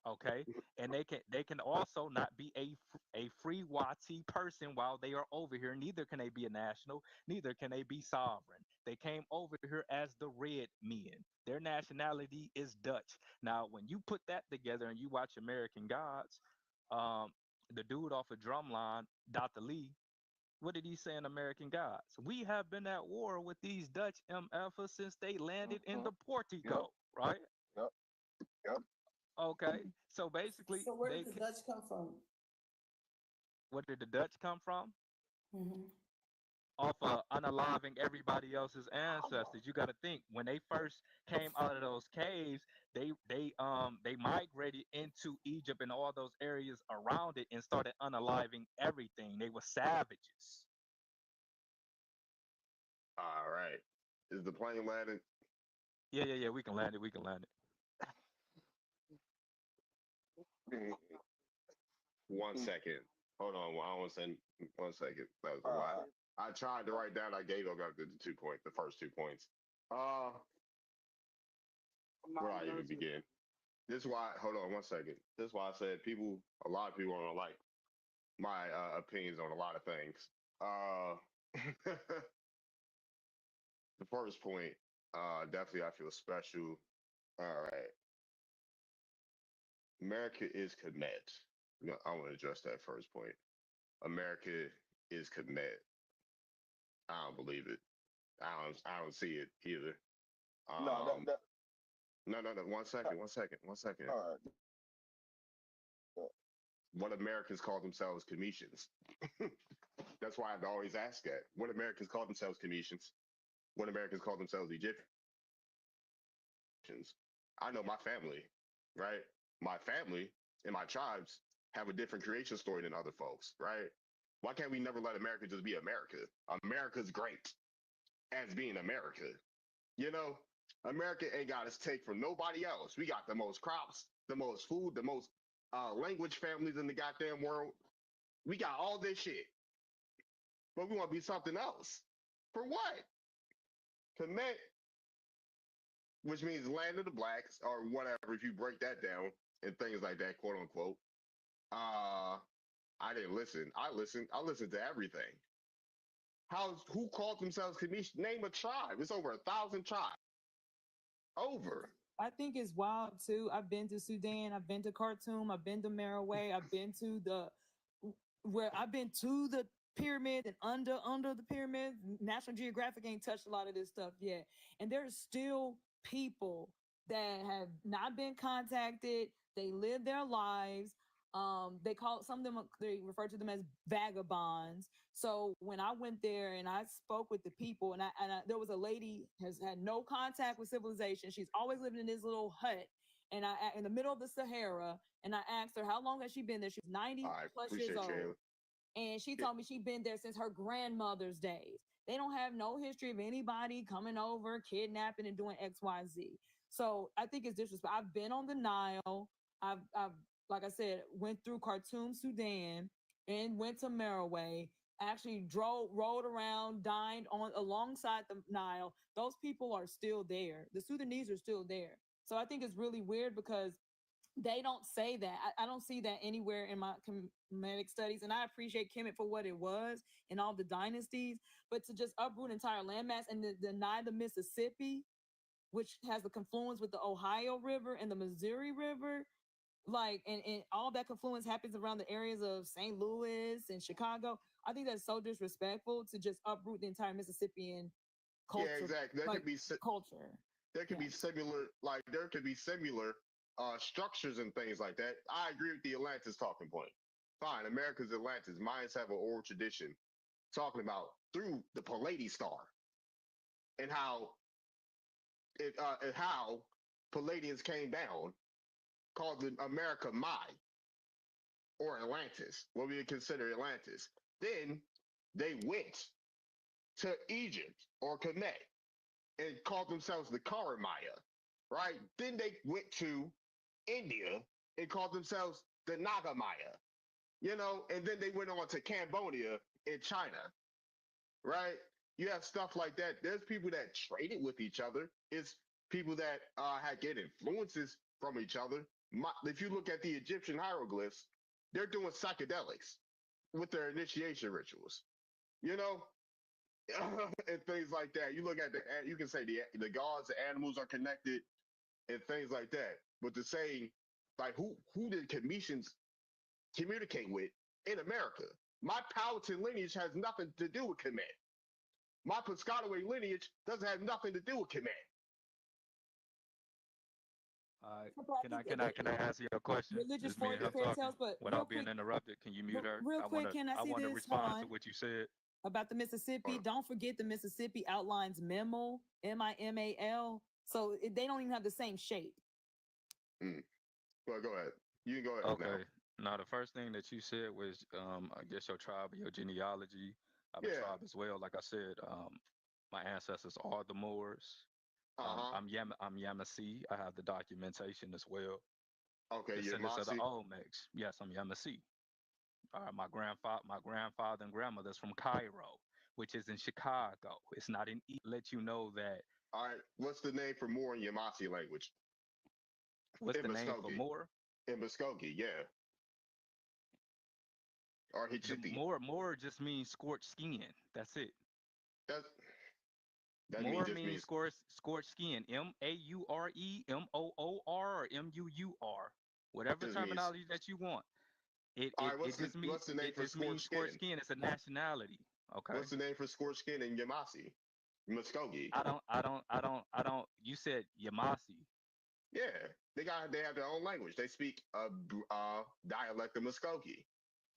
Okay, and they can also not be a free Wati person while they are over here. Neither can they be a national. Neither can they be sovereign. They came over here as the red men. Their nationality is Dutch. Now, when you put that together and you watch American Gods, the dude off of Drumline, Dr. Lee, what did he say in American Gods? We have been at war with these Dutch MFers since they landed in the Portico, right?
Yep.
Okay, so basically,
So where did the Dutch come from?
Where did the Dutch come from? off of unaliving everybody else's ancestors. You got to think when they first came out of those caves, they migrated into Egypt and all those areas around it and started unaliving everything. They were savages.
All right. Is the plane landing?
Yeah. We can land it. We can land it.
1 second. Hold on. I want to send 1 second. That was a lot. I tried to write down. I gave up the 2 points, the first 2 points. Where do I even begin? This is why. Hold on 1 second. This is why I said a lot of people don't like my opinions on a lot of things. The first point, definitely I feel special. All right. America is Kemet. I want to address that first point. America is Kemet. I don't believe it. I don't see it either. No. 1 second. 1 second. 1 second.
All right.
What Americans call themselves Cometians. That's why I've always asked that. What Americans call themselves Cometians? What Americans call themselves Egyptians? I know my family, right? My family and my tribes have a different creation story than other folks, right? Why can't we never let America just be America? America's great as being America. You know, America ain't got its take from nobody else. We got the most crops, the most food, the most language families in the goddamn world. We got all this shit. But we want to be something else. For what? Kemet, which means land of the blacks, or whatever, if you break that down and things like that, quote unquote. I didn't listen. I listened to everything. Who called themselves Cometian? Name a tribe. It's over 1,000 tribes. Over.
I think it's wild too. I've been to Sudan, I've been to Khartoum, I've been to Merowe, I've been to the pyramid and under the pyramid. National Geographic ain't touched a lot of this stuff yet. And there's still people that have not been contacted. They live their lives. They refer to them as vagabonds. So when I went there and I spoke with the people, and there was a lady has had no contact with civilization. She's always lived in this little hut, and in the middle of the Sahara. And I asked her how long has she been there. She's 90 plus years old, and she told me she'd been there since her grandmother's days. They don't have no history of anybody coming over, kidnapping, and doing X, Y, Z. So I think it's disrespectful. I've been on the Nile. I've like I said, went through Khartoum, Sudan, and went to Merowe. Actually rode around, dined alongside the Nile. Those people are still there. The Sudanese are still there. So I think it's really weird because they don't say that. I don't see that anywhere in my Kemetic studies. And I appreciate Kemet for what it was and all the dynasties. But to just uproot entire landmass and deny the Mississippi, which has the confluence with the Ohio River and the Missouri River, and all that confluence happens around the areas of St. Louis and Chicago. I think that's so disrespectful to just uproot the entire Mississippian culture.
Yeah, exactly. There could be
culture.
There could be similar, structures and things like that. I agree with the Atlantis talking point. Fine, America's Atlantis. Mayans have an oral tradition talking about through the Pallades star and how Palladians came down, called America Mai, or Atlantis, what we would consider Atlantis. Then they went to Egypt or Kemet and called themselves the Karamaya, right? Then they went to India and called themselves the Nagamaya, and then they went on to Cambodia and China, right? You have stuff like that. There's people that traded with each other. It's people that had get influences from each other. If you look at the Egyptian hieroglyphs, they're doing psychedelics with their initiation rituals, and things like that. You look at you can say the gods, the animals are connected, and things like that. But to say, like, who did Cometians communicate with in America? My Powhatan lineage has nothing to do with Kemet. My Piscataway lineage doesn't have nothing to do with Kemet.
Can I answer your question?
Religious
It's me and her
fairy
talking
tales, but
without being interrupted. Can you mute her?
real quick, can I see
want to
this?
respond
Hold
to
on.
what you said.
about the Mississippi. Don't forget the Mississippi outlines Mimal, Mimal. So they don't even have the same shape.
Well, go ahead. You can go ahead.
Okay. Now, the first thing that you said was, I guess your tribe, your genealogy. I have a tribe as well. Like I said, my ancestors are the Moors. I'm Yamasee. I have the documentation as well.
Okay,
Descendants of the
Yamasee.
Olmecs. Yes, I'm Yamasee. My grandfather and grandmother's from Cairo, which is in Chicago. It's not in. Let you know that.
All right. What's the name for Moor in Yamasee language?
What's the name for Moor?
In Muskogee, yeah. Or Hichiti.
Moor just means scorched skin. That's it.
That
Moor
just
means scorched skin. Maure, Moor, or Muur. Whatever terminology that you want. It just means
what's the name for
scorched skin. It's a nationality. Okay.
What's the name for scorched skin in Yamasee? Muskogee.
I don't. You said Yamasee.
Yeah, they have their own language. They speak a dialect of Muskogee.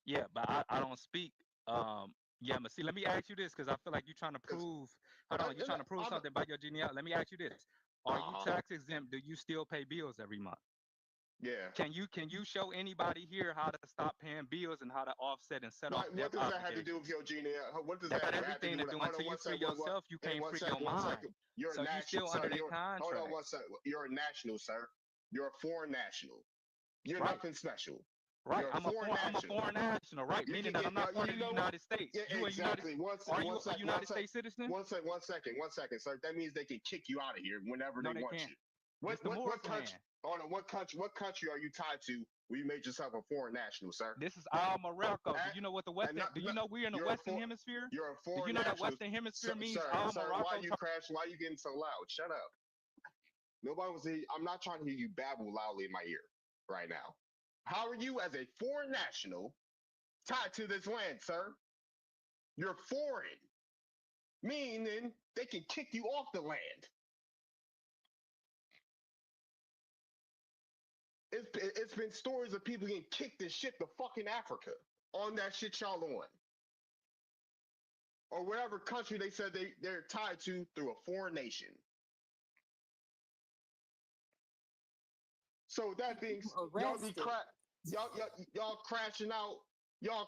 Yeah, but I don't speak Yamasee. Let me ask you this, because I feel like you're trying to prove. Hold on, you're trying to prove something about your genealogy. Let me ask you this: are you tax exempt? Do you still pay bills every month?
Yeah.
Can you show anybody here how to stop paying bills and how to offset and set off debt
obligations? What does that have to do with your genealogy? What does that have to do with it?
Until you free yourself, you can't free your mind.
You're
so you still under that contract.
Hold on one second. You're a national, sir. You're a foreign national. You're nothing special.
Right, I'm a foreign national, right? Meaning that I'm not part of the United States.
Yeah, exactly.
Are you a United States citizen?
One second, sir. That means they can kick you out of here whenever they want you. What country? Hold on, what country are you tied to where you made yourself a foreign national, sir?
This is all Morocco. Do you know what the Western? Do you know we're in the Western Hemisphere?
You're a foreign.
Do you know that Western Hemisphere means all Morocco?
Why you crashing? Why you getting so loud? Shut up. Nobody was here. I'm not trying to hear you babble loudly in my ear right now. How are you, as a foreign national, tied to this land, sir? You're foreign, meaning they can kick you off the land. It's been stories of people getting kicked and shit to fucking Africa on that shit y'all on. Or whatever country they said they're tied to through a foreign nation. So that being y'all crashing out. Y'all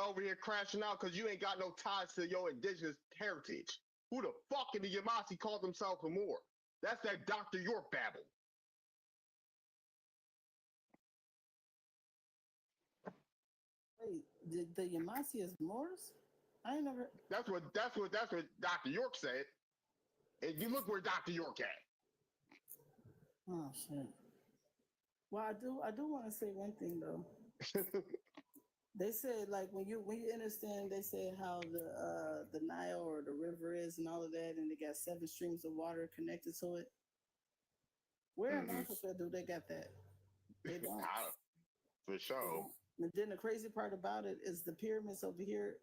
over here crashing out because you ain't got no ties to your indigenous heritage. Who the fuck in the Yamasee call themselves a Moor? That's that Dr. York babble.
Wait, the Yamasee is Moors? I ain't never.
That's what Dr. York said. And you look where Dr. York at.
Oh shit. Well, I do want to say one thing though. They said like when you understand, they said how the Nile or the river is and all of that, and they got 7 streams of water connected to it. Where in Africa do they got that? They don't.
For sure.
And then the crazy part about it is the pyramids over here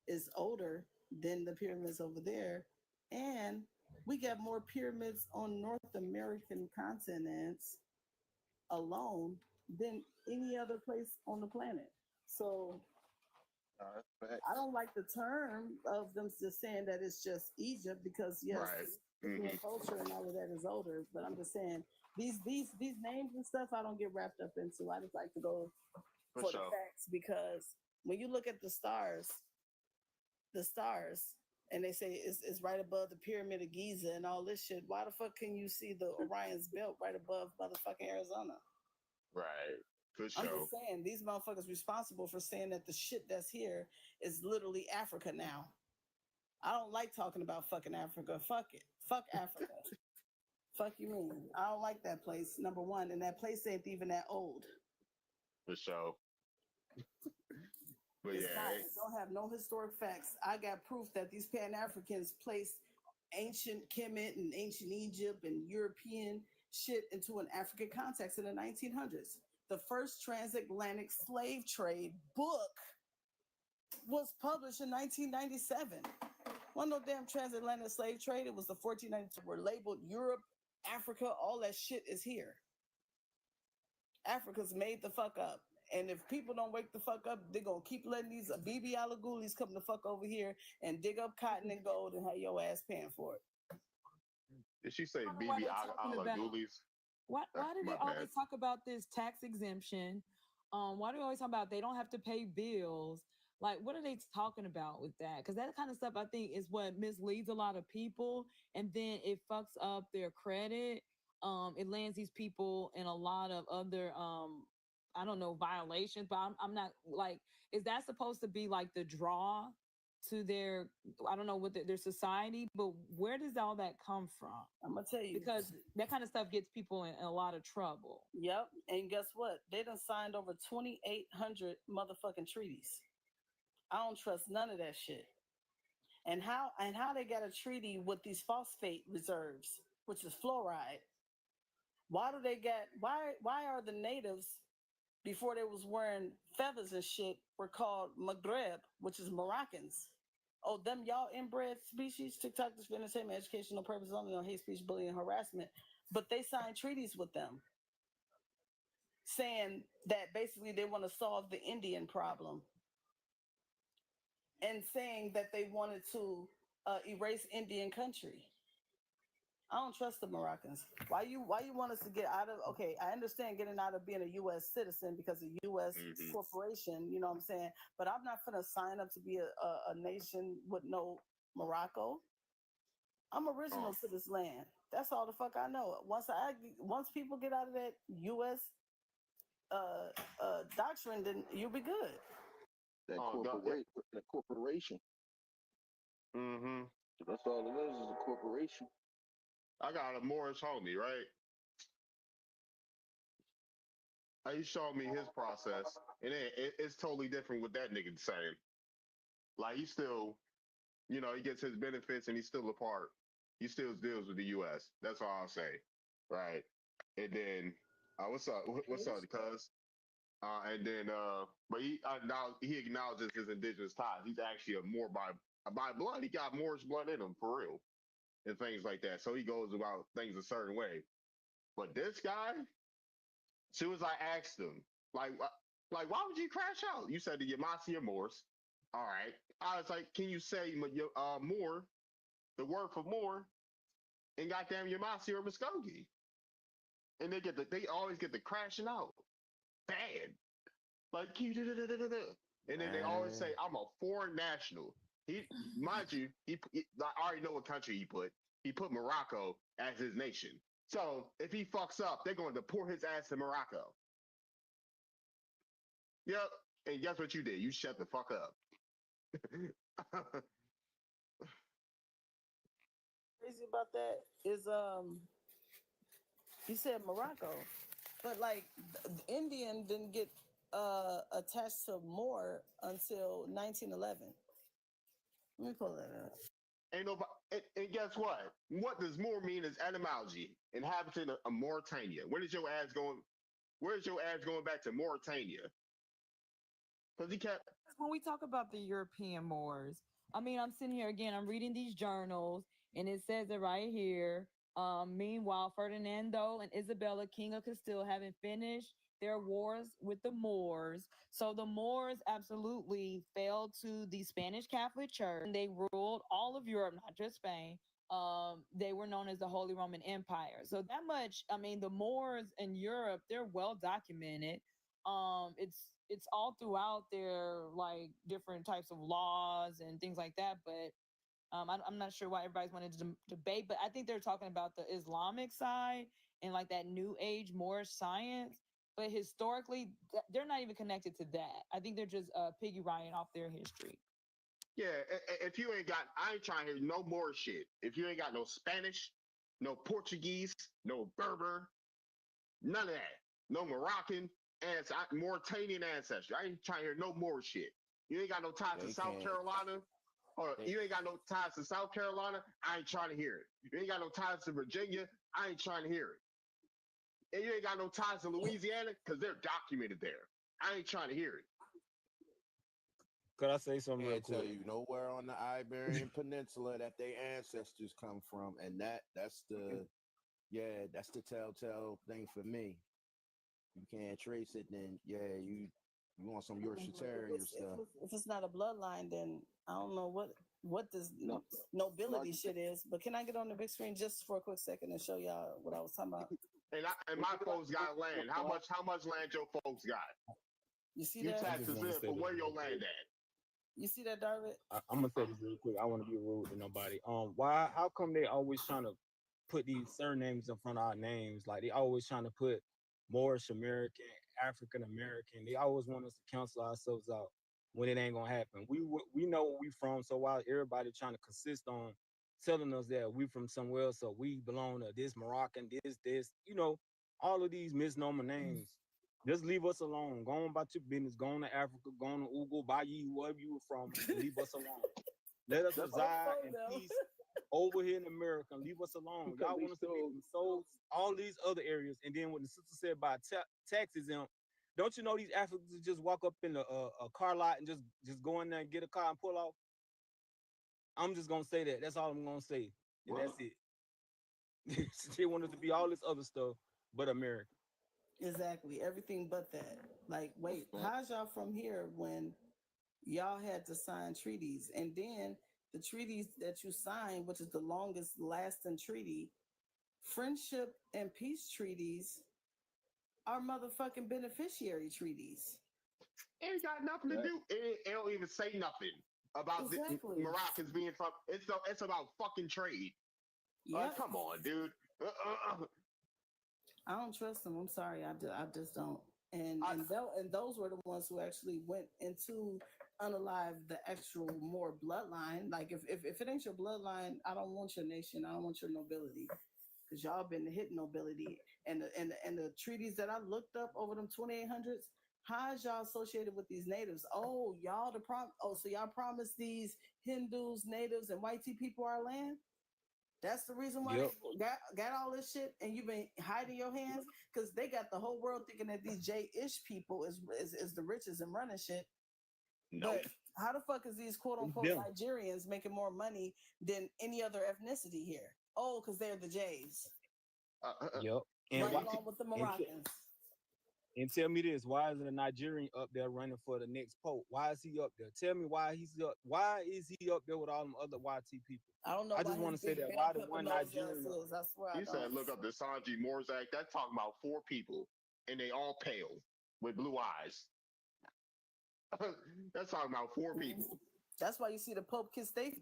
is older than the pyramids over there, and we got more pyramids on North American continents alone than any other place on the planet. So I don't like the term of them just saying that it's just Egypt because yes, the culture and all of that is older. But I'm just saying these names and stuff I don't get wrapped up into. I just like to go for the facts because when you look at the stars, and they say it's right above the Pyramid of Giza and all this shit. Why the fuck can you see the Orion's belt right above motherfucking Arizona?
Right. For sure.
I'm just saying, these motherfuckers responsible for saying that the shit that's here is literally Africa now. I don't like talking about fucking Africa. Fuck it. Fuck Africa. Fuck you mean? I don't like that place, number one. And that place ain't even that old.
For sure. But
it don't have no historic facts. I got proof that these Pan-Africans placed ancient Kemet and ancient Egypt and European shit into an African context in the 1900s. The first transatlantic slave trade book was published in 1997. Wasn't no damn transatlantic slave trade. It was the 1492. Were labeled Europe, Africa, all that shit is here. Africa's made the fuck up. And if people don't wake the fuck up, they're gonna keep letting these BB Alagulis come the fuck over here and dig up cotton and gold and have your ass paying for it.
Did she say
Why
BB
they talking about-
Alagulis?
Why do they
My
always
bad.
talk about this tax exemption? Why do we always talk about they don't have to pay bills? Like, what are they talking about with that? Because that kind of stuff, I think, is what misleads a lot of people, and then it fucks up their credit. It lands these people in a lot of other, I don't know, violations. But I'm not like, is that supposed to be like the draw to their, I don't know what their society, but where does all that come from?
I'm gonna tell you,
because that kind of stuff gets people in a lot of trouble.
Yep, and guess what? They done signed over 2,800 motherfucking treaties. I don't trust none of that shit. And how they got a treaty with these phosphate reserves, which is fluoride? Why do they get why are the natives, before they was wearing feathers and shit, were called Maghreb, which is Moroccans? Oh, them y'all inbred species. TikTok is for entertainment, educational purposes only, on hate speech, bullying, and harassment. But they signed treaties with them, saying that basically they want to solve the Indian problem, and saying that they wanted to erase Indian country. I don't trust the Moroccans. Why you want us to get out of? Okay, I understand getting out of being a U.S. citizen because of U.S. corporation. You know what I'm saying? But I'm not gonna sign up to be a nation with no Morocco. I'm original to this land. That's all the fuck I know. Once people get out of that U.S. Doctrine, then you'll be good.
That corporation.
Mm-hmm.
That's all it is a corporation.
I got a Morris homie, right? He showed me his process, and it's totally different with that nigga saying. Like, he still, he gets his benefits, and he's still a part. He still deals with the U.S. That's all I'll say, right? And then, what's up, cuz? And then, but he acknowledges his indigenous ties. He's actually a Moor by blood. He got Moorish blood in him, for real, and things like that. So he goes about things a certain way. But this guy, as soon as I asked him, like, why would you crash out? You said the Yamasi or Moors. All right. I was like, can you say Moor, the word for Moor, and goddamn Yamasi or Muskogee? And they always get the crashing out. Bad. Like, and then they always say, I'm a foreign national. Mind you, I already know what country he put. He put Morocco as his nation. So if he fucks up, they're going to deport his ass to Morocco. Yep. And guess what you did? You shut the fuck up.
Crazy about that is he said Morocco, but like the Indian didn't get attached to Moor until 1911. Let me pull that up.
Ain't nobody. And guess what? What does Moor mean as etymology? Inhabitant of Mauritania. Where's your ass going back to Mauritania? Because he kept.
When we talk about the European Moors, I mean, I'm sitting here again, I'm reading these journals, and it says it right here. Meanwhile, Ferdinando and Isabella, King of Castile, haven't finished their wars with the Moors. So the Moors absolutely fell to the Spanish Catholic Church. And they ruled all of Europe, not just Spain. They were known as the Holy Roman Empire. So that much, I mean, the Moors in Europe, they're well documented. It's all throughout their like different types of laws and things like that. But I'm not sure why everybody's wanting to debate, but I think they're talking about the Islamic side and like that New Age Moorish science. But historically, they're not even connected to that. I think they're just piggy riding off their history.
Yeah, if you ain't got, I ain't trying to hear no more shit. If you ain't got no Spanish, no Portuguese, no Berber, none of that, no Moroccan, Mauritanian ancestry. I ain't trying to hear no more shit. You ain't got no ties to South Carolina, or you ain't got no ties to South Carolina. I ain't trying to hear it. You ain't got no ties to Virginia. I ain't trying to hear it. And you ain't got no ties to Louisiana because they're documented there. I ain't trying to hear it.
Could I say something real
Can't
quick?
tell you nowhere on the Iberian Peninsula that their ancestors come from, and that's the telltale thing for me. you can't trace it, then yeah, you want some Yorkshire stuff.
If it's not a bloodline, then I don't know what this nobility shit is. But can I get on the big screen just for a quick second and show y'all what I was talking about?
And my folks got land. How much land your folks got?
You see
you
that?
taxes in for where your land at?
You see that, Darvin?
I'm gonna say this real quick. I want to be rude to nobody. Why? How come they always trying to put these surnames in front of our names? Like they always trying to put Moorish American, African American. They always want us to cancel ourselves out when it ain't gonna happen. We know where we from. So why everybody trying to consist on telling us that we from somewhere else, so we belong to this Moroccan, this, all of these misnomer names. Just leave us alone. Go on about your business. Go on to Africa. Go on to Ugo, Bayou, wherever you were from. Leave us alone. Let us reside in peace over here in America. Leave us alone. Y'all want us to be from souls, all these other areas. And then what the sister said about taxes, don't you know these Africans just walk up in a car lot and just go in there and get a car and pull off? I'm just gonna say that. That's all I'm gonna say. And that's it. They want us to be all this other stuff, but America.
Exactly. Everything but that. Like, wait, how's y'all from here when y'all had to sign treaties? And then the treaties that you signed, which is the longest lasting treaty, friendship and peace treaties are motherfucking beneficiary treaties.
It ain't got nothing to do. It don't even say nothing about the Moroccans being from. It's about fucking trade. Yep. Come on, dude.
I don't trust them. I'm sorry. I just don't. And those were the ones who actually went into unalive the actual more bloodline. Like if it ain't your bloodline, I don't want your nation. I don't want your nobility, because y'all been hitting nobility. And the treaties that I looked up over them 2800s. How is y'all associated with these natives? Oh, y'all so y'all promised these Hindus, natives, and white people our land? That's the reason why they got all this shit, and you've been hiding your hands, because they got the whole world thinking that these J-ish people is the richest and running shit. Nope. But how the fuck is these quote unquote Nigerians making more money than any other ethnicity here? Oh, because they're the J's.
Yep.
And right along with the Moroccans.
And tell me this: why is a Nigerian up there running for the next pope? Why is he up there? Tell me why he's up. Why is he up there with all them other YT people?
I don't know.
I just want to say that why the one Nigerian?
I swear.
You said look up the Sanji Morzak. That's talking about 4 people, and they all pale with blue eyes. That's talking about 4 people.
That's why you see the Pope kiss they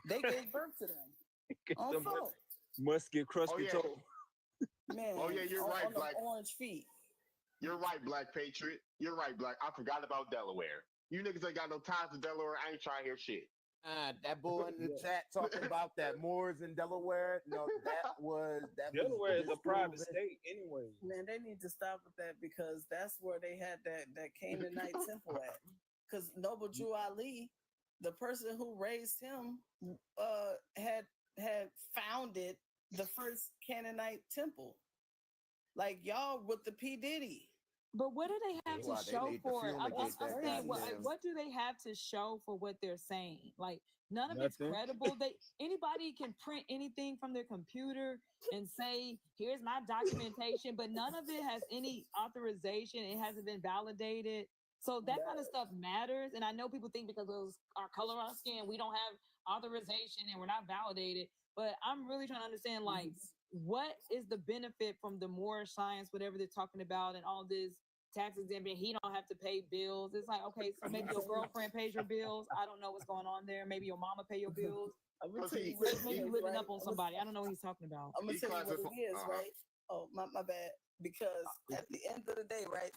gave birth to them. On fault.
Musket crusty toe.
Man.
Oh yeah, you're right, Black.
Orange feet.
You're right, Black Patriot. You're right, Black. I forgot about Delaware. You niggas ain't got no ties to Delaware. I ain't trying to hear shit.
That boy in the chat talking about that Moors in Delaware. No,
Delaware is a private state anyway.
Man, they need to stop with that, because that's where they had that Canaanite temple at. Because Noble Drew Ali, the person who raised him, had founded the first Canaanite temple. Like y'all with the P. Diddy.
But what do they have to show for it? I'm saying, what do they have to show for what they're saying? Like none of it's credible. Anybody can print anything from their computer and say, "Here's my documentation," but none of it has any authorization. It hasn't been validated. So that kind of stuff matters. And I know people think because of our color of our skin, we don't have authorization and we're not validated. But I'm really trying to understand, like, what is the benefit from the Moorish science, whatever they're talking about, and all this tax exemption? He don't have to pay bills. It's like, okay, so maybe your girlfriend pays your bills. I don't know what's going on there. Maybe your mama pay your bills. Maybe living up on somebody. I don't know what he's talking about.
I'm gonna tell you what it is, right? Oh, my bad. Because at the end of the day, right,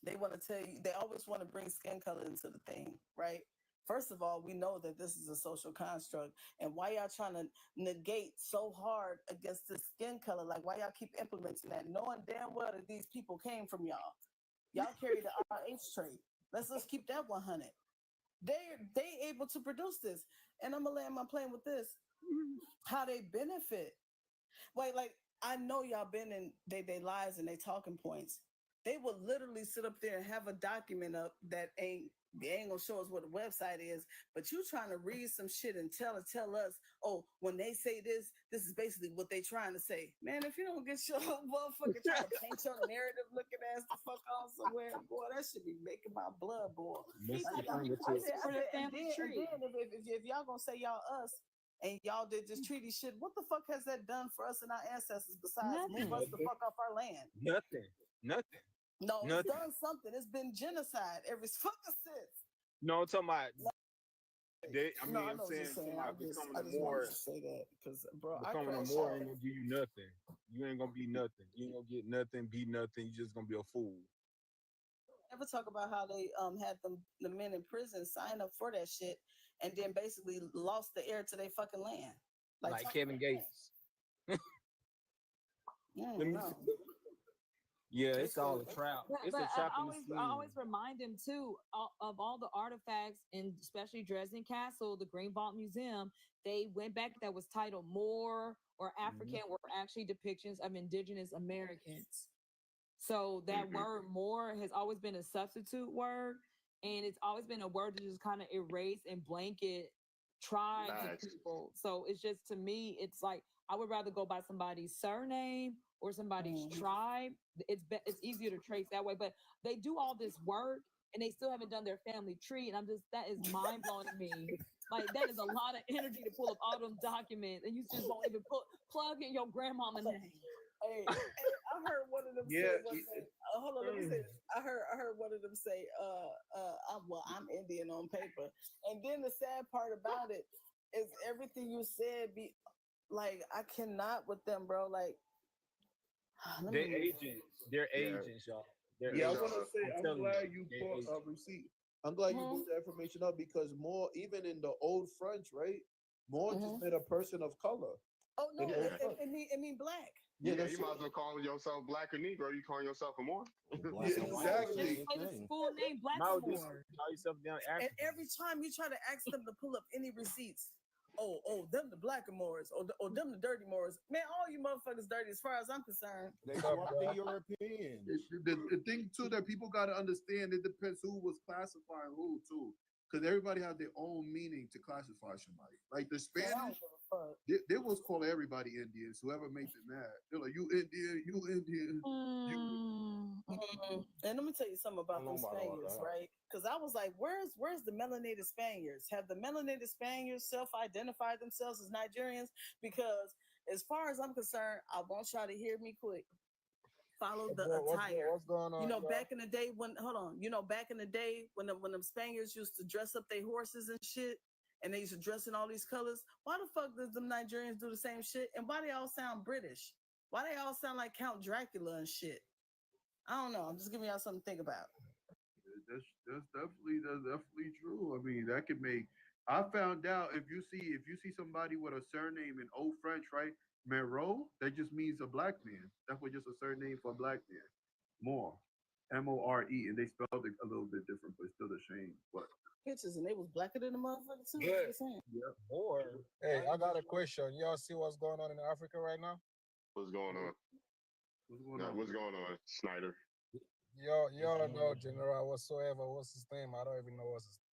they want to tell you, they always want to bring skin color into the thing, right? First of all, we know that this is a social construct, and why y'all trying to negate so hard against the skin color? Like, why y'all keep implementing that, knowing damn well that these people came from y'all? Y'all carry the RH trait. Let's keep that 100. They able to produce this, and I'm gonna land my plane with this: how they benefit. Wait, like I know y'all been in they lives and they talking points. they will literally sit up there and have a document up that they ain't gonna show us what the website is, but you trying to read some shit and tell us, oh, when they say this is basically what they trying to say. Man, if you don't get your motherfucker trying to paint your narrative looking ass the fuck on somewhere, boy, that should be making my blood boil.
Mr.
And then if y'all gonna say y'all us and y'all did this treaty shit, what the fuck has that done for us and our ancestors besides move us the fuck off our land?
Nothing.
No,
Nothing.
it's done something. It's been genocide ever fucking since.
No, I'm talking about.
I'm
saying
I just
more.
wanted to say that because, bro,
Becoming a more ain't gonna give you nothing. You ain't gonna be nothing. You ain't gonna get nothing, be nothing. You just gonna be a fool.
Never talk about how they had the men in prison sign up for that shit and then basically lost the heir to their fucking land.
Like Kevin Gates. Yeah, it's all a trap. It's a trap in the scheme.
I always remind them too of all the artifacts, and especially Dresden Castle, the Green Vault Museum. They went back that was titled Moor or African were actually depictions of indigenous Americans. So that word Moor has always been a substitute word, and it's always been a word to just kind of erase and blanket tribes of people. So it's just, to me, it's like I would rather go by somebody's surname or somebody's tribe. It's easier to trace that way. But they do all this work and they still haven't done their family tree, and that is mind blowing to me. Like, that is a lot of energy to pull up all them documents, and you just won't even plug in your grandmama name.
Hey, I heard one of them say one day, hold on, let me say this. I heard one of them say, I'm Indian on paper. And then the sad part about it is everything you said be like, I cannot with them, bro. Like,
they're agents, y'all.
I want to say, I'm glad you brought a receipt. I'm glad you brought that information up because more, even in the old French, right? More just meant a person of color.
Oh no, it mean black.
Yeah, you might as well call yourself black or Negro. You calling yourself a Moor?
Exactly.
Full name Blackmore.
And every time you try to ask them to pull up any receipts, them the Blackamoors, or them the Dirty Moors. Man, all you motherfuckers dirty as far as I'm concerned.
They got the Europeans.
The thing too that people got to understand, it depends who was classifying who too. Because everybody has their own meaning to classify somebody. Like the Spanish, they was call everybody Indians. Whoever makes it mad, they're like, you Indian, you Indian.
And let me tell you something about those Spaniards, right? Because I was like, where's the melanated Spaniards? Have the melanated Spaniards self-identified themselves as Nigerians? Because as far as I'm concerned, I want y'all to hear me quick. Follow the attire.
What's going on?
Back in the day when back in the day when them Spaniards used to dress up their horses and shit, and they used to dress in all these colors. Why the fuck does them Nigerians do the same shit? And why they all sound British? Why they all sound like Count Dracula and shit? I don't know. I'm just giving y'all something to think about.
That's definitely true. I mean, that could make. I found out if you see somebody with a surname in Old French, right? Moreau, that just means a black man. That's what just a surname for a black man. More, More, and they spelled it a little bit different, but still the same. But
pictures, and they was blacker than the motherfucker too.
Yeah.
Or hey, I got a question. Y'all see what's going on in Africa right now?
What's going on? What's going on, Snyder?
Y'all don't know General whatsoever. What's his name? I don't even know what's his name.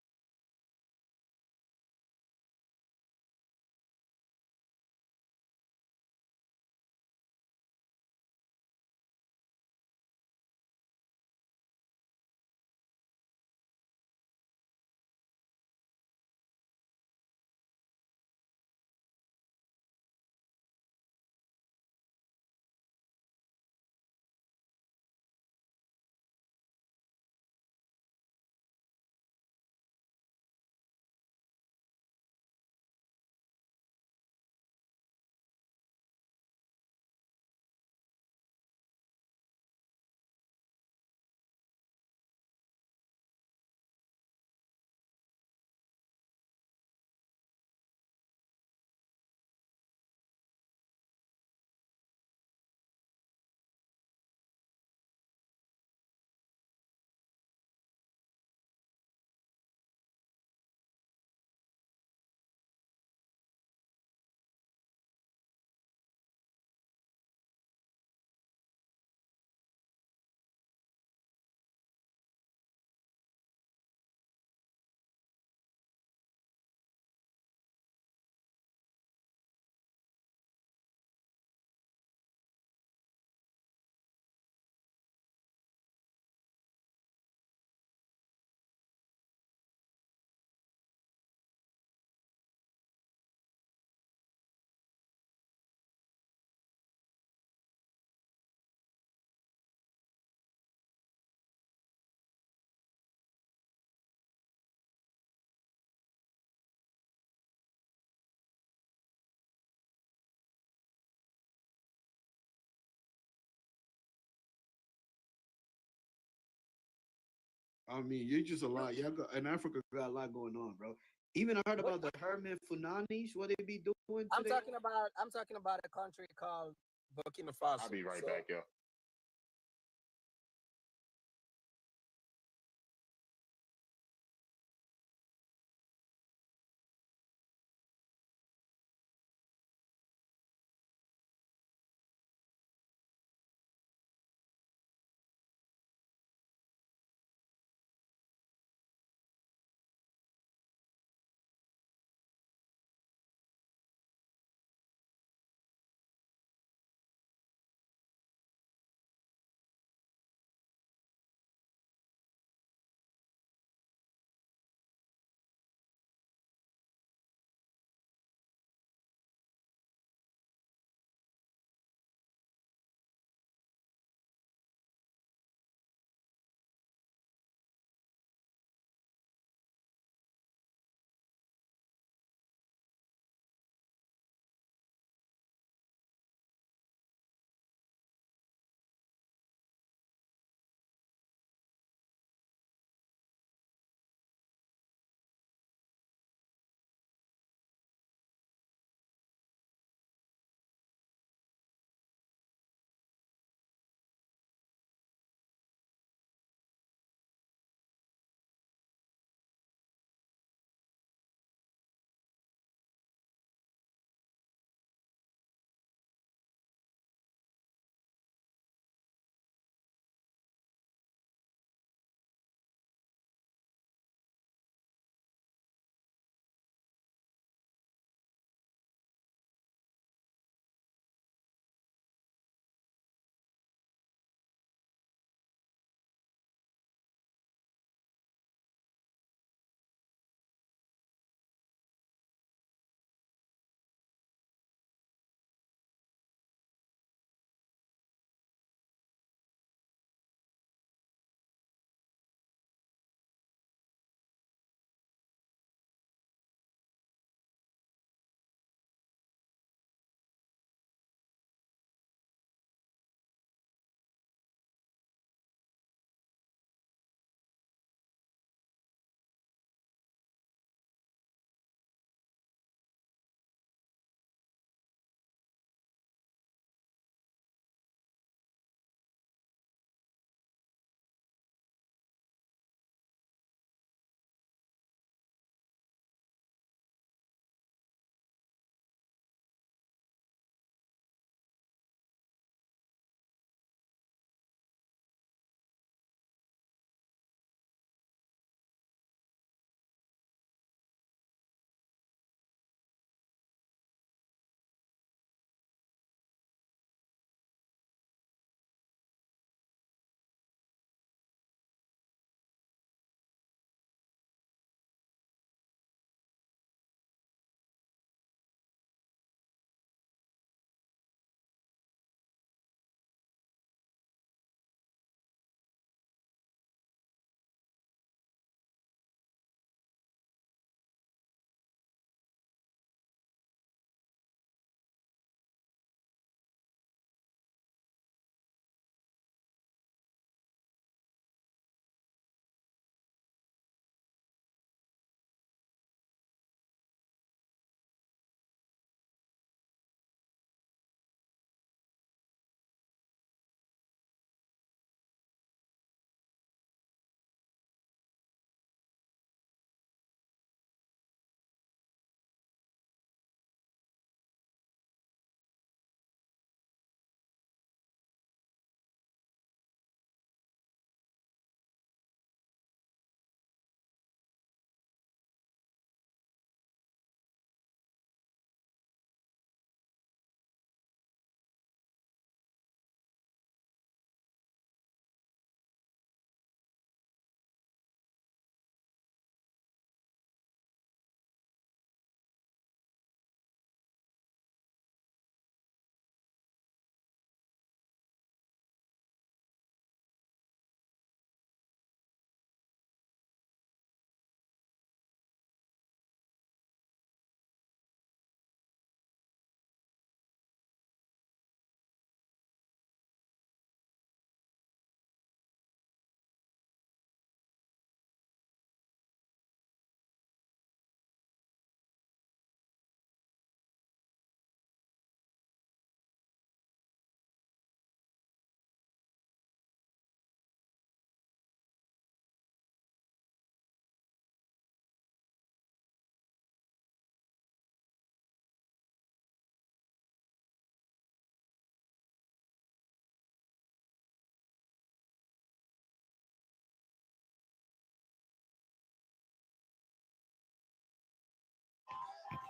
I mean, you're just a lot. Y'all got in Africa got a lot going on, bro. Even I heard about the Herman Funanis, what they be doing
I'm
today.
talking about a country called Burkina Faso.
I'll be right
So,
back, yo.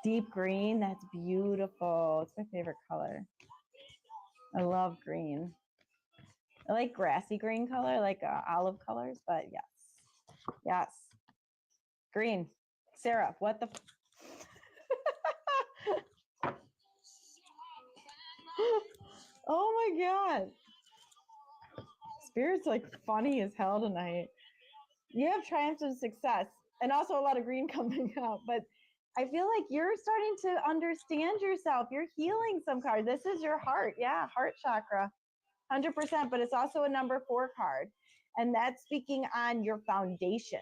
Deep green, that's beautiful. It's my favorite color. I love green. I like grassy green color, like olive colors, but yes. Yes. Green. Sarah, what the? Oh my God. Spirit's like funny as hell tonight. You have triumphs of success and also a lot of green coming out, but I feel like you're starting to understand yourself. You're healing some card. This is your heart. Yeah, heart chakra. 100%, but it's also a number 4 card. And that's speaking on your foundation,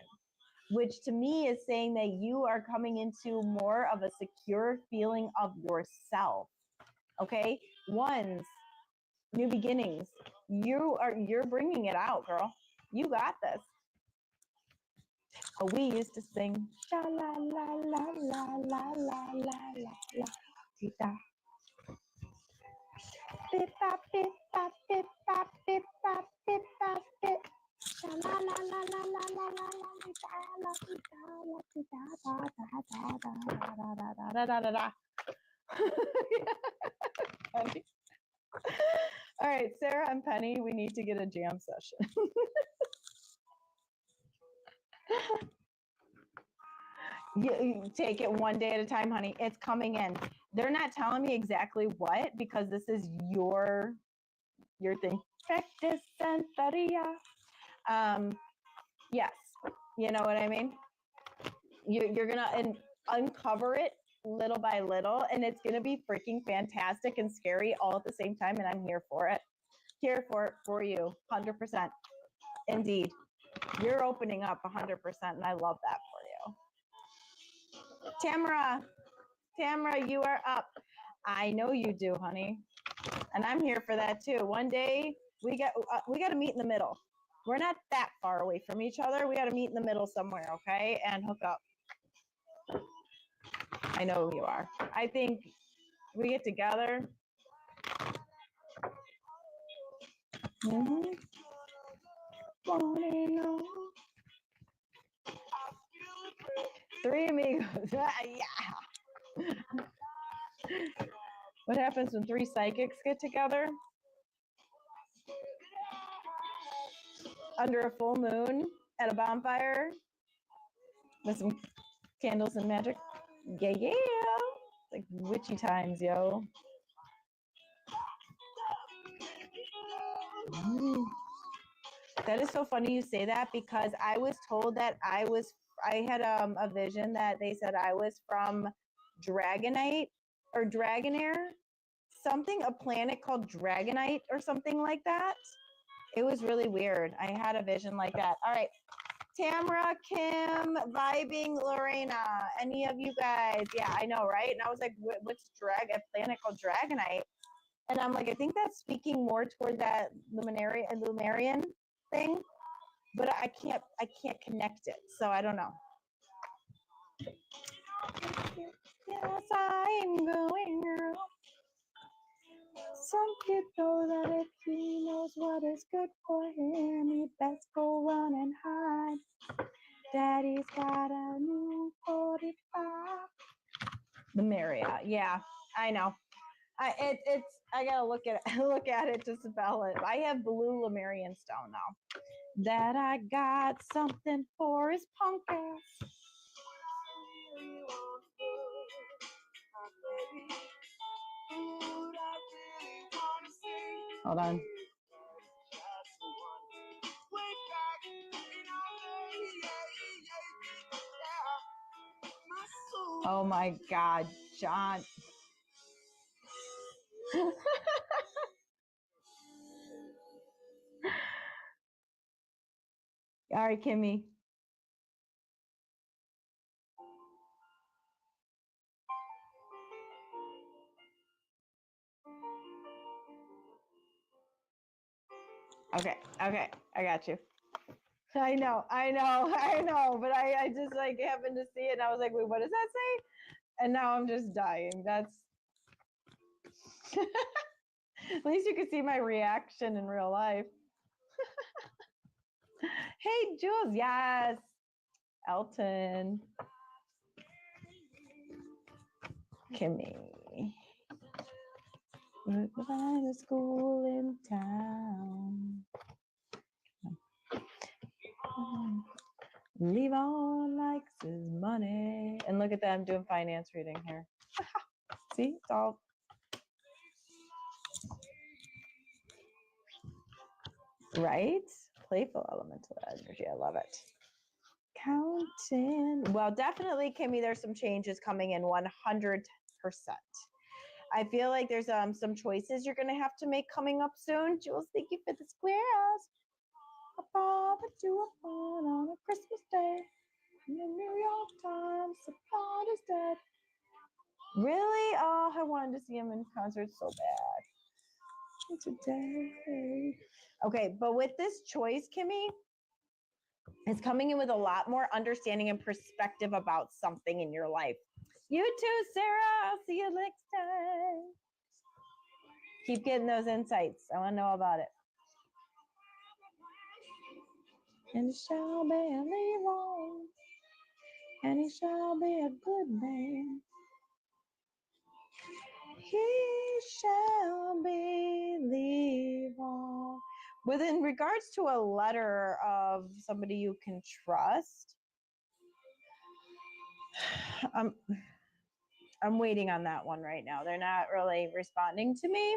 which to me is saying that you are coming into more of a secure feeling of yourself. Okay? Ones, new beginnings. You're bringing it out, girl. You got this. Oh, we used to sing sha la la la la la la la la la. Bip bop bip bop bip bop bip bop bip bop bip. Sha la la la la la la la la la la. All right, Sarah and Penny, we need to get a jam session. You take it one day at a time, honey. It's coming in. They're not telling me exactly what because this is your thing. Practice Santeria. Yes, you know what I mean. You're gonna uncover it little by little, and it's gonna be freaking fantastic and scary all at the same time. And I'm here for it. Here for you, 100%. Indeed, you're opening up 100%, and I love that for you. Tamara, you are up. I know you do, honey, and I'm here for that too. One day we got to meet in the middle. We're not that far away from each other. We got to meet in the middle somewhere, okay, and hook up. I know you are. I think we get together. Mm-hmm. Three amigos. Yeah. What happens when 3 psychics get together? Under a full moon at a bonfire with some candles and magic. Yeah, yeah. It's like witchy times, yo. That is so funny you say that because I was told that I had a vision that they said I was from Dragonite or Dragonair, a planet called Dragonite or something like that. It was really weird. I had a vision like that. All right. Tamara, Kim, Vibing, Lorena, any of you guys? Yeah, I know, right? And I was like, what's a planet called Dragonite? And I'm like, I think that's speaking more toward that Lumerian thing, but I can't connect it, so I don't know. Yes, I'm going out. Some kid know that if he knows what is good for him, he best go run and hide. Daddy's got a new 45. The Marriott, yeah, I know. I gotta look at it to spell it. I have blue Lemurian stone now. That I got something for his punk ass. Hold on. Oh my God, John. All right, Kimmy. Okay, I got you. I know, but I just like happened to see it and I was like, wait, what does that say? And now I'm just dying. That's at least you could see my reaction in real life. Hey, Jules, yes. Elton. Kimmy. We're the finest school in town. Levon likes his money. And look at that, I'm doing finance reading here. See, it's all. Right? Playful elemental energy. I love it. Counting. Well, definitely, Kimmy, there's some changes coming in 100%. I feel like there's some choices you're going to have to make coming up soon. Jules, thank you for the squares. A ball to a fun on a Christmas day. In the New York Times, the plot is dead. Really? Oh, I wanted to see him in concert so bad. Today. Okay, but with this choice, Kimmy, it's coming in with a lot more understanding and perspective about something in your life. You too, Sarah. I'll see you next time. Keep getting those insights. I want to know about it. And it shall be a Leroy, and he shall be a good man. He shall be Leroy. Within regards to a letter of somebody you can trust, I'm waiting on that one right now. They're not really responding to me.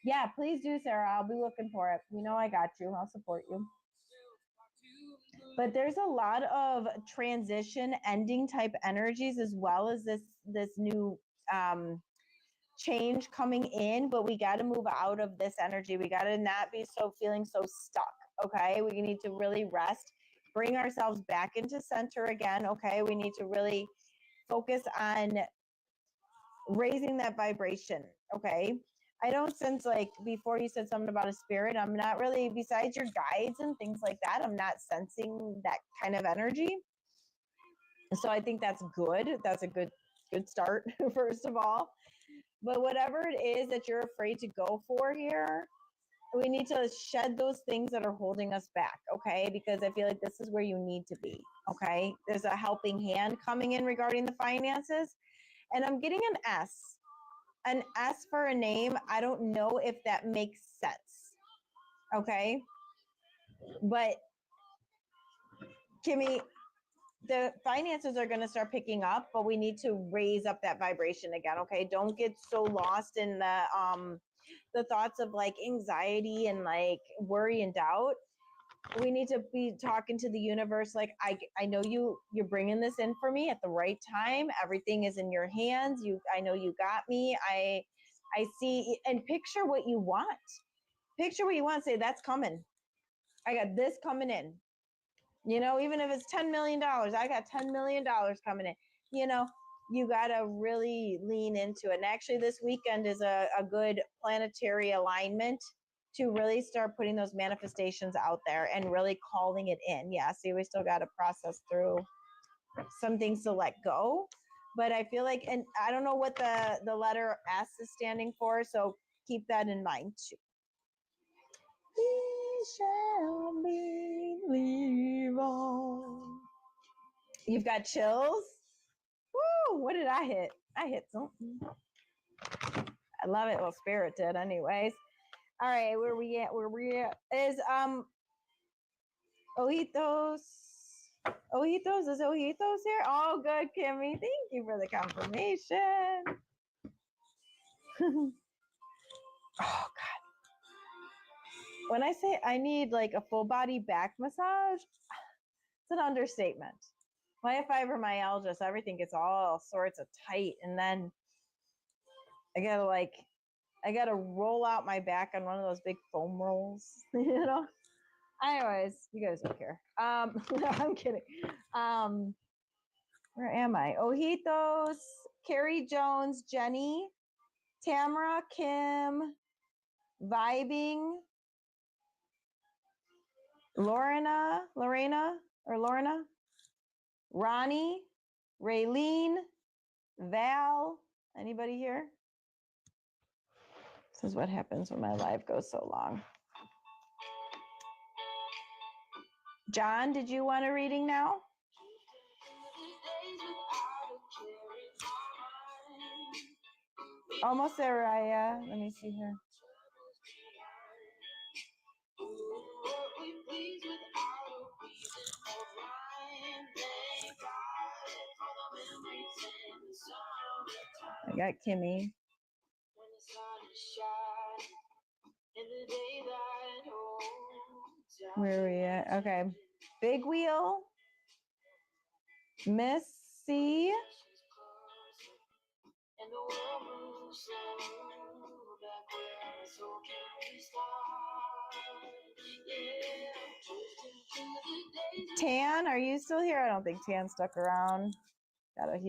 Yeah, please do, Sarah. I'll be looking for it. You know I got you. I'll support you. But there's a lot of transition, ending type energies, as well as this new change coming in. But we got to move out of this energy. We got to not be feeling so stuck. Okay, we need to really rest, bring ourselves back into center again. Okay, we need to really focus on raising that vibration. Okay, I don't sense, like before you said something about a spirit, I'm not really, besides your guides and things like that, I'm not sensing that kind of energy. So I think that's good. That's a good start, first of all. But whatever it is that you're afraid to go for here, we need to shed those things that are holding us back, okay? Because I feel like this is where you need to be, okay? There's a helping hand coming in regarding the finances. And I'm getting an S. An S for a name. I don't know if that makes sense. Okay. But Kimmy, the finances are going to start picking up, but we need to raise up that vibration again. Okay. Don't get so lost in the thoughts of like anxiety and like worry and doubt. We need to be talking to the universe. Like, I know you're bringing this in for me at the right time. Everything is in your hands. I know you got me. I see, and picture what you want. Picture what you want. Say, that's coming. I got this coming in. You know, even if it's $10 million, I got $10 million coming in. You know, you got to really lean into it. And actually this weekend is a good planetary alignment to really start putting those manifestations out there and really calling it in. Yeah, see, we still got to process through some things to let go. But I feel like, and I don't know what the letter S is standing for, so keep that in mind too. We shall be Leroy. You've got chills? Woo, what did I hit? I hit something. I love it. Well, Spirit did anyways. All right, where we at? Is Ojitos? Ojitos, is Ojitos here? Oh, good, Kimmy. Thank you for the confirmation. Oh, God. When I say I need like a full body back massage, it's an understatement. My fibromyalgia, so everything gets all sorts of tight, and then I gotta roll out my back on one of those big foam rolls, you know? Anyways, you guys don't care. No, I'm kidding. Where am I? Ojitos, Carrie Jones, Jenny, Tamara, Kim, Vibing, Lorena, Ronnie, Raylene, Val. Anybody here? This is what happens when my live goes so long. John, did you want a reading now? Almost there, Raya. Let me see here. I got Kimmy. Where are we at? Okay. Big Wheel. Missy. Tan, are you still here? I don't think Tan stuck around. Gotta hear.